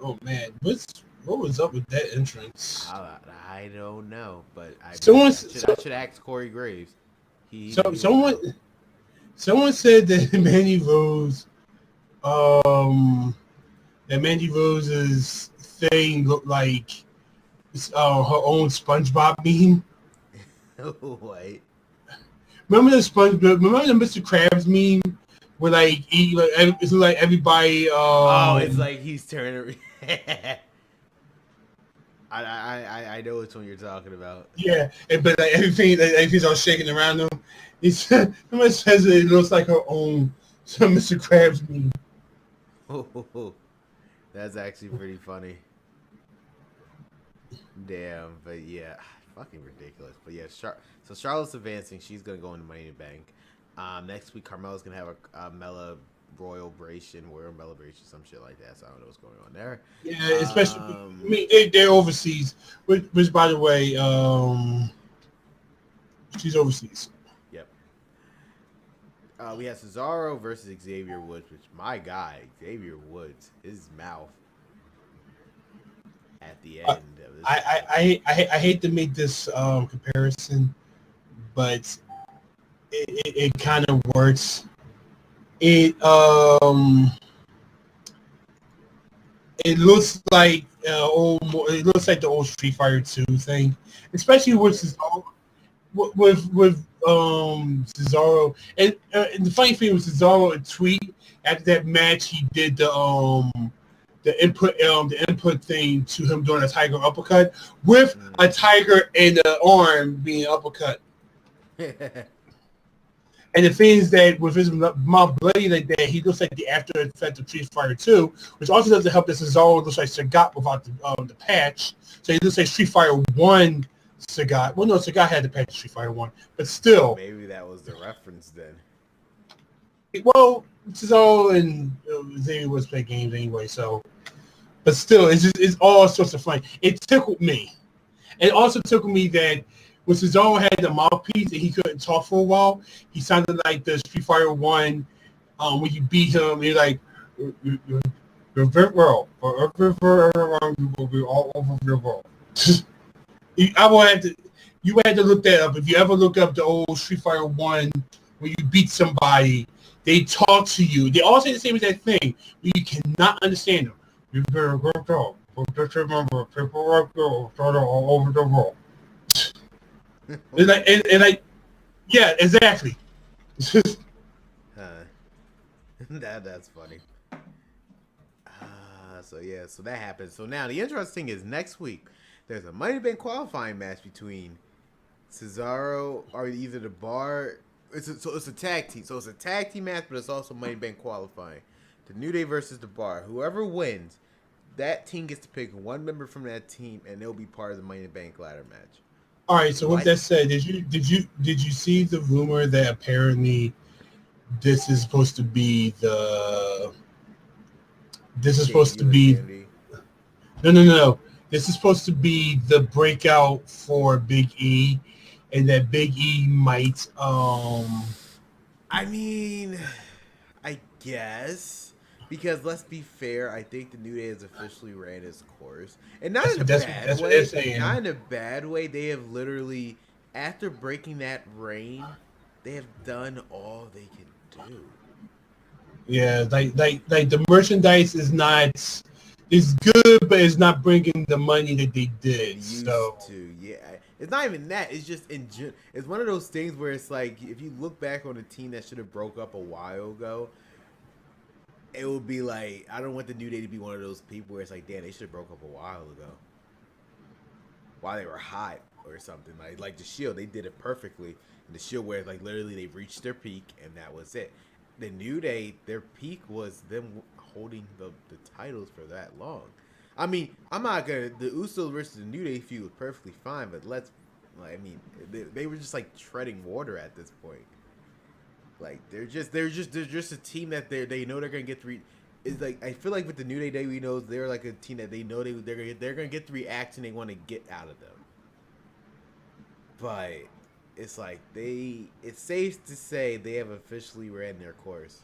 Oh man, what was up with that entrance? I don't know, but I should ask Corey Graves. Someone said that Mandy Rose, that Mandy Rose's thing looked like her own SpongeBob meme. What? Remember the Mr. Krabs meme? Where it's like everybody. It's like he's turning. I know which one you're talking about. Yeah, but like everything's all shaking around him. Somebody says it looks like her own Mr. Krabs meme. Oh, that's actually pretty funny. Damn, but yeah, fucking ridiculous. But yeah, so Charlotte's advancing. She's gonna go into Money in the Bank. Next week, Carmella's going to have a Mella Royal Bration, some shit like that. So I don't know what's going on there. Yeah, especially, they're overseas. Which, by the way, she's overseas. Yep. We have Cesaro versus Xavier Woods, which, my guy, Xavier Woods, his mouth at the end. I hate to make this comparison, but it kind of works. It looks like the old Street Fighter 2 thing, especially with Cesaro, and the funny thing was Cesaro a tweet after that match he did the input thing to him doing a tiger uppercut with a tiger in the arm being uppercut. And the thing is that with his mouth bloody like that, he looks like the after effect of Street Fighter 2, which also doesn't help that Cesaro looks like Sagat without the patch. So he looks like Street Fighter 1 Sagat. Well, no, Sagat had the patch of Street Fighter 1, but still. Maybe that was the reference then. Well, Cesaro and Xavier was play games anyway, so. But still, it's all sorts of fun. It tickled me. It also tickled me that when Cesaro had the mouthpiece and he couldn't talk for a while, he sounded like the Street Fighter 1 when you beat him, you're like, you're very well. You'll be all over your world. You had to look that up. If you ever look up the old Street Fighter 1 when you beat somebody, they talk to you. They all say the same exact thing, but you cannot understand them. You better work out. Just remember, people work all over the world. Yeah, exactly. That's funny. So that happens. So now the interesting is next week there's a Money in the Bank qualifying match between Cesaro or either the Bar. It's a tag team. So it's a tag team match, but it's also Money in the Bank qualifying. The New Day versus the Bar. Whoever wins, that team gets to pick one member from that team, and they'll be part of the Money in the Bank ladder match. All right. So with that said, did you see the rumor that apparently this is supposed to be No. This is supposed to be the breakout for Big E, and that Big E might. I mean, I guess because let's be fair, I think the New Day has officially ran its course, and not in a bad way. Not in a bad way. They have literally, after breaking that reign, they have done all they can do. Yeah, like the merchandise is good, but it's not bringing the money that they did. Yeah, it's not even that. It's just it's one of those things where it's like if you look back on a team that should have broke up a while ago, it would be like I don't want the New Day to be one of those people where it's like, damn, they should have broke up a while ago, while they were hot or something. Like the Shield, they did it perfectly. And the Shield, where like literally they reached their peak and that was it. The New Day, their peak was them holding the titles for that long. I mean, I'm not gonna. The Usos versus the New Day feud was perfectly fine, but they were just like treading water at this point. Like they're just a team that they know they're gonna get three. It's like I feel like with the New Day, we know they're like a team that they know they're gonna get the reaction they want to get out of them. But it's like it's safe to say they have officially ran their course.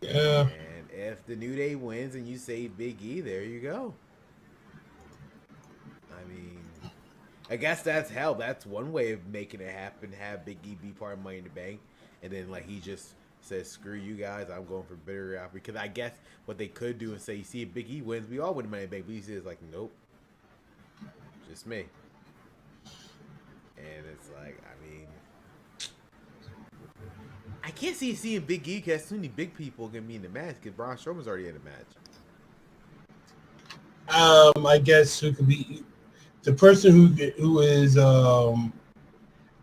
Yeah. And if the New Day wins and you say Big E, there you go. I mean, I guess that's hell. That's one way of making it happen. Have Big E be part of Money in the Bank, and then like he just says, "Screw you guys, I'm going for bitter out." Because I guess what they could do is say, "You see, if Big E wins, we all win Money in the Bank." But he says like, "Nope, just me." And it's like, I mean, I can't see seeing Big E because too many big people can be in the match because Braun Strowman's already in the match. I guess who could be the person who is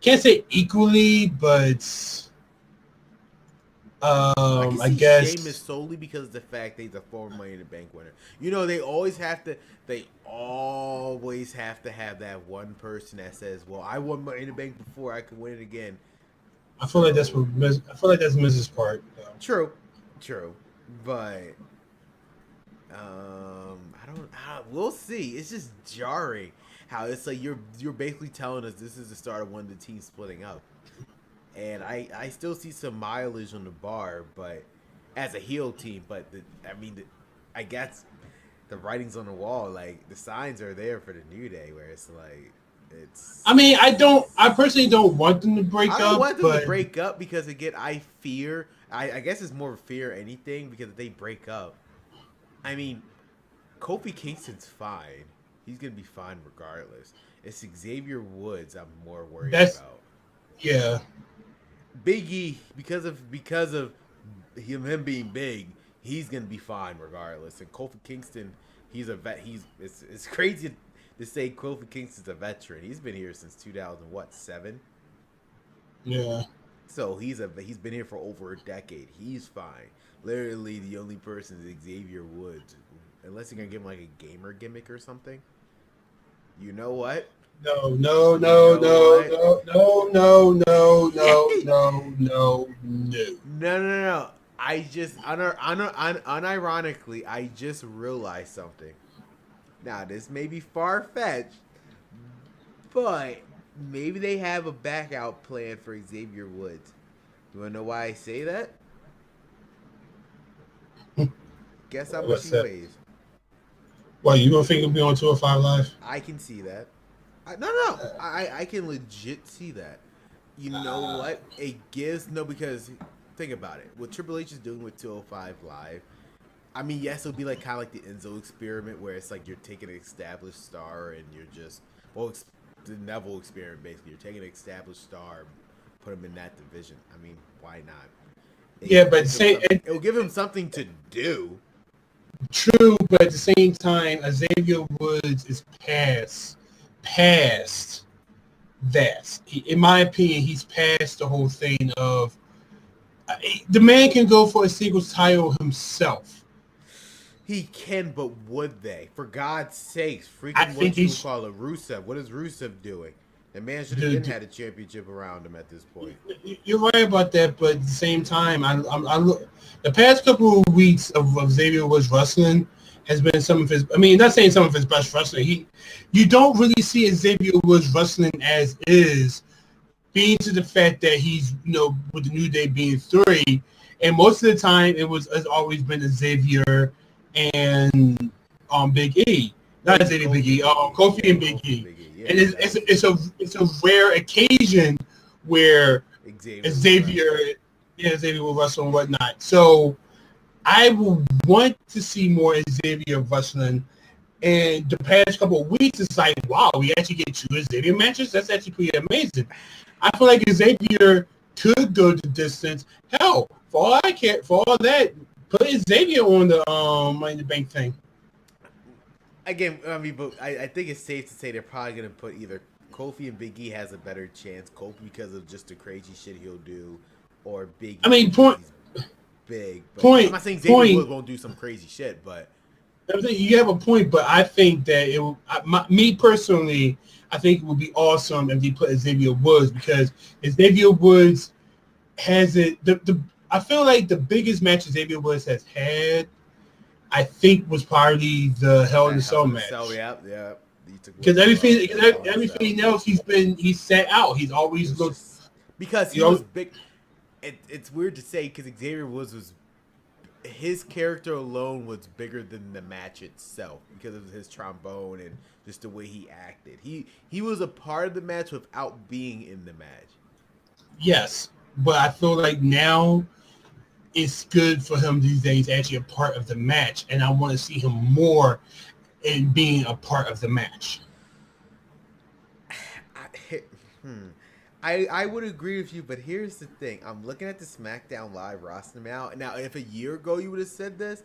can't say equally, but I guess Sheamus solely because of the fact that he's a former Money in the Bank winner. You know, they always have to have that one person that says, "Well, I won Money in the Bank before, I can win it again." I feel like that's Miz's part. True, but we'll see. It's just jarring how it's like you're basically telling us this is the start of one of the teams splitting up, and I still see some mileage on the Bar, but as a heel team. But I guess the writing's on the wall. Like the signs are there for the New Day, where it's like. I personally don't want them to break up. I don't want them to break up because again, I guess it's more fear anything because if they break up, I mean, Kofi Kingston's fine. He's gonna be fine regardless. It's Xavier Woods I'm more worried about. Yeah. Big E, because of him being big, he's gonna be fine regardless. And Kofi Kingston, he's a vet. It's crazy to say Kofi Kingston's a veteran. He's been here since 2007. Yeah. So he's been here for over a decade. He's fine. Literally, the only person is Xavier Woods, unless you're gonna give him like a gamer gimmick or something. You know what? No. You know what? No. I just unironically, I just realized something. Now this may be far fetched, but maybe they have a back out plan for Xavier Woods. You wanna know why I say that? Guess how much What's he that? weighs. Well, you don't think he'll be on 205 Live? I can see that. I can legit see that. You know what? It gives because think about it. What Triple H is doing with 205 Live. I mean, yes, it'll be like kind of like the Enzo experiment where it's like you're taking an established star and you're just the Neville experiment basically. You're taking an established star, put him in that division. I mean, why not? Yeah, but It'll give him something to do. True, but at the same time, Xavier Woods is past that. In my opinion, he's past the whole thing of the man can go for a singles title himself. He can, but would they? For God's sakes, I freaking think what you call it, Rusev. What is Rusev doing? The man should have had a championship around him at this point. You're right about that, but at the same time, I look. The past couple of weeks of Xavier Woods wrestling has been some of his. I mean, not saying some of his best wrestling. You don't really see Xavier Woods wrestling as is, being to the fact that he's with the New Day being 3, and most of the time it's always been Xavier and Big E, not Xavier Big E, Kofi and Big E. Yeah, and it's a rare occasion where Xavier will wrestle and whatnot. So I will want to see more Xavier wrestling. And the past couple of weeks, it's like, wow, we actually get 2 Xavier matches. That's actually pretty amazing. I feel like Xavier could go the distance. Hell, for all I care, for all that, put Xavier on the Money in the Bank thing. Again, I mean, but I think it's safe to say they're probably going to put either Kofi and Big E has a better chance. Kofi because of just the crazy shit he'll do, or Big E. I mean, big. But point. I'm not saying Xavier Woods won't do some crazy shit, but you have a point. But I think that me personally, I think it would be awesome if they put Xavier Woods, because Xavier Woods has it. I feel like the biggest match Xavier Woods has had, I think, was probably the Hell in a Cell match. Yeah. Because everything else he's set out. He's always looked because he was big. It's weird to say because Xavier Woods was his character alone was bigger than the match itself because of his trombone and just the way he acted. He was a part of the match without being in the match. Yes, but I feel like now it's good for him these days actually a part of the match, and I want to see him more in being a part of the match. I would agree with you, but here's the thing. I'm looking at the SmackDown Live roster now. Now, if a year ago you would have said this,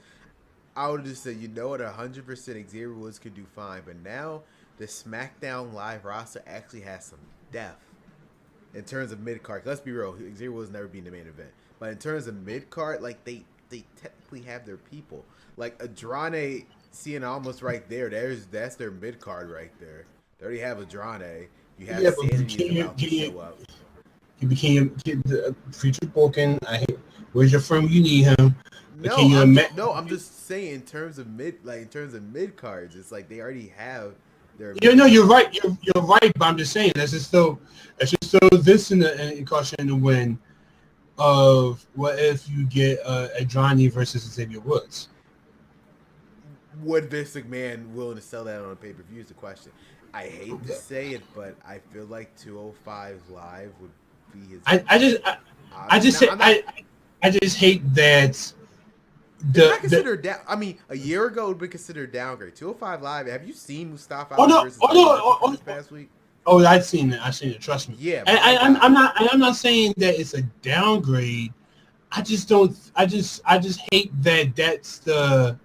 I would have just said, you know what, 100% Xavier Woods could do fine. But now the SmackDown Live roster actually has some depth in terms of mid-card. Let's be real. Xavier Woods never been in the main event. But in terms of mid-card, like, they technically have their people. Like, Andrade, seeing almost right there, that's their mid-card right there. They already have Andrade. You have Sanity about to show up. You became the future booking. Where's your firm? You need him. I'm just saying in terms of mid cards, it's like they already have their. You're right. You're right. But I'm just saying let's just throw this in the caution in the win of what if you get Andrade versus Xavier Woods. Would Vince McMahon willing to sell that on a pay-per-view is the question. I hate to say it, but I feel like 205 Live would be his. I just hate that. Not considered down. I mean, a year ago it would be considered downgrade. 205 Live. Have you seen Mustafa versus this past week? Oh, I've seen it. I've seen it. Trust me. Yeah, I'm not saying that it's a downgrade. I just don't. I just hate that. That's the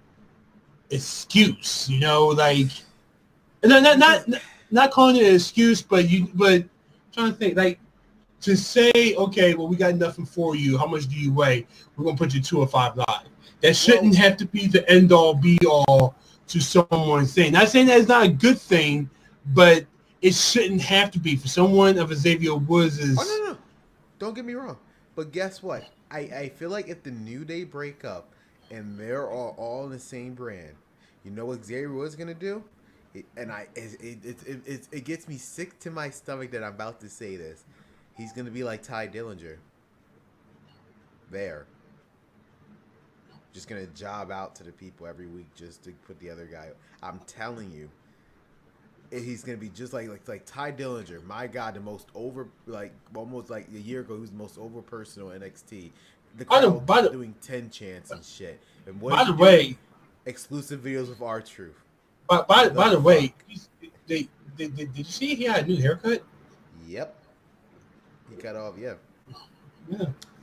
excuse. You know, like not calling it an excuse, but I'm trying to think like to say, okay, well, we got nothing for you. How much do you weigh? We're gonna put you 205 live. That shouldn't have to be the end all be all to someone saying. Not saying that it's not a good thing, but it shouldn't have to be for someone of Xavier Woods'. Oh no, don't get me wrong. But guess what? I feel like if the New Day break up and they're all in the same brand, you know what Xavier Woods gonna do? It gets me sick to my stomach that I'm about to say this. He's gonna be like Ty Dillinger. There. Just gonna job out to the people every week just to put the other guy. I'm telling you, he's gonna be just like Ty Dillinger. My God, the most over almost like a year ago, he was the most over person on NXT. The crowd doing 10 chants and shit. And what by the way, exclusive videos of R-Truth. By the way, did you see he had a new haircut? Yep. He cut off. Yeah.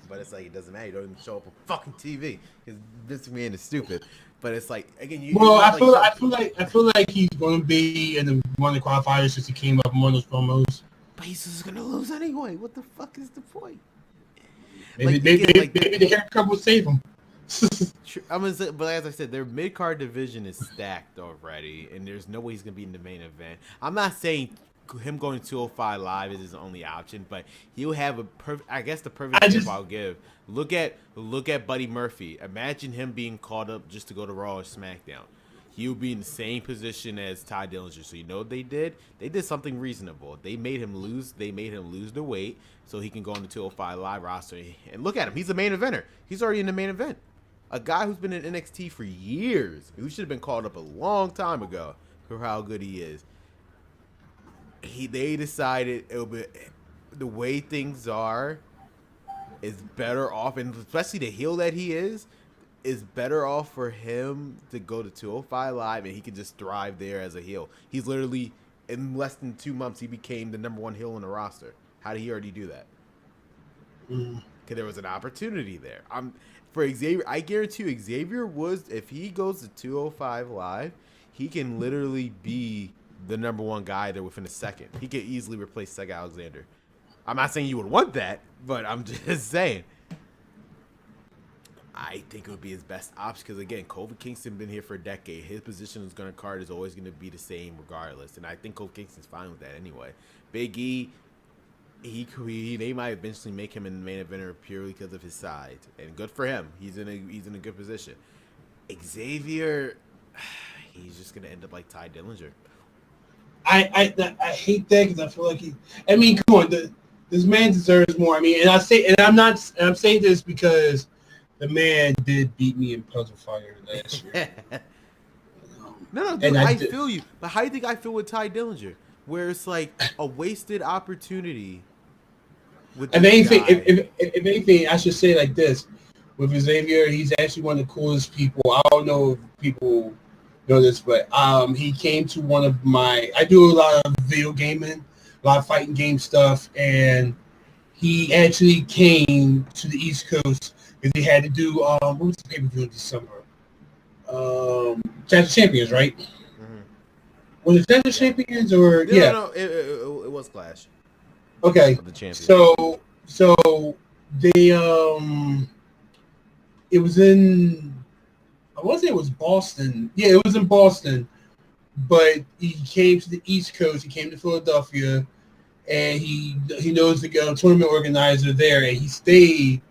But it's like it doesn't matter. You don't even show up on fucking TV because Vince McMahon is stupid. But it's like again, I feel like he's going to be in one of the qualifiers since he came up in one of those promos. But he's just going to lose anyway. What the fuck is the point? Maybe the haircut will save him. I'm gonna say, but as I said, their mid card division is stacked already, and there's no way he's gonna be in the main event. I'm not saying him going 205 live is his only option, but he'll have a perfect. I guess the perfect tip I'll give. Look at Buddy Murphy. Imagine him being called up just to go to Raw or SmackDown. He'll be in the same position as Ty Dillinger. So you know what they did? They did something reasonable. They made him lose. They made him lose the weight so he can go on the 205 live roster. And look at him. He's a main eventer. He's already in the main event. A guy who's been in NXT for years, who should have been called up a long time ago for how good he is. They decided it'll be, the way things are is better off, and especially the heel that he is better off for him to go to 205 Live, and he can just thrive there as a heel. He's literally, in less than 2 months, he became the #1 heel on the roster. How did he already do that? Because there was an opportunity there. For Xavier, I guarantee you, Xavier Woods, if he goes to 205 Live, he can literally be the #1 guy there within a second. He could easily replace Sega Alexander. I'm not saying you would want that, but I'm just saying. I think it would be his best option because, again, Kofi Kingston been here for a decade. His position as gunner card is always going to be the same regardless, and I think Kofi Kingston's fine with that anyway. Big E, they might eventually make him in the main eventer purely because of his size, and good for him. He's in a good position. Xavier, he's just gonna end up like Ty Dillinger. I hate that because I feel like I mean, come on, this man deserves more. I mean, I'm saying this because the man did beat me in Puzzle Fire last year. No, dude, I feel you. But how do you think I feel with Ty Dillinger? Where it's like a wasted opportunity. If anything, I should say like this. With Xavier, he's actually one of the coolest people. I don't know if people know this, but he came to one of my. I do a lot of video gaming, a lot of fighting game stuff, and he actually came to the East Coast because he had to do what was the pay-per-view in December? Clash of Champions, right? Mm-hmm. Was it Clash of Champions or No, it was Clash. Okay, the champions. So they it was in. I want to say it was Boston. Yeah, it was in Boston. But he came to the East Coast. He came to Philadelphia, and he knows the tournament organizer there, and he stayed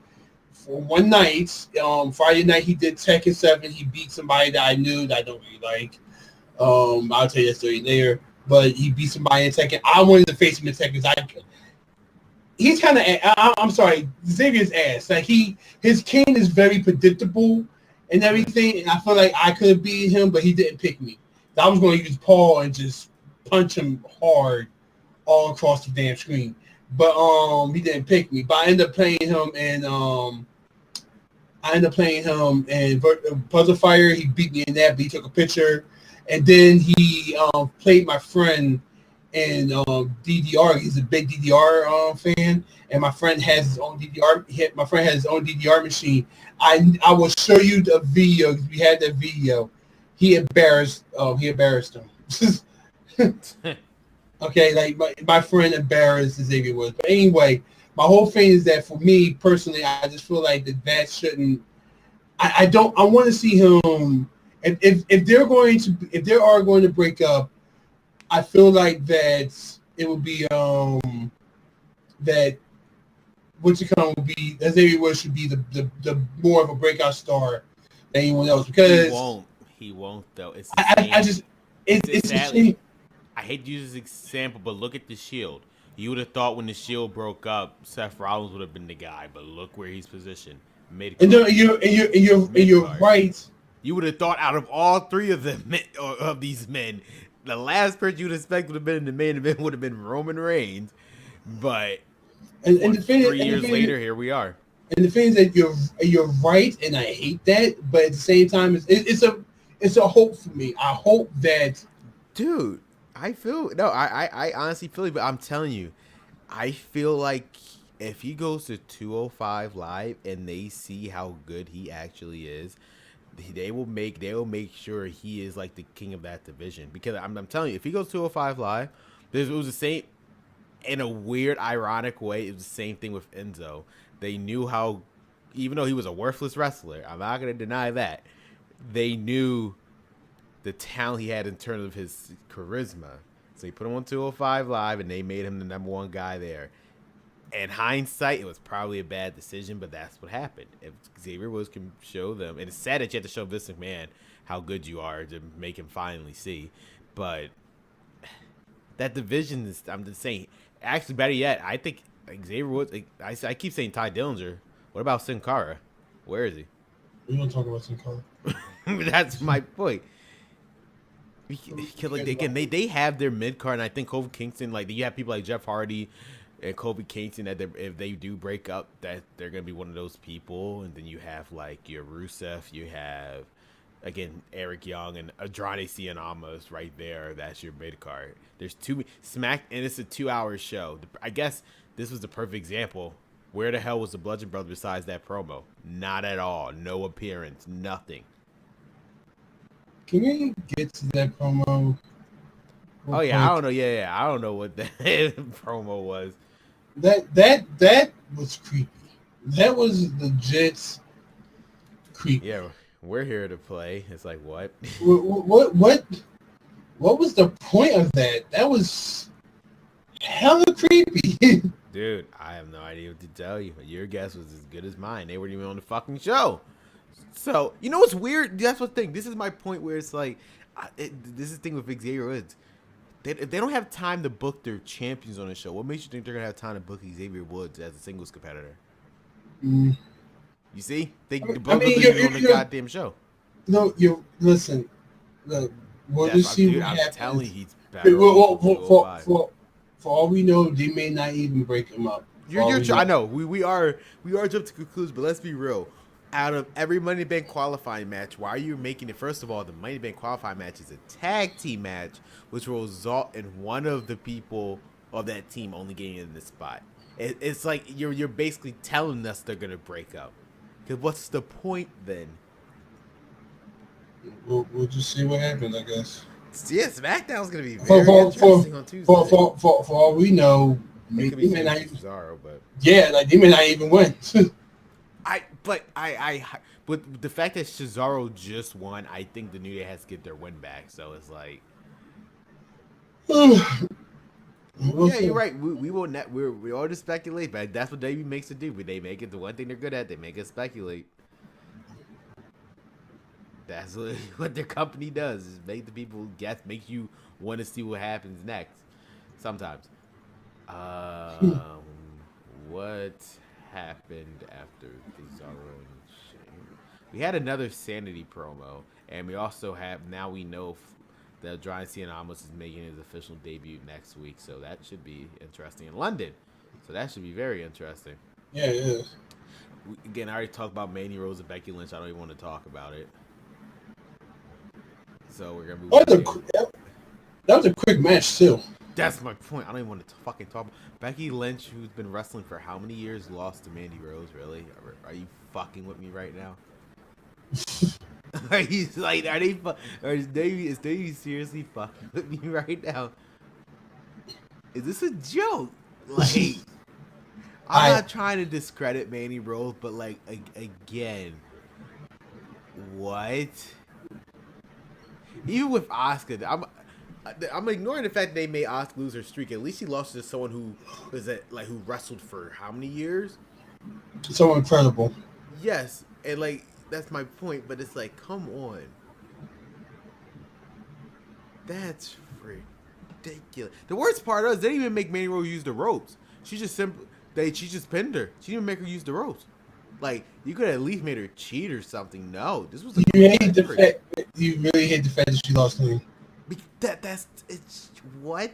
for one night. Friday night he did Tekken 7. He beat somebody that I knew that I don't really like. I'll tell you that story later. But he beat somebody in Tekken. I wanted to face him in Tekken because he's kind of. I'm sorry, Xavier's ass. Like his cane is very predictable and everything, and I feel like I could have beat him, but he didn't pick me. I was going to use Paul and just punch him hard all across the damn screen, but he didn't pick me. But I ended up playing him in Puzzle Fire. He beat me in that, but he took a picture, and then he played my friend in DDR. He's a big DDR fan, and my friend has his own DDR. My friend has his own DDR machine. I will show you the video because we had that video. He embarrassed him. Okay, like my friend embarrassed Xavier Woods. But anyway, my whole thing is that for me personally, I just feel like that shouldn't. I don't. I want to see him. If they are going to break up, I feel like that it would be that what's it called would be Xavier Woods should be the more of a breakout star than anyone else because he won't though. It's it's a shame. I hate to use this example, but look at the Shield. You would have thought when the Shield broke up, Seth Rollins would have been the guy, but look where he's positioned. And you're right. You would have thought out of all three of them of these men, the last person you'd expect would have been in the main event would have been Roman Reigns, but the thing, 3 years later, here we are. And the thing is that you're right, and I hate that, but at the same time, it's a hope for me. I hope that, dude. I honestly feel it, but I'm telling you, I feel like if he goes to 205 Live and they see how good he actually is, they will make sure he is like the king of that division. Because I'm telling you, if he goes 205 Live, it was the same in a weird, ironic way. It was the same thing with Enzo. They knew how, even though he was a worthless wrestler, I'm not gonna deny that. They knew the talent he had in terms of his charisma. So he put him on 205 Live, and they made him the #1 guy there. In hindsight, it was probably a bad decision, but that's what happened. If Xavier Woods can show them, and it's sad that you have to show Vince McMahon how good you are to make him finally see, but that division is, I'm just saying, actually better yet, I think Xavier Woods, I keep saying Ty Dillinger. What about Sin Cara? Where is he? We don't talk about Sin Cara. That's my point. Like again, they have their mid card, and I think Kofi Kingston, like you have people like Jeff Hardy and Kofi Kingston that if they do break up, that they're gonna be one of those people. And then you have like your Rusev, you have again Eric Young and Andrade Cien Almas right there. That's your mid card. There's two and it's a 2-hour show. I guess this was the perfect example. Where the hell was the Bludgeon Brothers besides that promo? Not at all. No appearance. Nothing. Can we get to that promo? Oh yeah, I don't know. Yeah, I don't know what that promo was. That was creepy. That was legit creepy. Yeah, we're here to play. It's like what? What was the point of that? That was hella creepy. Dude, I have no idea what to tell you. Your guess was as good as mine. They weren't even on the fucking show. So, you know what's weird? That's what thing. This is my point where it's like, this is the thing with Xavier Woods. If they don't have time to book their champions on the show, what makes you think they're going to have time to book Xavier Woods as a singles competitor? You see? They both on the goddamn show. No, listen. Look, we'll just see what happens. I'm telling you, he's better. For all we know, they may not even break him up. I know. We are jumping to conclusions, but let's be real. Out of every Money in the Bank qualifying match, why are you making it? First of all, the Money in the Bank qualifying match is a tag team match, which will result in one of the people of that team only getting in this spot. It's like you're basically telling us they're gonna break up. Because what's the point then? We'll just see what happens, I guess. Yeah, SmackDown's gonna be very interesting on Tuesday. For all we know, they may not even Cesaro, but they may not even win. But the fact that Cesaro just won, I think the New Day has to get their win back. So it's like, yeah, you're right. We will not. We all just speculate, but that's what WWE makes it do. They make it the one thing they're good at. They make us speculate. That's what their company does. Is make the people guess, make you want to see what happens next. Sometimes. What happened after Cesaro and Shane? We had another Sanity promo, and we also have, now we know that Andrade Cien Almas is making his official debut next week, so that should be interesting in London. So that should be very interesting. Yeah, it is. Again, I already talked about Mandy Rose and Becky Lynch. I don't even want to talk about it. So we're gonna move. That was a quick match too. That's my point. I don't even want to fucking talk about Becky Lynch, who's been wrestling for how many years, lost to Mandy Rose. Really? Are you fucking with me right now? Are you like? Is Davey seriously fucking with me right now? Is this a joke? Like, I'm not trying to discredit Mandy Rose, but like again, what? Even with Asuka, I'm ignoring the fact they made Asuka lose her streak. At least she lost to someone who who wrestled for how many years? So incredible. Yes, and like that's my point. But it's like, come on, that's ridiculous. The worst part is they didn't even make Mandy Rose use the ropes. She just pinned her. She didn't make her use the ropes. Like, you could at least made her cheat or something. No, this was you hate the fact. You really hate the fact that she lost clean. It's what?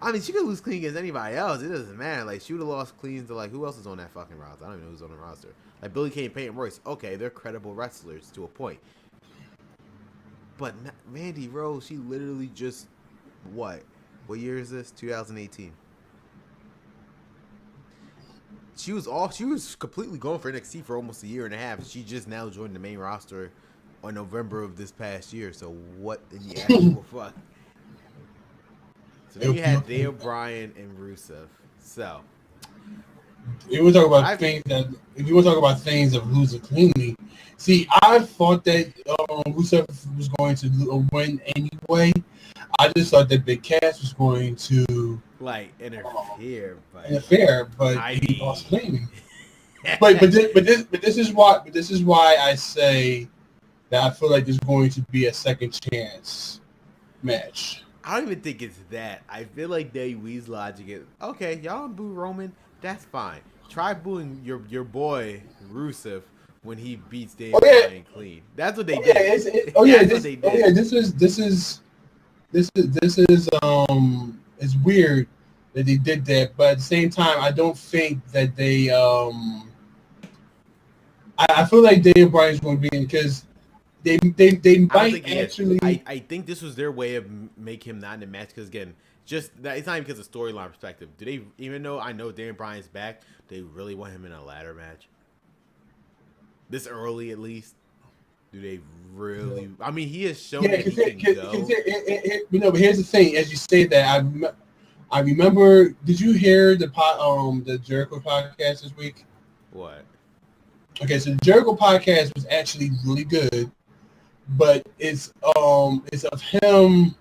I mean, she could lose clean against anybody else. It doesn't matter. Like, she would have lost clean to, like, who else is on that fucking roster? I don't even know who's on the roster. Like, Billie Kay and Peyton Royce. Okay, they're credible wrestlers to a point. But Mandy Rose, she literally just, what? What year is this? 2018. She was completely going for NXT for almost a year and a half. She just now joined the main roster on November of this past year. So what in the actual fuck? So then you had Daniel Bryan and Rusev. So if you want to talk about things of losing cleanly, see, I thought that Rusev was going to win anyway. I just thought that Big Cass was going to interfere, but he lost cleanly. but this is why I say that I feel like there's going to be a second chance match. I don't even think it's that. I feel like Wee's logic is, okay, y'all boo Roman, that's fine. Try booing your boy Rusev when he beats Daniel Bryan clean. That's what they did. It's weird that they did that, but at the same time, I don't think that they. I feel like Daniel Bryan's going to be in because they might actually. I think this was their way of make him not in the match because again, just that it's not even because of storyline perspective. Do they even know? I know Daniel Bryan's back. They really want him in a ladder match this early, at least. Do they really? I mean, he has shown that he can go. But here's the thing: as you say that, I remember. Did you hear the Jericho podcast this week? What? Okay, so the Jericho podcast was actually really good, but it's of him.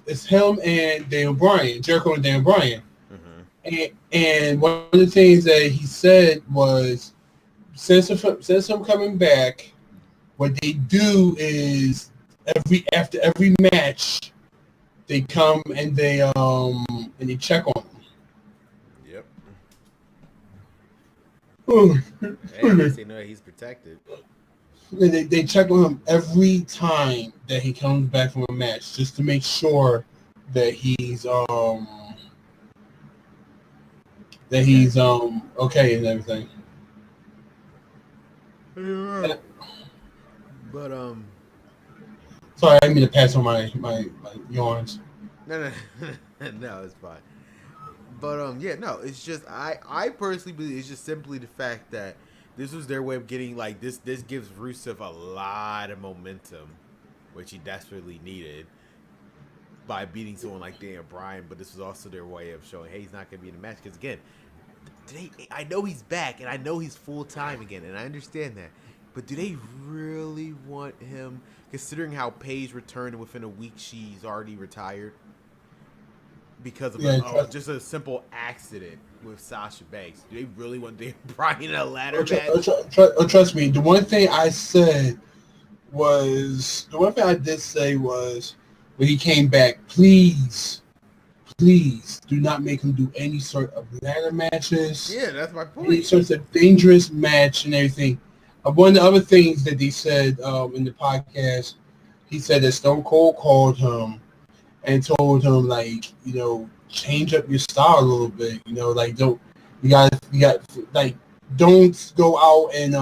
It's him and Daniel Bryan, Jericho and Daniel Bryan, and one of the things that he said was. Since I'm coming back, what they do is after every match, they come and they check on him. Yep. Hey, they know he's protected. They check on him every time that he comes back from a match, just to make sure that he's okay and everything. But sorry, I didn't mean to pass on my yawns. No, it's fine. But yeah, no, it's just I personally believe it's just simply the fact that this was their way of getting like this gives Rusev a lot of momentum, which he desperately needed by beating someone like Daniel Bryan. But this was also their way of showing, hey, he's not going to be in the match because again. I know he's back, and I know he's full-time again, and I understand that. But do they really want him, considering how Paige returned within a week she's already retired? Because of just a simple accident with Sasha Banks. Do they really want Daniel Bryan in a ladder match? Trust me, the one thing I did say was, when he came back, please do not make him do any sort of ladder matches. Yeah, that's my point. Any sorts of dangerous match and everything. One of the other things that they said in the podcast, he said that Stone Cold called him and told him, like, change up your style a little bit. Don't go out and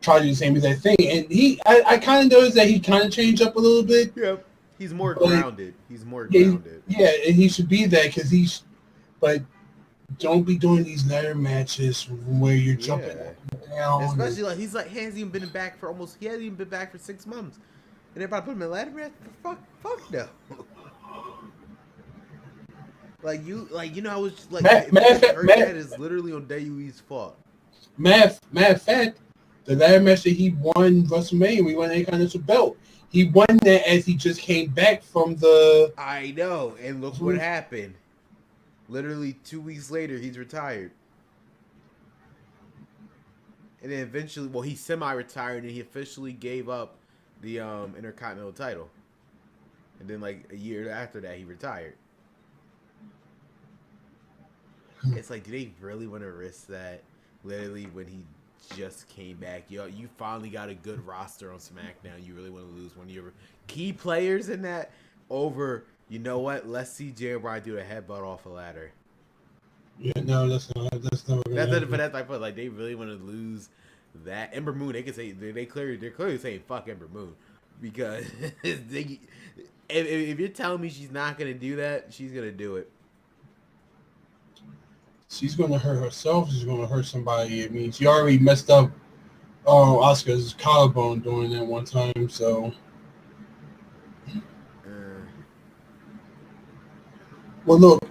try to do the same exact thing. And I kind of noticed that he kind of changed up a little bit. Yeah. He's more But grounded. He's more yeah, grounded. yeah, and he should be that because he's. But don't be doing these ladder matches where you're jumping Yeah. up and down. And Especially like he hasn't even been back for almost he hasn't even been back for 6 months. And everybody put him in ladder match? Fuck no. Like you know I was just, like Matt, if you Matt, just heard Matt, that is literally on Dayui's fault. matter of fact, the ladder match that he won WrestleMania, we won any kind of belt. He won that as he just came back from the. I know, and look what happened. Literally 2 weeks later, he's retired. And then eventually, well, he semi-retired and he officially gave up the Intercontinental title. And then like a year after that, he retired. It's like, do they really want to risk that? Literally, when he just came back, you finally got a good roster on SmackDown. You really want to lose one of your key players in that over? You know what? Let's see Jay Bryan do a headbutt off a ladder. Yeah, no, that's not. That's never gonna happen. But that's like they really want to lose that Ember Moon. They can say they're clearly saying fuck Ember Moon because if you're telling me she's not gonna do that, she's gonna do it. She's gonna hurt herself. She's gonna hurt somebody. I mean, she already messed up Oscar's collarbone doing that one time. So, well, look,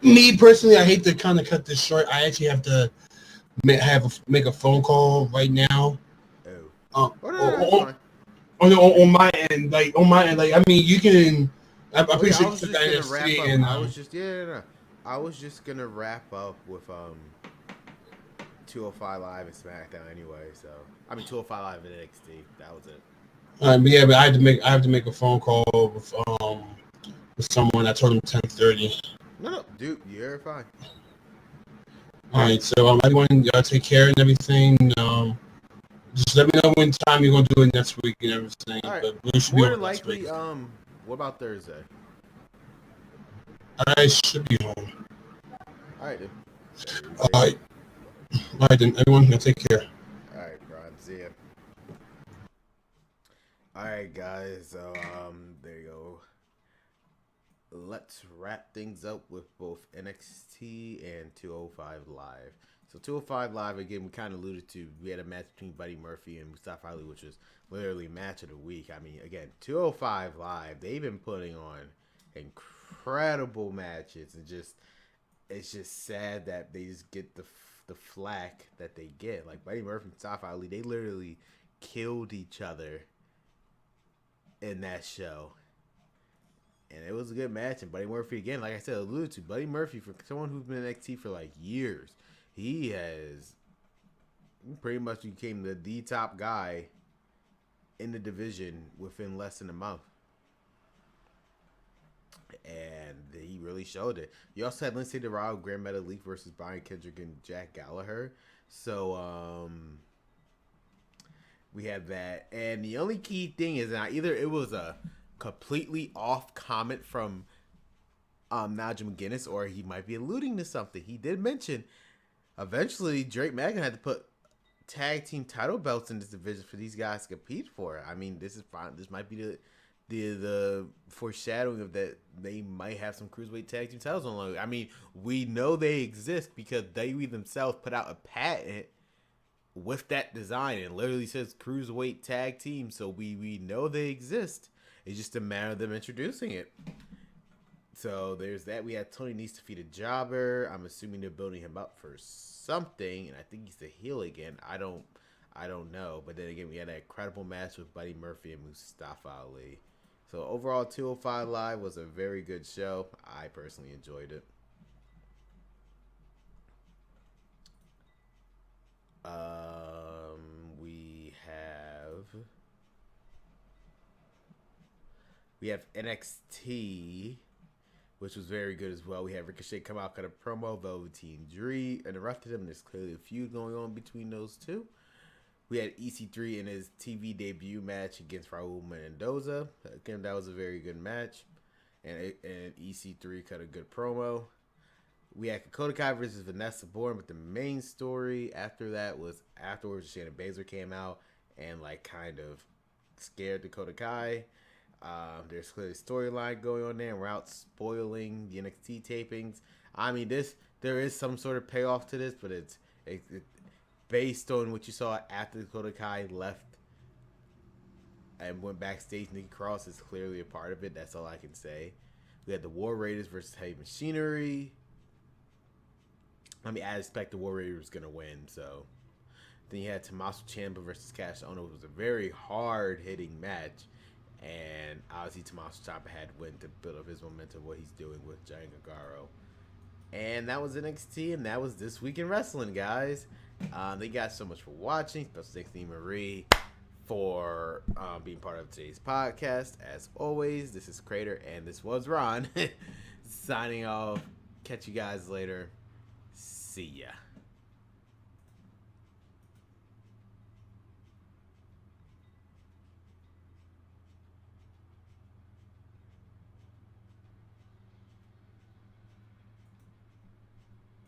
me personally, I hate to kind of cut this short. I actually have to make a phone call right now. On my end, I mean, you can. I appreciate you took that and I was just gonna wrap up with 205 Live and SmackDown anyway. So I mean 205 Live and NXT. That was it. Yeah, but I have to make a phone call with someone. I told him 10:30. No, dude, you're fine. All right, so everyone, y'all take care and everything. Just let me know when time you're gonna do it next week and everything. All right. But we should More be than likely, what about Thursday? I should be home. All right, dude. All right. All right, then, everyone, y'all take care. All right, Brian. See ya. All right, guys. So, there you go. Let's wrap things up with both NXT and 205 Live. So 205 Live, again, we kind of alluded to, we had a match between Buddy Murphy and Mustafa Ali, which was literally match of the week. I mean, again, 205 Live, they've been putting on incredible matches, and it's just sad that they just get the flack that they get. Like Buddy Murphy and Mustafa Ali, they literally killed each other in that show. And it was a good match. And Buddy Murphy, again, like I said, alluded to, Buddy Murphy, for someone who's been in NXT for like years, he has pretty much became the top guy in the division within less than a month. And he really showed it. You also had Lindsay Dorado, Grand Metalik versus Brian Kendrick and Jack Gallagher. So, we had that. And the only key thing is that either it was a completely off comment from Nigel McGuinness, or he might be alluding to something. He did mention eventually Drake Magnon had to put tag team title belts in this division for these guys to compete for it. I mean, this is fine. This might be the foreshadowing of that they might have some cruiserweight tag team titles on. I mean, we know they exist because they themselves put out a patent with that design and literally says cruiserweight tag team. So we know they exist. It's just a matter of them introducing it. So there's that. We had Tony Nese defeat a jobber. I'm assuming they're building him up for something, and I think he's the heel again. I don't know. But then again, we had that incredible match with Buddy Murphy and Mustafa Ali. So overall, 205 Live was a very good show. I personally enjoyed it. We have NXT, which was very good as well. We had Ricochet come out, cut a promo, Velveteen Dream interrupted him. There's clearly a feud going on between those two. We had EC3 in his TV debut match against Raul Mendoza. Again, that was a very good match. And EC3 cut a good promo. We had Dakota Kai versus Vanessa Bourne, but the main story afterwards, Shayna Baszler came out and kind of scared Dakota Kai. There's clearly a storyline going on there. And we're out spoiling the NXT tapings. I mean, there is some sort of payoff to this, but it's based on what you saw after Dakota Kai left and went backstage. Nikki Cross is clearly a part of it. That's all I can say. We had the War Raiders versus Heavy Machinery. I mean, I expect the War Raiders was going to win, so. Then you had Tommaso Ciampa versus Cash Ono. It was a very hard-hitting match. And obviously, Tommaso Ciampa had to win to build up his momentum, what he's doing with Giant Gargano. And that was NXT, and that was This Week in Wrestling, guys. Thank you guys so much for watching. Special thanks to Marie for being part of today's podcast. As always, this is Crater, and this was Ron. Signing off. Catch you guys later. See ya.